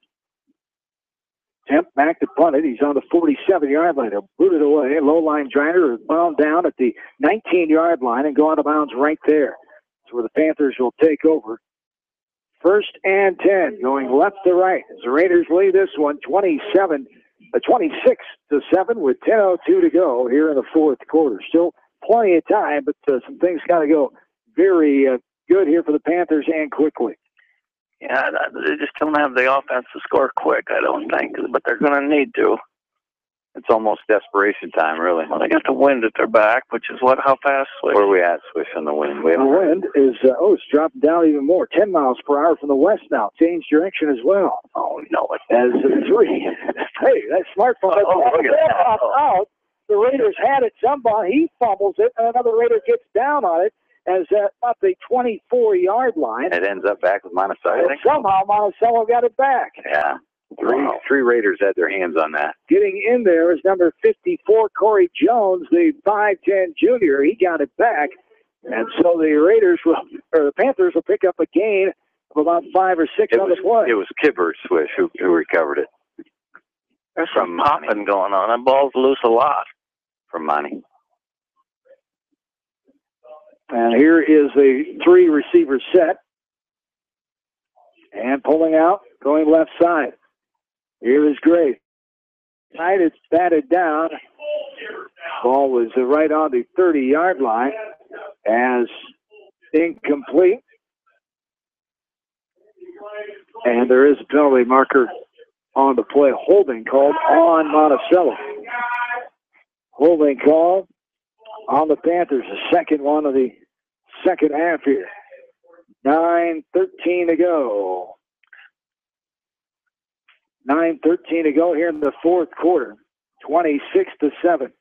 Temp back to punt it. He's on the 47-yard line. He'll boot it away. Low line driver bound down at the 19-yard line and go out of bounds right there. That's where the Panthers will take over. 1st and 10, going left to right as the Raiders lead this one 26-7 with 10:02 to go here in the 4th quarter. Still plenty of time, but some things got to go very good here for the Panthers and quickly. Yeah, they just don't have the offense to score quick, I don't think, but they're going to need to. It's almost desperation time, really. Well, they got the wind at their back, which is how fast Swish. Where are we at, Swish, on the wind? The wind is, it's dropping down even more. 10 miles per hour from the west now. Changed direction as well. Oh, no. As 3. Hey, that smartphone. Out. The Raiders had it. Somebody, he fumbles it, and another Raider gets down on it as up the 24-yard line. It ends up back with Monticello. Somehow Monticello got it back. Yeah. Three Raiders had their hands on that. Getting in there is number 54, Corey Jones, the 5'10" junior. He got it back. And so the Panthers will pick up a gain of about 5 or 6 on the play. It was Kibber Swish who recovered it. There's some popping going on. That ball's loose a lot. From Monty. And here is a 3-receiver set. And pulling out, going left side. Here is Gray. Side, it's batted down. Ball was right on the 30-yard line as incomplete. And there is a penalty marker on the play. Holding called on Monticello. Holding call on the Panthers. The second one of the second half here. 9:13 to go. 9:13 to go here in the fourth quarter. 26-7.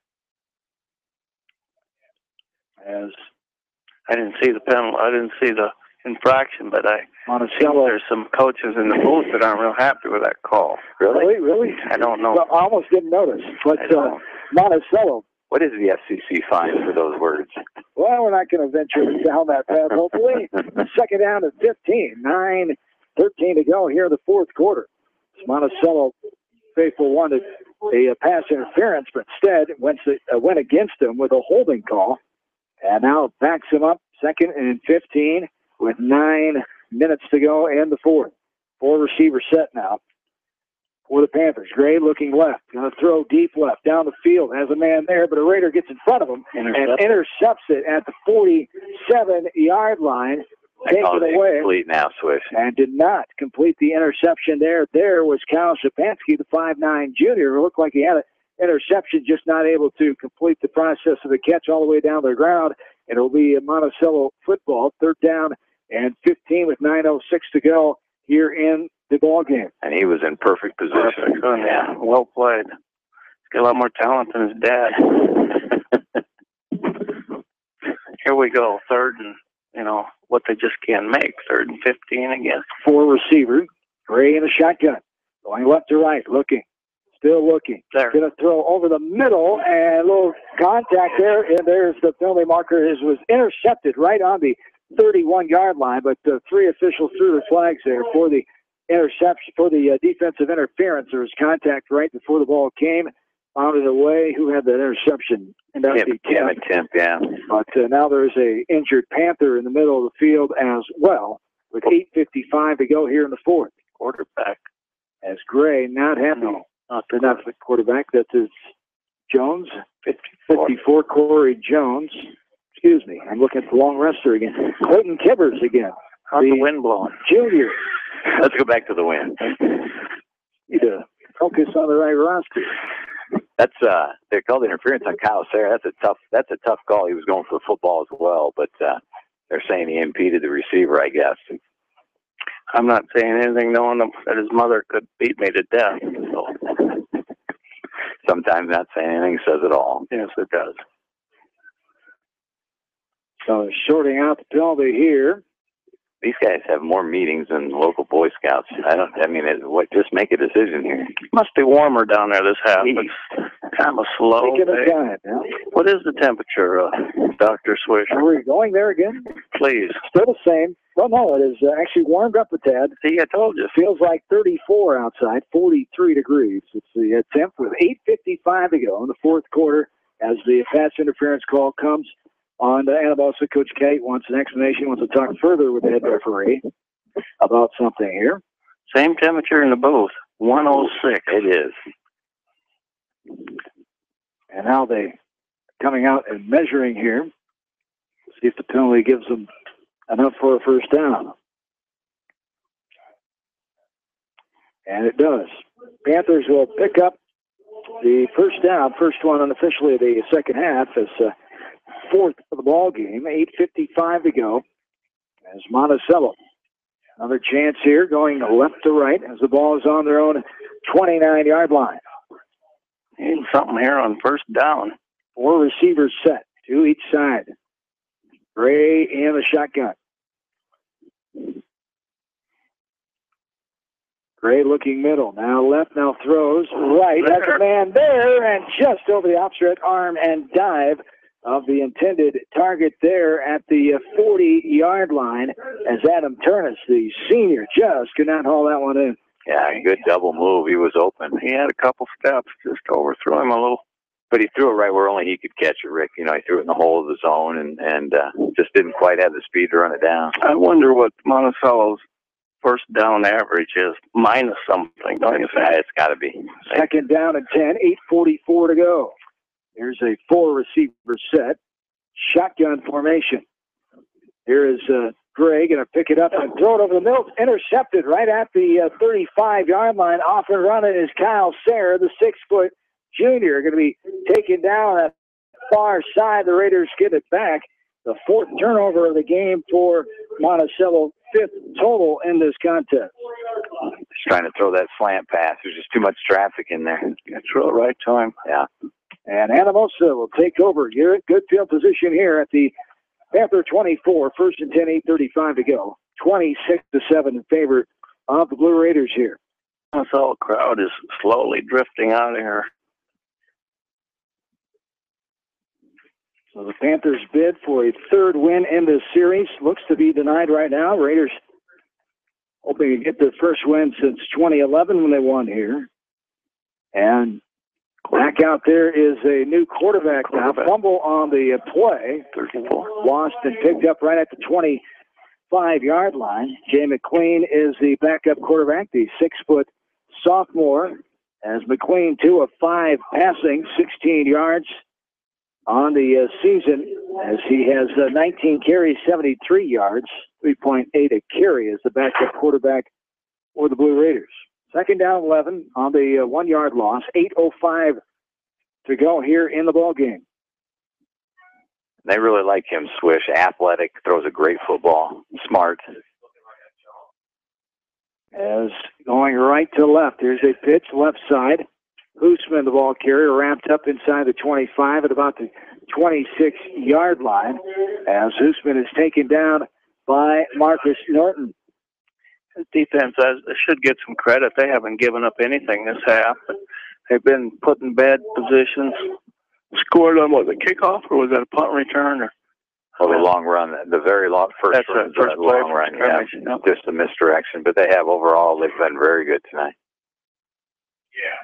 As I didn't see the penalty. I didn't see the infraction, but I think there's some coaches in the booth that aren't real happy with that call. Really? I don't know. Well, I almost didn't notice. But Monticello. What is the FCC fine for those words? Well, we're not going to venture down that path, hopefully. Second down at 15. 9:13 to go here in the fourth quarter. Monticello faithful wanted a pass interference, but instead went against him with a holding call. And now backs him up, 2nd and 15 with 9 minutes to go in the fourth. 4-receiver set now for the Panthers. Gray looking left, going to throw deep left down the field. Has a man there, but a Raider gets in front of him and intercepts it at the 47-yard line. Taken away. Complete now, Swish. And did not complete the interception there. There was Kyle Shapansky, the 5'9 junior, who looked like he had an interception, just not able to complete the process of the catch all the way down the ground. And it'll be a Monticello football, 3rd down and 15 with 9:06 to go here in the ball game. And he was in perfect position. Yeah, well played. He's got a lot more talent than his dad. Here we go, 3rd and, what they just can't make. 3rd and 15 again. 4-receiver, Gray in a shotgun, going left to right, looking. Still looking. Going to throw over the middle, and a little contact there, and there's the penalty marker. It was intercepted right on the 31-yard line, but 3 officials threw the flags there for the interception, for the defensive interference. There was contact right before the ball came. Out of the way. Who had that interception? And that was Tim, yeah. But now there's a injured Panther in the middle of the field as well, with 8:55 to go here in the fourth. Quarterback. As Gray not happy. Not the quarterback. That is Jones. 54, Corey Jones. Excuse me. I'm looking at the long wrestler again. Clayton Kibbers again. How's the wind blowing? Junior. Let's go back to the wind. Need to focus on the right roster. That's they called interference on Kyle Sayre. That's a tough call. He was going for football as well, but they're saying he impeded the receiver, I guess. I'm not saying anything knowing that his mother could beat me to death. So. Sometimes not saying anything says it all. Yes, it does. So shorting out the penalty here. These guys have more meetings than local Boy Scouts. Just make a decision here. It must be warmer down there this half. It's kind of slow. Take it a time, yeah. What is the temperature, Dr. Swish? Are we going there again? Please. Still the same. Well, no, it is actually warmed up a tad. See, I told you. Feels like 34 outside, 43 degrees. It's the temp with 8:55 to go in the fourth quarter as the pass interference call comes on the Anamosa. Coach Kate wants an explanation, wants to talk further with the head referee about something here. Same temperature in the booth, 106. It is. And now they coming out and measuring here. See if the penalty gives them enough for a first down. And it does. Panthers will pick up the first down, first one unofficially of the second half, as fourth of the ball game. 8:55 to go as Monticello. Another chance here going left to right as the ball is on their own 29-yard line. Need something here on first down. 4 receivers set, 2 each side. Gray in the shotgun. Gray looking middle. Now left, now throws right. Has a man there, and just over the outstretched arm and dive of the intended target there at the 40-yard line as Adam Turnus, the senior, just could not haul that one in. Yeah, good double move. He was open. He had a couple steps, just overthrew him a little. But he threw it right where only he could catch it, Rick. He threw it in the hole of the zone and just didn't quite have the speed to run it down. I wonder what Monticello's first down average is, minus something, don't you think? It's got to be. Second down and 10, 8:44 to go. Here's a 4-receiver set, shotgun formation. Here is Gray going to pick it up and throw it over the middle. Intercepted right at the 35-yard line. Off and running is Kyle Sayre, the 6-foot junior, going to be taken down at the far side. The Raiders get it back. The 4th turnover of the game for Monticello, 5th total in this contest. Just trying to throw that slant pass. There's just too much traffic in there. You throw it right to him. Yeah. And Anamosa will take over. You're in good field position here at the Panther 24, 1st and 10, 8:35 to go. 26-7 in favor of the Blue Raiders here. This whole crowd is slowly drifting out of here. So the Panthers bid for a 3rd win in this series. Looks to be denied right now. Raiders hoping to get their first win since 2011 when they won here. And back out there is a new quarterback now. Fumble on the play. Lost and picked up right at the 25-yard line. Jay McLean is the backup quarterback, the 6-foot sophomore. As McLean 2 of 5 passing, 16 yards on the season, as he has 19 carries, 73 yards, 3.8 a carry as the backup quarterback for the Blue Raiders. Second down 11 on the 1-yard loss. 8:05 to go here in the ball game. They really like him, Swish. Athletic, throws a great football, smart. As going right to left, here's a pitch left side. Hoosman, the ball carrier, wrapped up inside the 25 at about the 26-yard line, as Hoosman is taken down by Marcus Norton. The defense should get some credit. They haven't given up anything this half. They've been put in bad positions. Scored on, the kickoff, or was that a punt return? Or the long run, the very long first play, long run, yeah, just a misdirection. But they have overall, they've been very good tonight.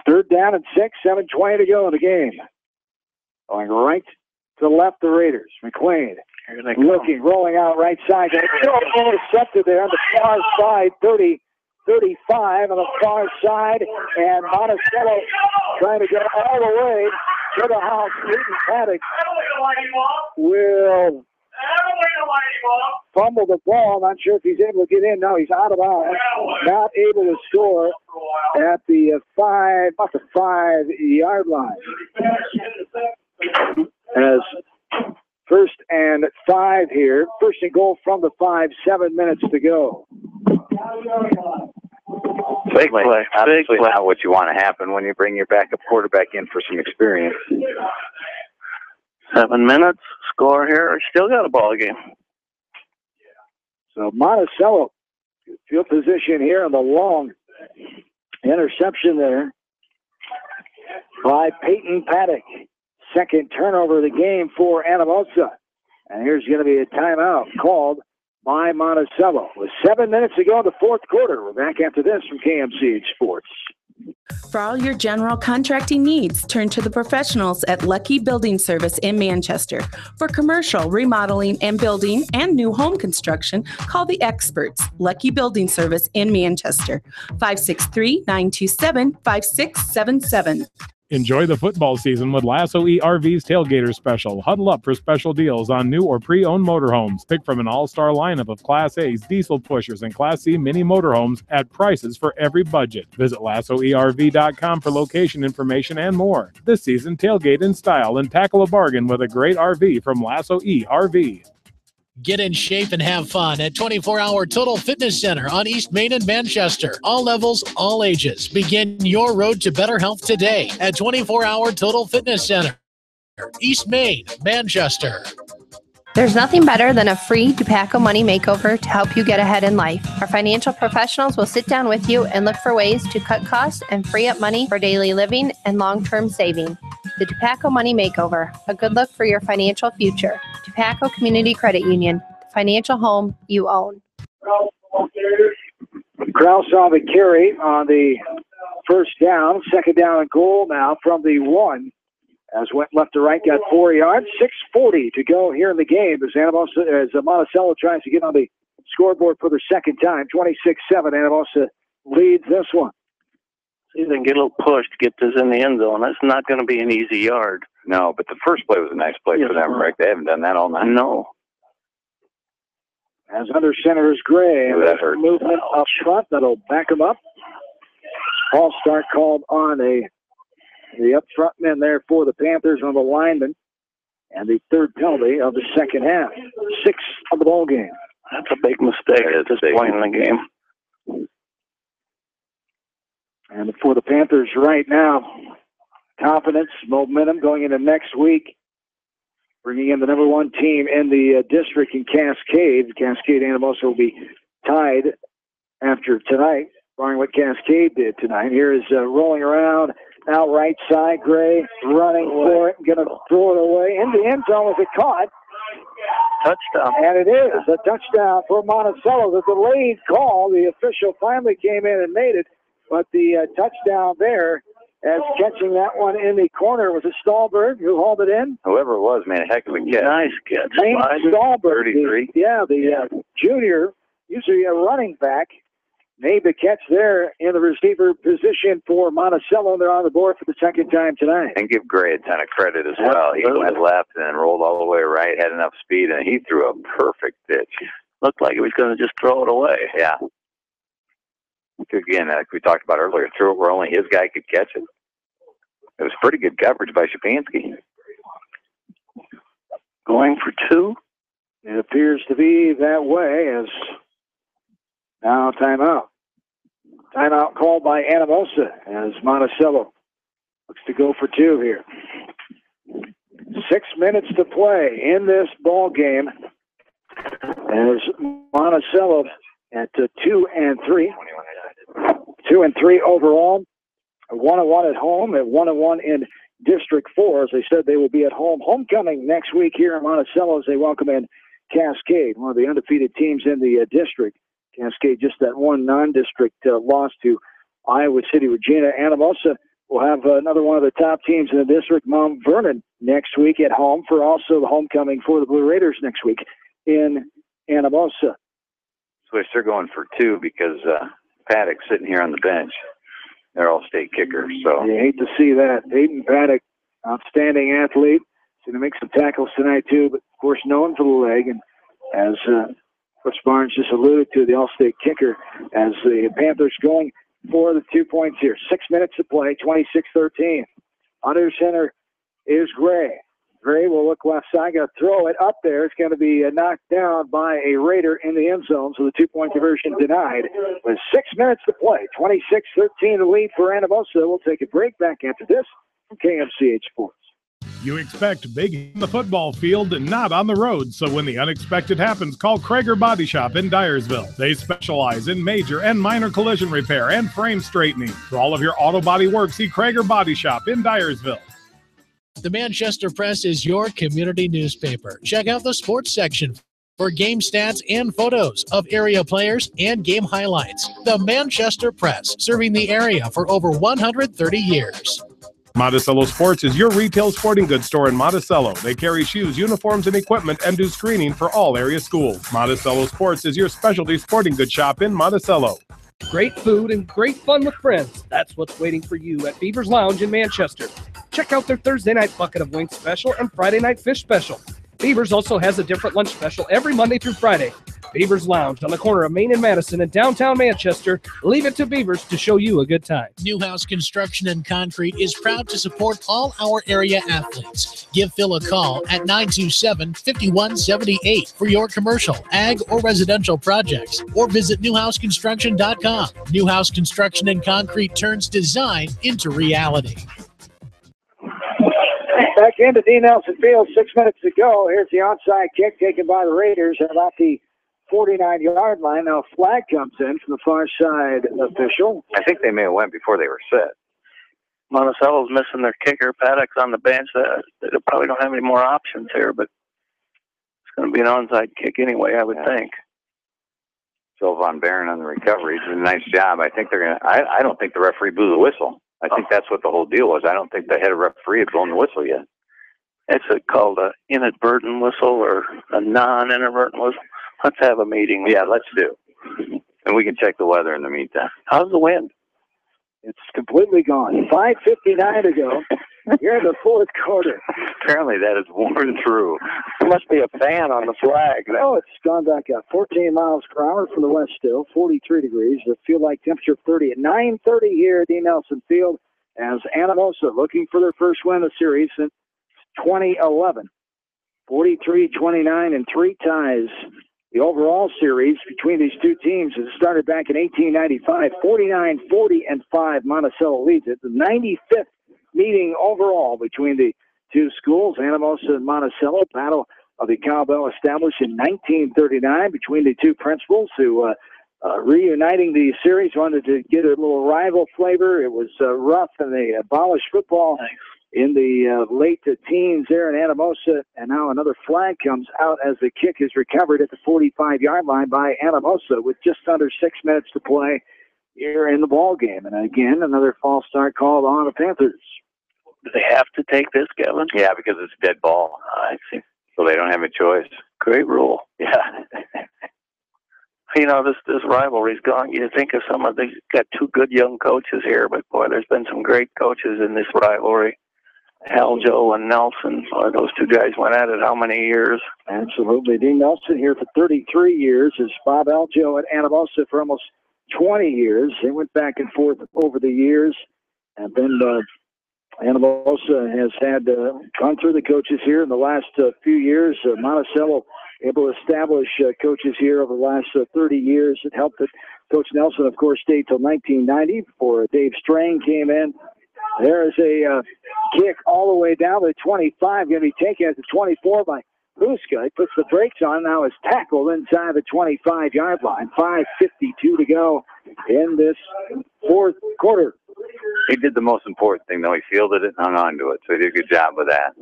3rd down and 6, 7:20 to go in the game. Going right to left, the Raiders. McLean looking, rolling out right side. Intercepted there on the far side, 30, 35 on the far side. And Monticello trying to get all the way to the house. Newton Paddock will fumble the ball. Not sure if he's able to get in. No, he's out of bounds. Not able to score at the 5-yard line. As 1st and 5 here. 1st and goal from the 5, 7 minutes to go. Big play. Obviously not what you want to happen when you bring your backup quarterback in for some experience. 7 minutes, score here. Still got a ball game. So Monticello, field position here on the long interception there by Peyton Paddock. 2nd turnover of the game for Anamosa. And here's going to be a timeout called by Monticello. With 7 minutes to go in the 4th quarter. We're back after this from KMCH Sports. For all your general contracting needs, turn to the professionals at Lucky Building Service in Manchester. For commercial, remodeling, and building and new home construction, call the experts, Lucky Building Service in Manchester, 563-927-5677. Enjoy the football season with Lasso ERV's Tailgater Special. Huddle up for special deals on new or pre-owned motorhomes. Pick from an all-star lineup of Class A's, diesel pushers, and Class C mini motorhomes at prices for every budget. Visit LassoERV.com for location information and more. This season, tailgate in style and tackle a bargain with a great RV from Lasso ERV. Get in shape and have fun at 24-Hour Total Fitness Center on East Main in Manchester. All levels, all ages. Begin your road to better health today at 24-Hour Total Fitness Center, East Main, Manchester. There's nothing better than a free DuPaco Money Makeover to help you get ahead in life. Our financial professionals will sit down with you and look for ways to cut costs and free up money for daily living and long-term saving. The DuPaco Money Makeover, a good look for your financial future. DuPaco Community Credit Union, the financial home you own. Kraus on the carry on the first down, second down and goal now from the 1. As went left to right, got 4 yards, 6:40 to go here in the game as Monticello tries to get on the scoreboard for the second time. 26-7, Anamosa leads this one. See if they can get a little push to get this in the end zone. That's not going to be an easy yard. No, but the first play was a nice play for them, Rick. They haven't done that all night. No. As under center is Gray. Ooh, that hurt. Movement up front that'll back him up. False start called on the up front men there for the Panthers on the lineman. And the third penalty of the second half. 6 of the ball game. That's a big mistake at this point in the game. And for the Panthers right now, confidence, momentum going into next week. Bringing in the number 1 team in the district in Cascade. Cascade Anamosa will be tied after tonight, barring what Cascade did tonight. Here is rolling around out right side. Gray running for it, going to throw it away in the end zone. With it caught. Touchdown. And it is a touchdown for Monticello. The delayed call. The official finally came in and made it, but the touchdown there. As catching that one in the corner was a Stahlberg who hauled it in. Whoever it was, man, heck of a catch. Nice catch. Lane Stahlberg, 33. the junior, usually a running back, made the catch there in the receiver position for Monticello. They're on the board for the second time tonight. And give Gray a ton of credit as well. He went left and then rolled all the way right, had enough speed, and he threw a perfect pitch. Looked like he was going to just throw it away. Yeah. Again, like we talked about earlier, threw it where only his guy could catch it. It was pretty good coverage by Shapansky. Going for 2? It appears to be that way as now timeout. Timeout called by Anamosa as Monticello looks to go for 2 here. 6 minutes to play in this ball game as Monticello at 2-3. 2-3 overall. 1-1 at home and 1-1 in District 4. As I said, they will be at home. Homecoming next week here in Monticello as they welcome in Cascade, one of the undefeated teams in the district. Cascade just that one non-district loss to Iowa City, Regina. Anamosa will have another one of the top teams in the district, Mount Vernon, next week at home for also the homecoming for the Blue Raiders next week in Anamosa. Swish, they're going for 2 because Paddock's sitting here on the bench. They're all state kickers. So you hate to see that. Hayden Paddock, outstanding athlete. He's going to make some tackles tonight too, but of course known for the leg. And as Coach Barnes just alluded to, the all-state kicker, as the Panthers going for the 2 points here. 6 minutes to play, 26-13. Under center is Gray. Gray will look left side, going to throw it up there. It's going to be knocked down by a Raider in the end zone, so the 2-point conversion denied. With 6 minutes to play, 26-13 the lead for Anamosa. We'll take a break. Back after this from KMCH Sports. You expect big in the football field and not on the road, so when the unexpected happens, call Krager Body Shop in Dyersville. They specialize in major and minor collision repair and frame straightening. For all of your auto body work, see Krager Body Shop in Dyersville. The Manchester Press is your community newspaper. Check out the sports section for game stats and photos of area players and game highlights. The Manchester Press, serving the area for over 130 years. Monticello Sports is your retail sporting goods store in Monticello. They carry shoes, uniforms, and equipment and do screening for all area schools. Monticello Sports is your specialty sporting goods shop in Monticello. Great food and great fun with friends. That's what's waiting for you at Beaver's Lounge in Manchester. Check out their Thursday night bucket of wings special and Friday night fish special. Beaver's also has a different lunch special every Monday through Friday. Beaver's Lounge on the corner of Main and Madison in downtown Manchester. Leave it to Beaver's to show you a good time. Newhouse Construction and Concrete is proud to support all our area athletes. Give Phil a call at 927-5178 for your commercial, ag, or residential projects, or visit newhouseconstruction.com. Newhouse Construction and Concrete turns design into reality. Back into D. Nelson Field, 6 minutes to go. Here's the onside kick taken by the Raiders at about the 49-yard line. Now a flag comes in from the far side official. I think they may have went before they were set. Monticello's missing their kicker. Paddock's on the bench. They probably don't have any more options here, but it's going to be an onside kick anyway, I would think. So Von Barron on the recovery did a nice job. I think they're going to. I don't think the referee blew the whistle. I think that's what the whole deal was. I don't think the head referee had blown the whistle yet. It's called an inadvertent whistle or a non-inadvertent whistle. Let's have a meeting. Yeah, let's do. And we can check the weather in the meantime. How's the wind? It's completely gone. 5:59 to go. Here in the fourth quarter. Apparently that is worn through. There must be a fan on the flag. No, it's gone back up. 14 miles per hour from the west still. 43 degrees. The field-like temperature 30 at 9:30 here at D. Nelson Field as Anamosa looking for their first win of the series since 2011. 43-29 and 3 ties. The overall series between these two teams has started back in 1895. 49-40-5. Monticello leads it. The 95th meeting overall between the two schools, Anamosa and Monticello. Battle of the cowbell established in 1939 between the two principals who reuniting the series, wanted to get a little rival flavor. It was rough, and they abolished football in the late teens there in Anamosa, and now another flag comes out as the kick is recovered at the 45-yard line by Anamosa with just under 6 minutes to play here in the ball game. And again, another false start called on the Panthers. Do they have to take this, Kevin? Yeah, because it's a dead ball. I see. So they don't have a choice. Great rule. Yeah. You know, this rivalry's gone. You think of some of these, got two good young coaches here, but boy, there's been some great coaches in this rivalry. Aljo and Nelson, boy, those two guys went at it how many years? Absolutely. Dean Nelson here for 33 years. As Bob Aljo at Anamosa for almost 20 years. They went back and forth over the years. And then Anamosa has had gone through the coaches here in the last few years. Monticello able to establish coaches here over the last 30 years. It helped that Coach Nelson, of course, stayed till 1990 before Dave Strang came in. There is a kick all the way down to the 25, going to be taken at the 24 by Huska. He puts the brakes on, now is tackled inside the 25-yard line. 5:52 to go in this fourth quarter. He did the most important thing, though. He fielded it and hung on to it, so he did a good job with that.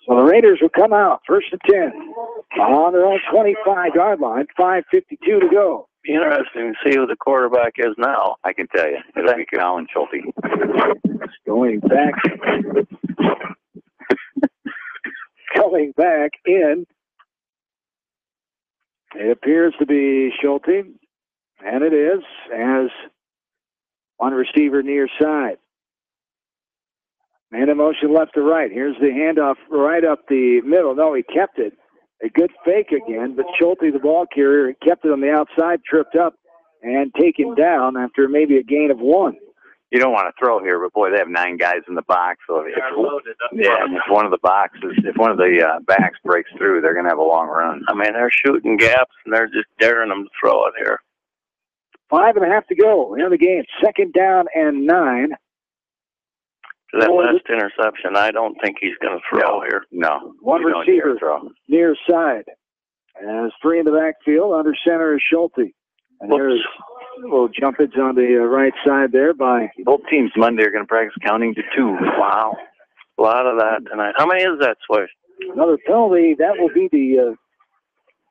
So the Raiders will come out, first and 10, on their own 25-yard line. 5:52 to go. Be interesting to see who the quarterback is now. I can tell you. It'll be Colin Schulte. Going back. Coming back in. It appears to be Schulte, and it is, as one receiver near side. Man in motion left to right. Here's the handoff right up the middle. No, he kept it. A good fake again, but Schulte, the ball carrier, kept it on the outside, tripped up, and taken down after maybe a gain of 1. You don't want to throw here, but boy, they have 9 guys in the box. So if one of the backs breaks through, they're going to have a long run. I mean, they're shooting gaps, and they're just daring them to throw it here. 5.5 to go in the game. Second down and 9. That last interception, I don't think he's going to throw here. No. One receiver near side. As 3 in the backfield, under center is Schulte. And there's a little jumpage on the right side there by... Both teams Monday are going to practice counting to 2. Wow. A lot of that tonight. How many is that, Swish? Another penalty. That will be the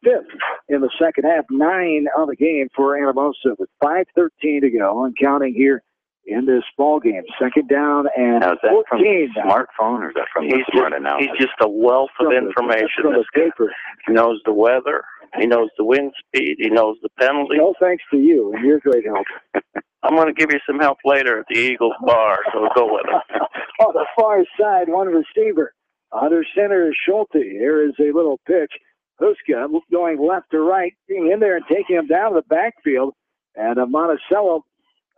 5th in the second half. 9 on the game for Anamosa with 5:13 to go and counting here in this ball game. Second down and now, is that 14. From the smartphone or is that from the smart announcement? He's just a wealth of information. From the paper. He knows the weather. He knows the wind speed. He knows the penalty. No thanks to you and your great help. I'm going to give you some help later at the Eagles bar, so go with it. On the far side, one receiver. Under center is Schulte. Here is a little pitch. Huska going left to right, being in there and taking him down to the backfield. And Monticello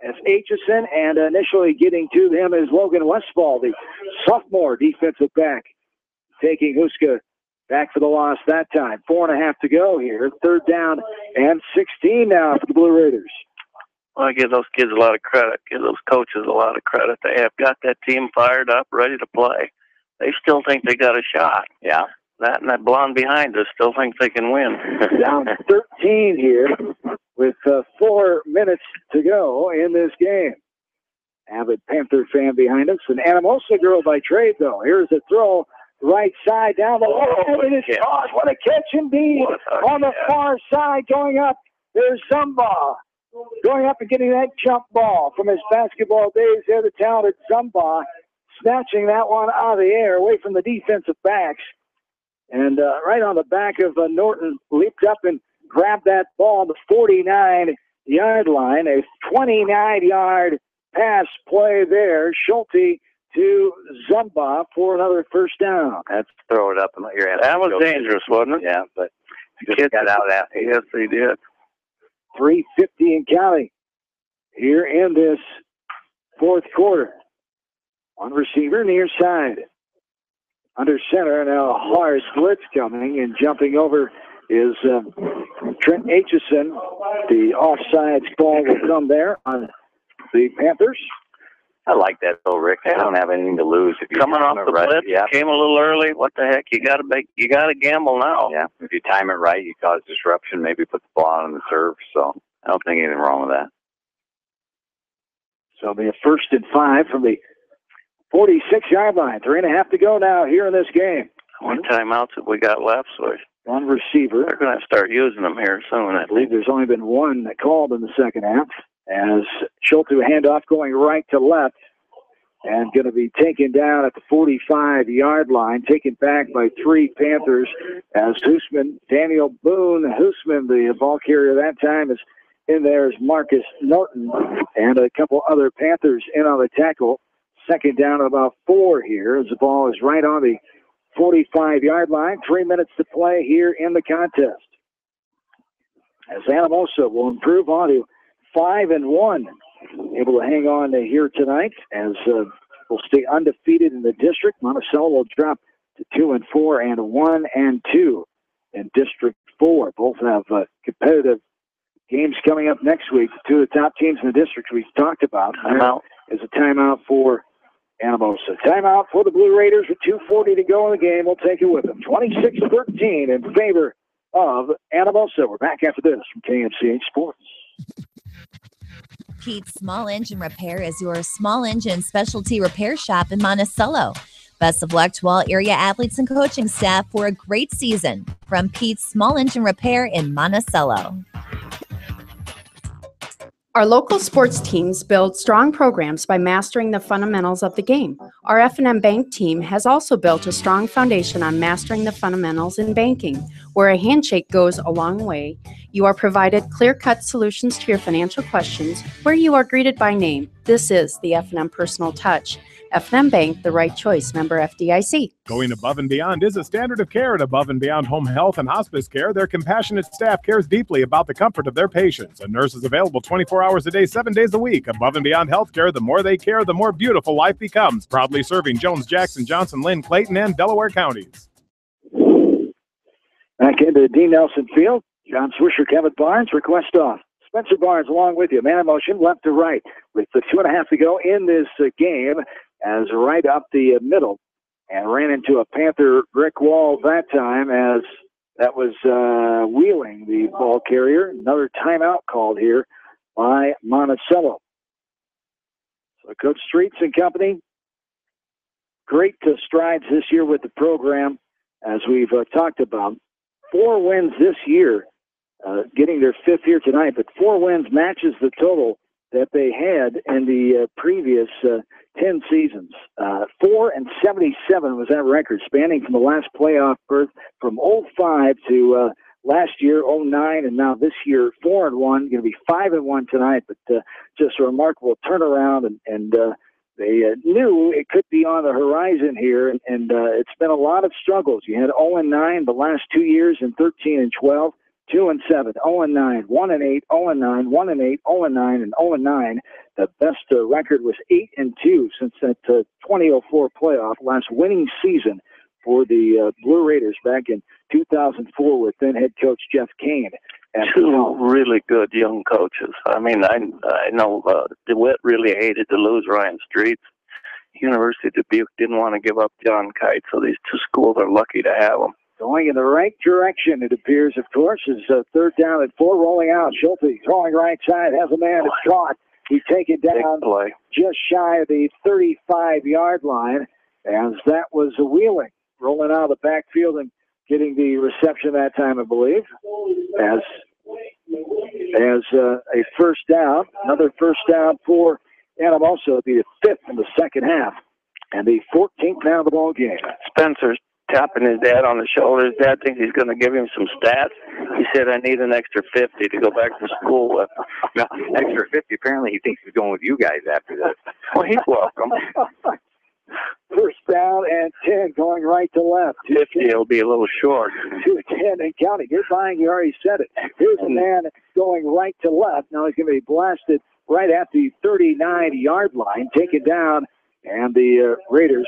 as Aitchison, and initially getting to him is Logan Westfall, the sophomore defensive back, taking Huska back for the loss that time. 4.5 to go here. Third down and 16 now for the Blue Raiders. Well, I give those kids a lot of credit. Give those coaches a lot of credit. They have got that team fired up, ready to play. They still think they got a shot. Yeah. That and that blonde behind us still think they can win. Down 13 here with 4 minutes to go in this game. Avid Panther fan behind us. An Anamosa girl by trade, though. Here's a throw right side down the wall. It is caught. What a catch indeed. On the far side going up. There's Zumba. Going up and getting that jump ball from his basketball days there, the talented Zumba. Snatching that one out of the air away from the defensive backs. And right on the back of Norton, leaped up and grabbed that ball, the 49-yard line. A 29-yard pass play there. Schulte to Zumba for another first down. That's throw it up and let your ass. That was dangerous, wasn't it? Yeah, but the kids got out after. Yes, they did. 3:50 and counting here in this fourth quarter. On receiver, near side. Under center, now a hard blitz coming, and jumping over is Trent Aitchison. The offsides ball will come there on the Panthers. I like that though, Rick. They don't have anything to lose. If you Coming off the right, blitz, came a little early. What the heck? You got to gamble now. Yeah, if you time it right, you cause disruption. Maybe put the ball on the serve. So I don't think anything wrong with that. So it'll be a 1st and 5 from the 46-yard line. 3.5 to go now here in this game. What timeouts have we got left? So one receiver. They're going to start using them here soon. I believe there's only been one called in the second half. As Schulte handoff going right to left and going to be taken down at the 45-yard line, taken back by 3 Panthers as Hoosman, Daniel Boone Hoosman, the ball carrier that time, is in there as Marcus Norton and a couple other Panthers in on the tackle. Second down at about 4 here as the ball is right on the 45-yard line. 3 minutes to play here in the contest. As Anamosa will improve on to 5-1, able to hang on here tonight as will stay undefeated in the district. Monticello will drop to 2-4 and 1-2 in District 4. Both have competitive games coming up next week. 2 of the top teams in the district we've talked about. Timeout is a timeout for Anamosa. Timeout for the Blue Raiders with 2:40 to go in the game. We'll take it with them. 26-13 in favor of Anamosa. We're back after this from KMCH Sports. Pete's Small Engine Repair is your small engine specialty repair shop in Monticello. Best of luck to all area athletes and coaching staff for a great season from Pete's Small Engine Repair in Monticello. Our local sports teams build strong programs by mastering the fundamentals of the game. Our F&M Bank team has also built a strong foundation on mastering the fundamentals in banking, where a handshake goes a long way. You are provided clear-cut solutions to your financial questions, where you are greeted by name. This is the F&M Personal Touch. F&M Bank, the right choice. Member FDIC. Going above and beyond is a standard of care at Above and Beyond Home Health and Hospice Care. Their compassionate staff cares deeply about the comfort of their patients. A nurse is available 24 hours a day, 7 days a week. Above and Beyond Healthcare, the more they care, the more beautiful life becomes. Proudly serving Jones, Jackson, Johnson, Lynn, Clayton, and Delaware counties. Back into Dean Nelson Field. John Swisher, Kevin Barnes, request off. Spencer Barnes along with you. Man in motion, left to right. With the 2.5 to go in this game, as right up the middle, and ran into a Panther brick wall that time as that was Wheeling, the ball carrier. Another timeout called here by Monticello. So Coach Streets and company, great strides this year with the program, as we've talked about. 4 wins this year, getting their 5th year tonight, but 4 wins matches the total that they had in the previous 10 seasons. 4-77 was that record, spanning from the last playoff berth from 05 to last year, 09, and now this year, 4-1, going to be 5-1 tonight, but just a remarkable turnaround, and they knew it could be on the horizon here, and it's been a lot of struggles. You had 0-9 the last 2 years in 13 and 12, 2-7, 0-9, 1-8, 0-9, 1-8, 0-9, and 0-9. The best record was 8-2 since that 2004 playoff, last winning season for the Blue Raiders back in 2004 with then head coach Jeff Kane two really good young coaches. I mean, I know DeWitt really hated to lose Ryan Streets. University of Dubuque didn't want to give up John Kite, so these two schools are lucky to have them. Going in the right direction, it appears, of course, is third down and 4, rolling out. Schulte throwing right side, has a man, it's caught. He take it down just shy of the 35-yard line, as that was a Wheeling rolling out of the backfield and getting the reception that time, I believe, as a first down. Another first down for Anamosa. It'll be the 5th in the second half, and the 14th down of the ball game. Spencer's tapping his dad on the shoulder. His dad thinks he's going to give him some stats. He said, I need an extra 50 to go back to school with. No, extra 50. Apparently he thinks he's going with you guys after this. Well, he's welcome. First down and 10, going right to left. 50 will be a little short. 2-10 and counting. You're buying, you already said it. Here's a man going right to left. Now he's going to be blasted right at the 39-yard line, taken down, and the Raiders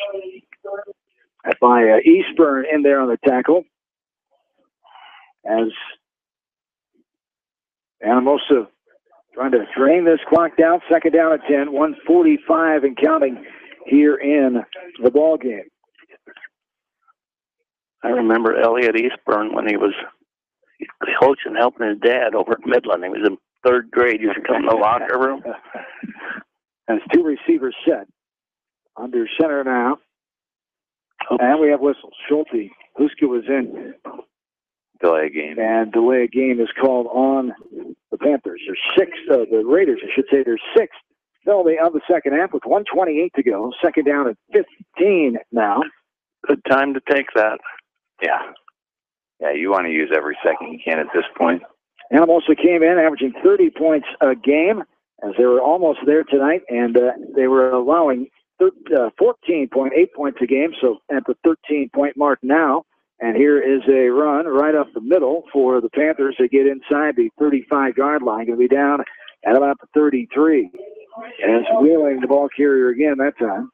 by Eastburn in there on the tackle. As Anamosa trying to drain this clock down, second down at 10, 1:45 and counting here in the ball game. I remember Elliot Eastburn when he was coaching, helping his dad over at Midland. He was in 3rd grade. He used to come in the locker room. As two receivers set under center now. And we have whistles. Schulte. Huska was in. Delay game. And delay game is called on the Panthers. There's 6, the Raiders, I should say. There's 6 penalty of the second half with 1:28 to go. Second down at 15 now. Good time to take that. Yeah. Yeah, you want to use every second you can at this point. Anamosa came in averaging 30 points a game, as they were almost there tonight, and they were allowing 14.8 points a game, so at the 13-point mark now. And here is a run right up the middle for the Panthers to get inside the 35-yard line. Going to be down at about the 33. As Wheeling, the ball carrier again that time.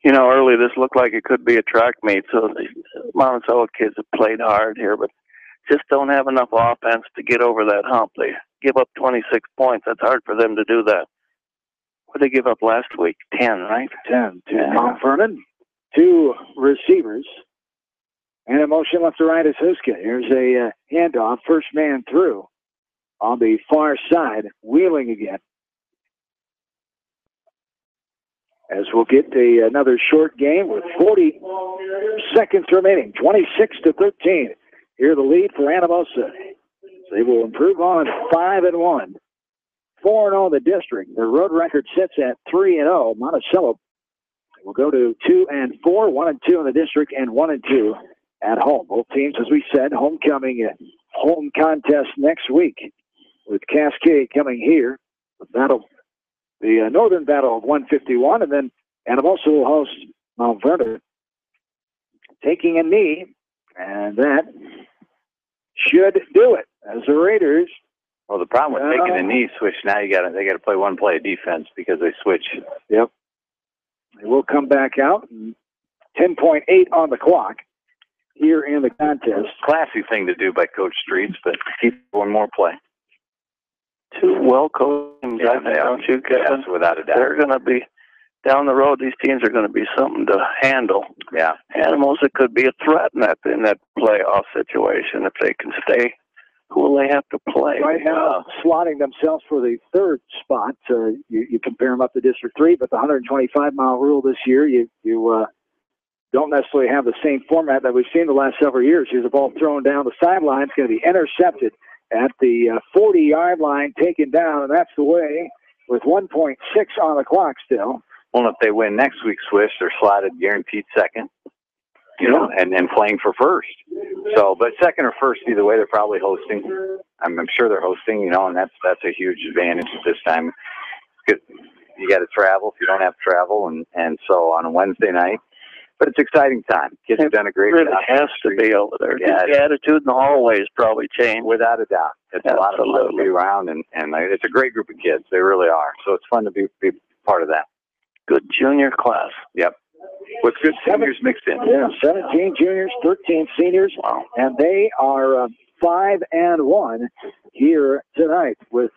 You know, early this looked like it could be a track meet, so the Monticello kids have played hard here, but just don't have enough offense to get over that hump. They give up 26 points. That's hard for them to do that. What did they give up last week? 10, right? 10 to Mount Vernon. 2 receivers. And a motion left to right is Huska. Here's a handoff. First man through on the far side. Wheeling again. As we'll get another short game with 40 seconds remaining. 26-13. Here the lead for Anamosa. They will improve on 5-1. 4-0 in the district. Their road record sits at 3-0. Monticello will go to 2-4, 1-2 in the district, and 1-2 at home. Both teams, as we said, homecoming home contest next week with Cascade coming here. The Northern Battle of 151, and then Anamosa will host Mount Vernon, taking a knee, and that should do it. As the Raiders. Well, the problem with taking a knee switch now, they got to play one play of defense because they switch. Yep. They will come back out. 10.8 on the clock here in the contest. Classy thing to do by Coach Streets, but keep one more play. 2 well-coached teams, I think, don't you, Kevin? Yes, without a doubt. They're going to be, down the road, these teams are going to be something to handle. Yeah. Anamosa could be a threat in that playoff situation if they can stay. Who will they have to play? Right now, slotting themselves for the 3rd spot. You compare them up to District 3, but the 125-mile rule this year, you don't necessarily have the same format that we've seen the last several years. Here's the ball thrown down the sideline. It's going to be intercepted at the 40-yard line, taken down, and that's the way with 1.6 on the clock still. Well, if they win next week, Swiss, they're slotted guaranteed second. You know, and playing for first. So, but second or first, either way, they're probably hosting. I'm sure they're hosting, you know, and that's a huge advantage at this time. You got to travel if you don't have travel, and so on a Wednesday night. But it's exciting time. Kids have done a great job. It really has to be over there. Yeah, the attitude in the hallways probably changed. Without a doubt. It's a lot of fun to be around, and it's a great group of kids. They really are. So it's fun to be part of that. Good junior class. Yep. With good seniors mixed in. Yeah, 17 juniors, 13 seniors, and they are 5-1 here tonight with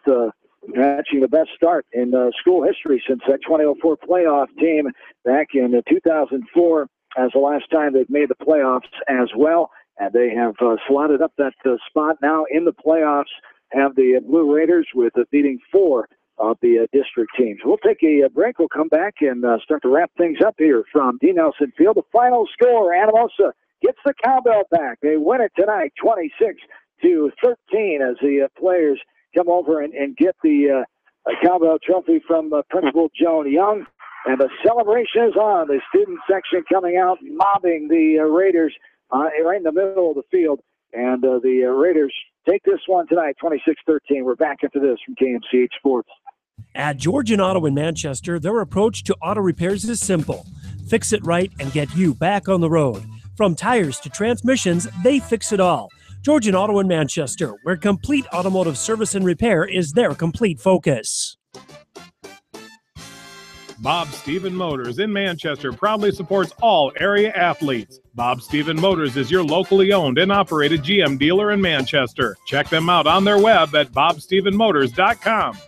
matching the best start in school history since that 2004 playoff team back in 2004 as the last time they've made the playoffs as well. And they have slotted up that spot now in the playoffs, have the Blue Raiders with beating 4 of the district teams. We'll take a break. We'll come back and start to wrap things up here from D. Nelson Field. The final score, Anamosa gets the cowbell back. They win it tonight, 26-13, as the players come over and get the cowbell trophy from Principal Joan Young. And the celebration is on. The student section coming out, mobbing the Raiders right in the middle of the field. And the Raiders take this one tonight, 26-13. We're back after this from KMCH Sports. At Georgian Auto in Manchester, their approach to auto repairs is simple. Fix it right and get you back on the road. From tires to transmissions, they fix it all. Georgian Auto in Manchester, where complete automotive service and repair is their complete focus. Bob Stephen Motors in Manchester proudly supports all area athletes. Bob Stephen Motors is your locally owned and operated GM dealer in Manchester. Check them out on their web at bobstephenmotors.com.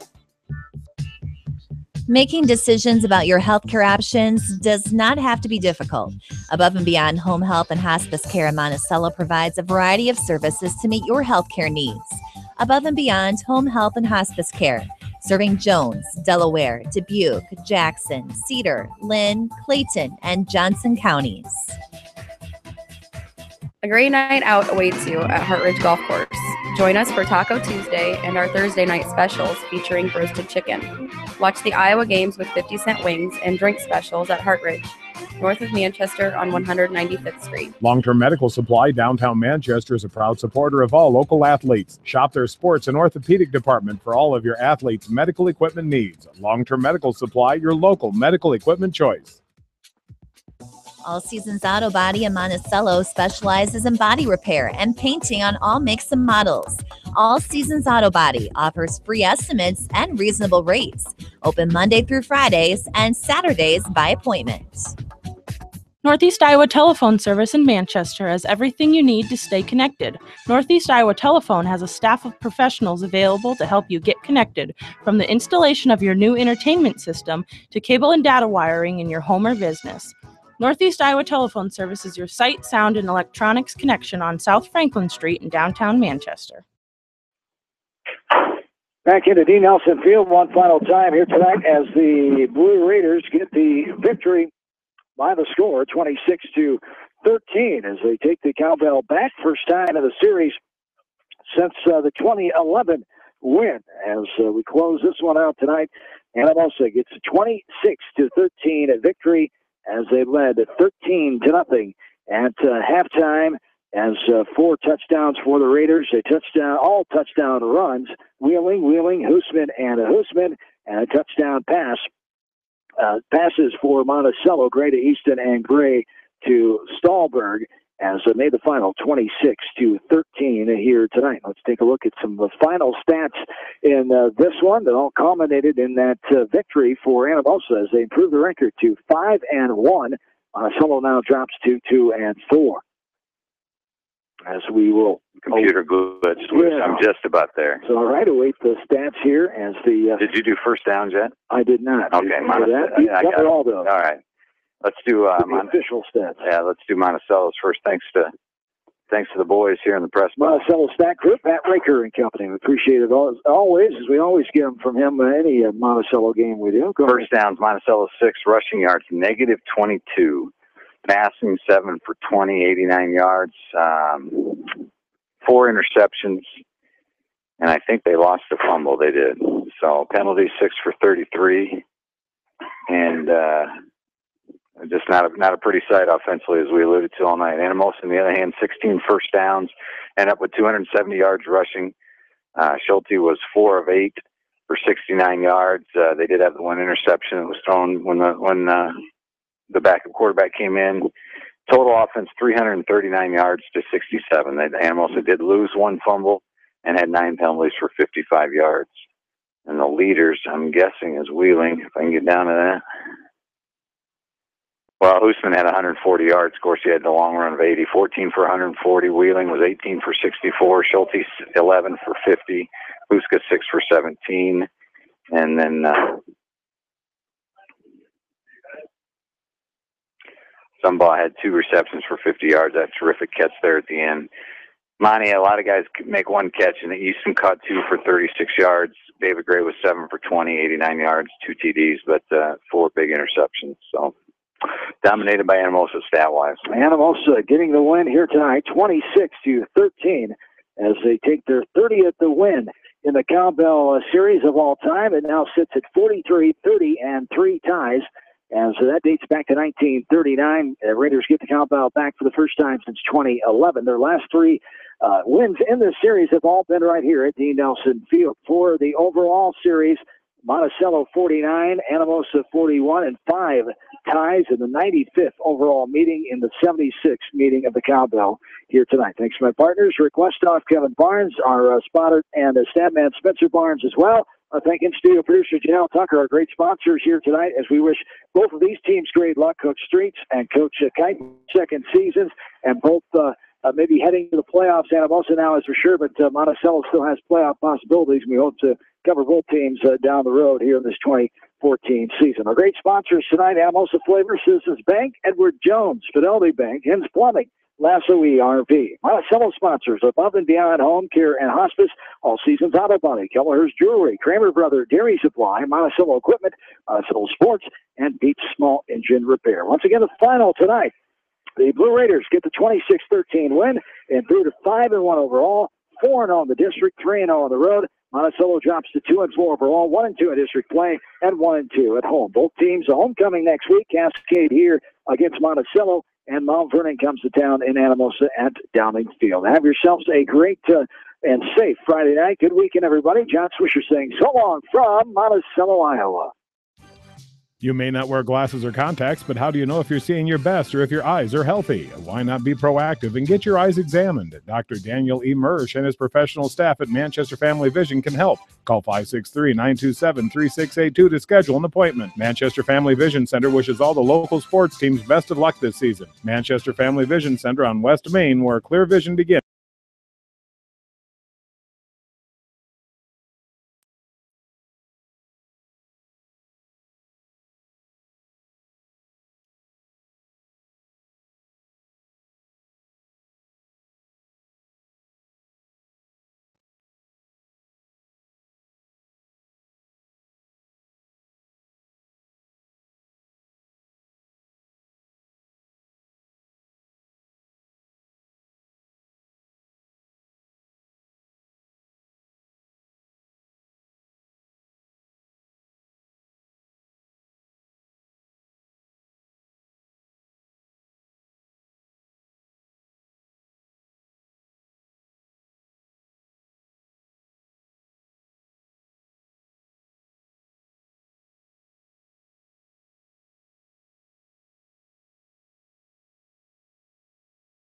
Making decisions about your healthcare options does not have to be difficult. Above and Beyond Home Health and Hospice Care in Monticello provides a variety of services to meet your healthcare needs. Above and Beyond Home Health and Hospice Care, serving Jones, Delaware, Dubuque, Jackson, Cedar, Lynn, Clayton, and Johnson counties. A great night out awaits you at Hartridge Golf Course. Join us for Taco Tuesday and our Thursday night specials featuring roasted chicken. Watch the Iowa games with 50-cent wings and drink specials at Hartridge, north of Manchester on 195th Street. Long-Term Medical Supply downtown Manchester is a proud supporter of all local athletes. Shop their sports and orthopedic department for all of your athletes' medical equipment needs. Long-Term Medical Supply, your local medical equipment choice. All Seasons Auto Body in Monticello specializes in body repair and painting on all makes and models. All Seasons Auto Body offers free estimates and reasonable rates. Open Monday through Fridays and Saturdays by appointment. Northeast Iowa Telephone Service in Manchester has everything you need to stay connected. Northeast Iowa Telephone has a staff of professionals available to help you get connected, from the installation of your new entertainment system to cable and data wiring in your home or business. Northeast Iowa Telephone Service is your sight, sound, and electronics connection on South Franklin Street in downtown Manchester. Back into D. Nelson Field one final time here tonight as the Blue Raiders get the victory by the score, 26-13, as they take the cowbell back. First time in the series since the 2011 win. As we close this one out tonight, Anamosa gets a 26-13 victory as they led 13-0 at halftime. As 4 touchdowns for the Raiders, all touchdown runs, Wheeling, Hoosman, and a touchdown pass. Passes for Monticello, Gray to Easton, and Gray to Stahlberg, as they made the final 26-13 here tonight. Let's take a look at some of the final stats in this one that all culminated in that victory for Anamosa as they improved the record to 5-1. Monticello now drops to 2-4. As we will computer glitch. Yeah. I'm just about there. So all right, await the stats here as the. Did you do first downs yet? I did not. Okay, I got all those. All right, let's do official stats. Yeah, let's do Monticello's first. Thanks to the boys here in the press box. Monticello Stat Group, Pat Raker and Company. We appreciate it always, as we always get them from him any Monticello game we do. First downs, Monticello 6, rushing yards -22. Passing 7 for 20, 89 yards, 4 interceptions, and I think they lost a fumble. They did. So penalties 6 for 33, and just not a pretty sight offensively, as we alluded to all night. Anamosa, on the other hand, 16 first downs, and up with 270 yards rushing. Schulte was 4 of 8 for 69 yards. They did have the 1 interception that was thrown when the backup quarterback came in. Total offense, 339 yards to 67. Anamosa did lose 1 fumble and had 9 penalties for 55 yards. And the leaders, I'm guessing, is Wheeling, if I can get down to that. Well, Hoosman had 140 yards. Of course, he had the long run of 80. 14 for 140. Wheeling was 18 for 64. Schulte 11 for 50. Huska 6 for 17. And then Zumbaugh had 2 receptions for 50 yards. That terrific catch there at the end. Monty, a lot of guys make one catch, and Easton caught 2 for 36 yards. David Gray was 7 for 20, 89 yards, 2 TDs, but 4 big interceptions. So dominated by Anamosa stat-wise. Anamosa getting the win here tonight, 26-13, as they take their 30th win in the Cowbell series of all time. It now sits at 43, 30, and 3 ties. And so that dates back to 1939. Raiders get the Cowbell back for the first time since 2011. Their last 3 wins in this series have all been right here at Dean Nelson Field. For the overall series, Monticello 49, Anamosa 41, and 5 ties in the 95th overall meeting in the 76th meeting of the Cowbell here tonight. Thanks to my partners, Rick Westoff, Kevin Barnes, our spotter, and statman Spencer Barnes as well. Thanking studio producer Janelle Tucker, our great sponsors here tonight, as we wish both of these teams great luck, Coach Streets and Coach Kite, second seasons, and both maybe heading to the playoffs. Anamosa now is for sure, but Monticello still has playoff possibilities. We hope to cover both teams down the road here in this 2014 season. Our great sponsors tonight, Anamosa Flavor, Citizens Bank, Edward Jones, Fidelity Bank, Hens Plumbing, Lasso ERV. Monticello sponsors Above and Beyond Home Care and Hospice, All Seasons Auto Body, Kelleher's Jewelry, Kramer Brother Dairy Supply, Monticello Equipment, Monticello Sports, and Beach Small Engine Repair. Once again, the final tonight. The Blue Raiders get the 26-13 win and improve to 5-1 overall, 4-0 in the district, 3-0 on the road. Monticello drops to 2-4 overall, 1-2 in district play, and 1-2 at home. Both teams a homecoming next week. Cascade here against Monticello, and Mount Vernon comes to town in Anamosa at Downing Field. Have yourselves a great and safe Friday night. Good weekend, everybody. John Swisher saying so long from Monticello, Iowa. You may not wear glasses or contacts, but how do you know if you're seeing your best or if your eyes are healthy? Why not be proactive and get your eyes examined? Dr. Daniel E. Mersch and his professional staff at Manchester Family Vision can help. Call 563-927-3682 to schedule an appointment. Manchester Family Vision Center wishes all the local sports teams best of luck this season. Manchester Family Vision Center on West Main, where clear vision begins.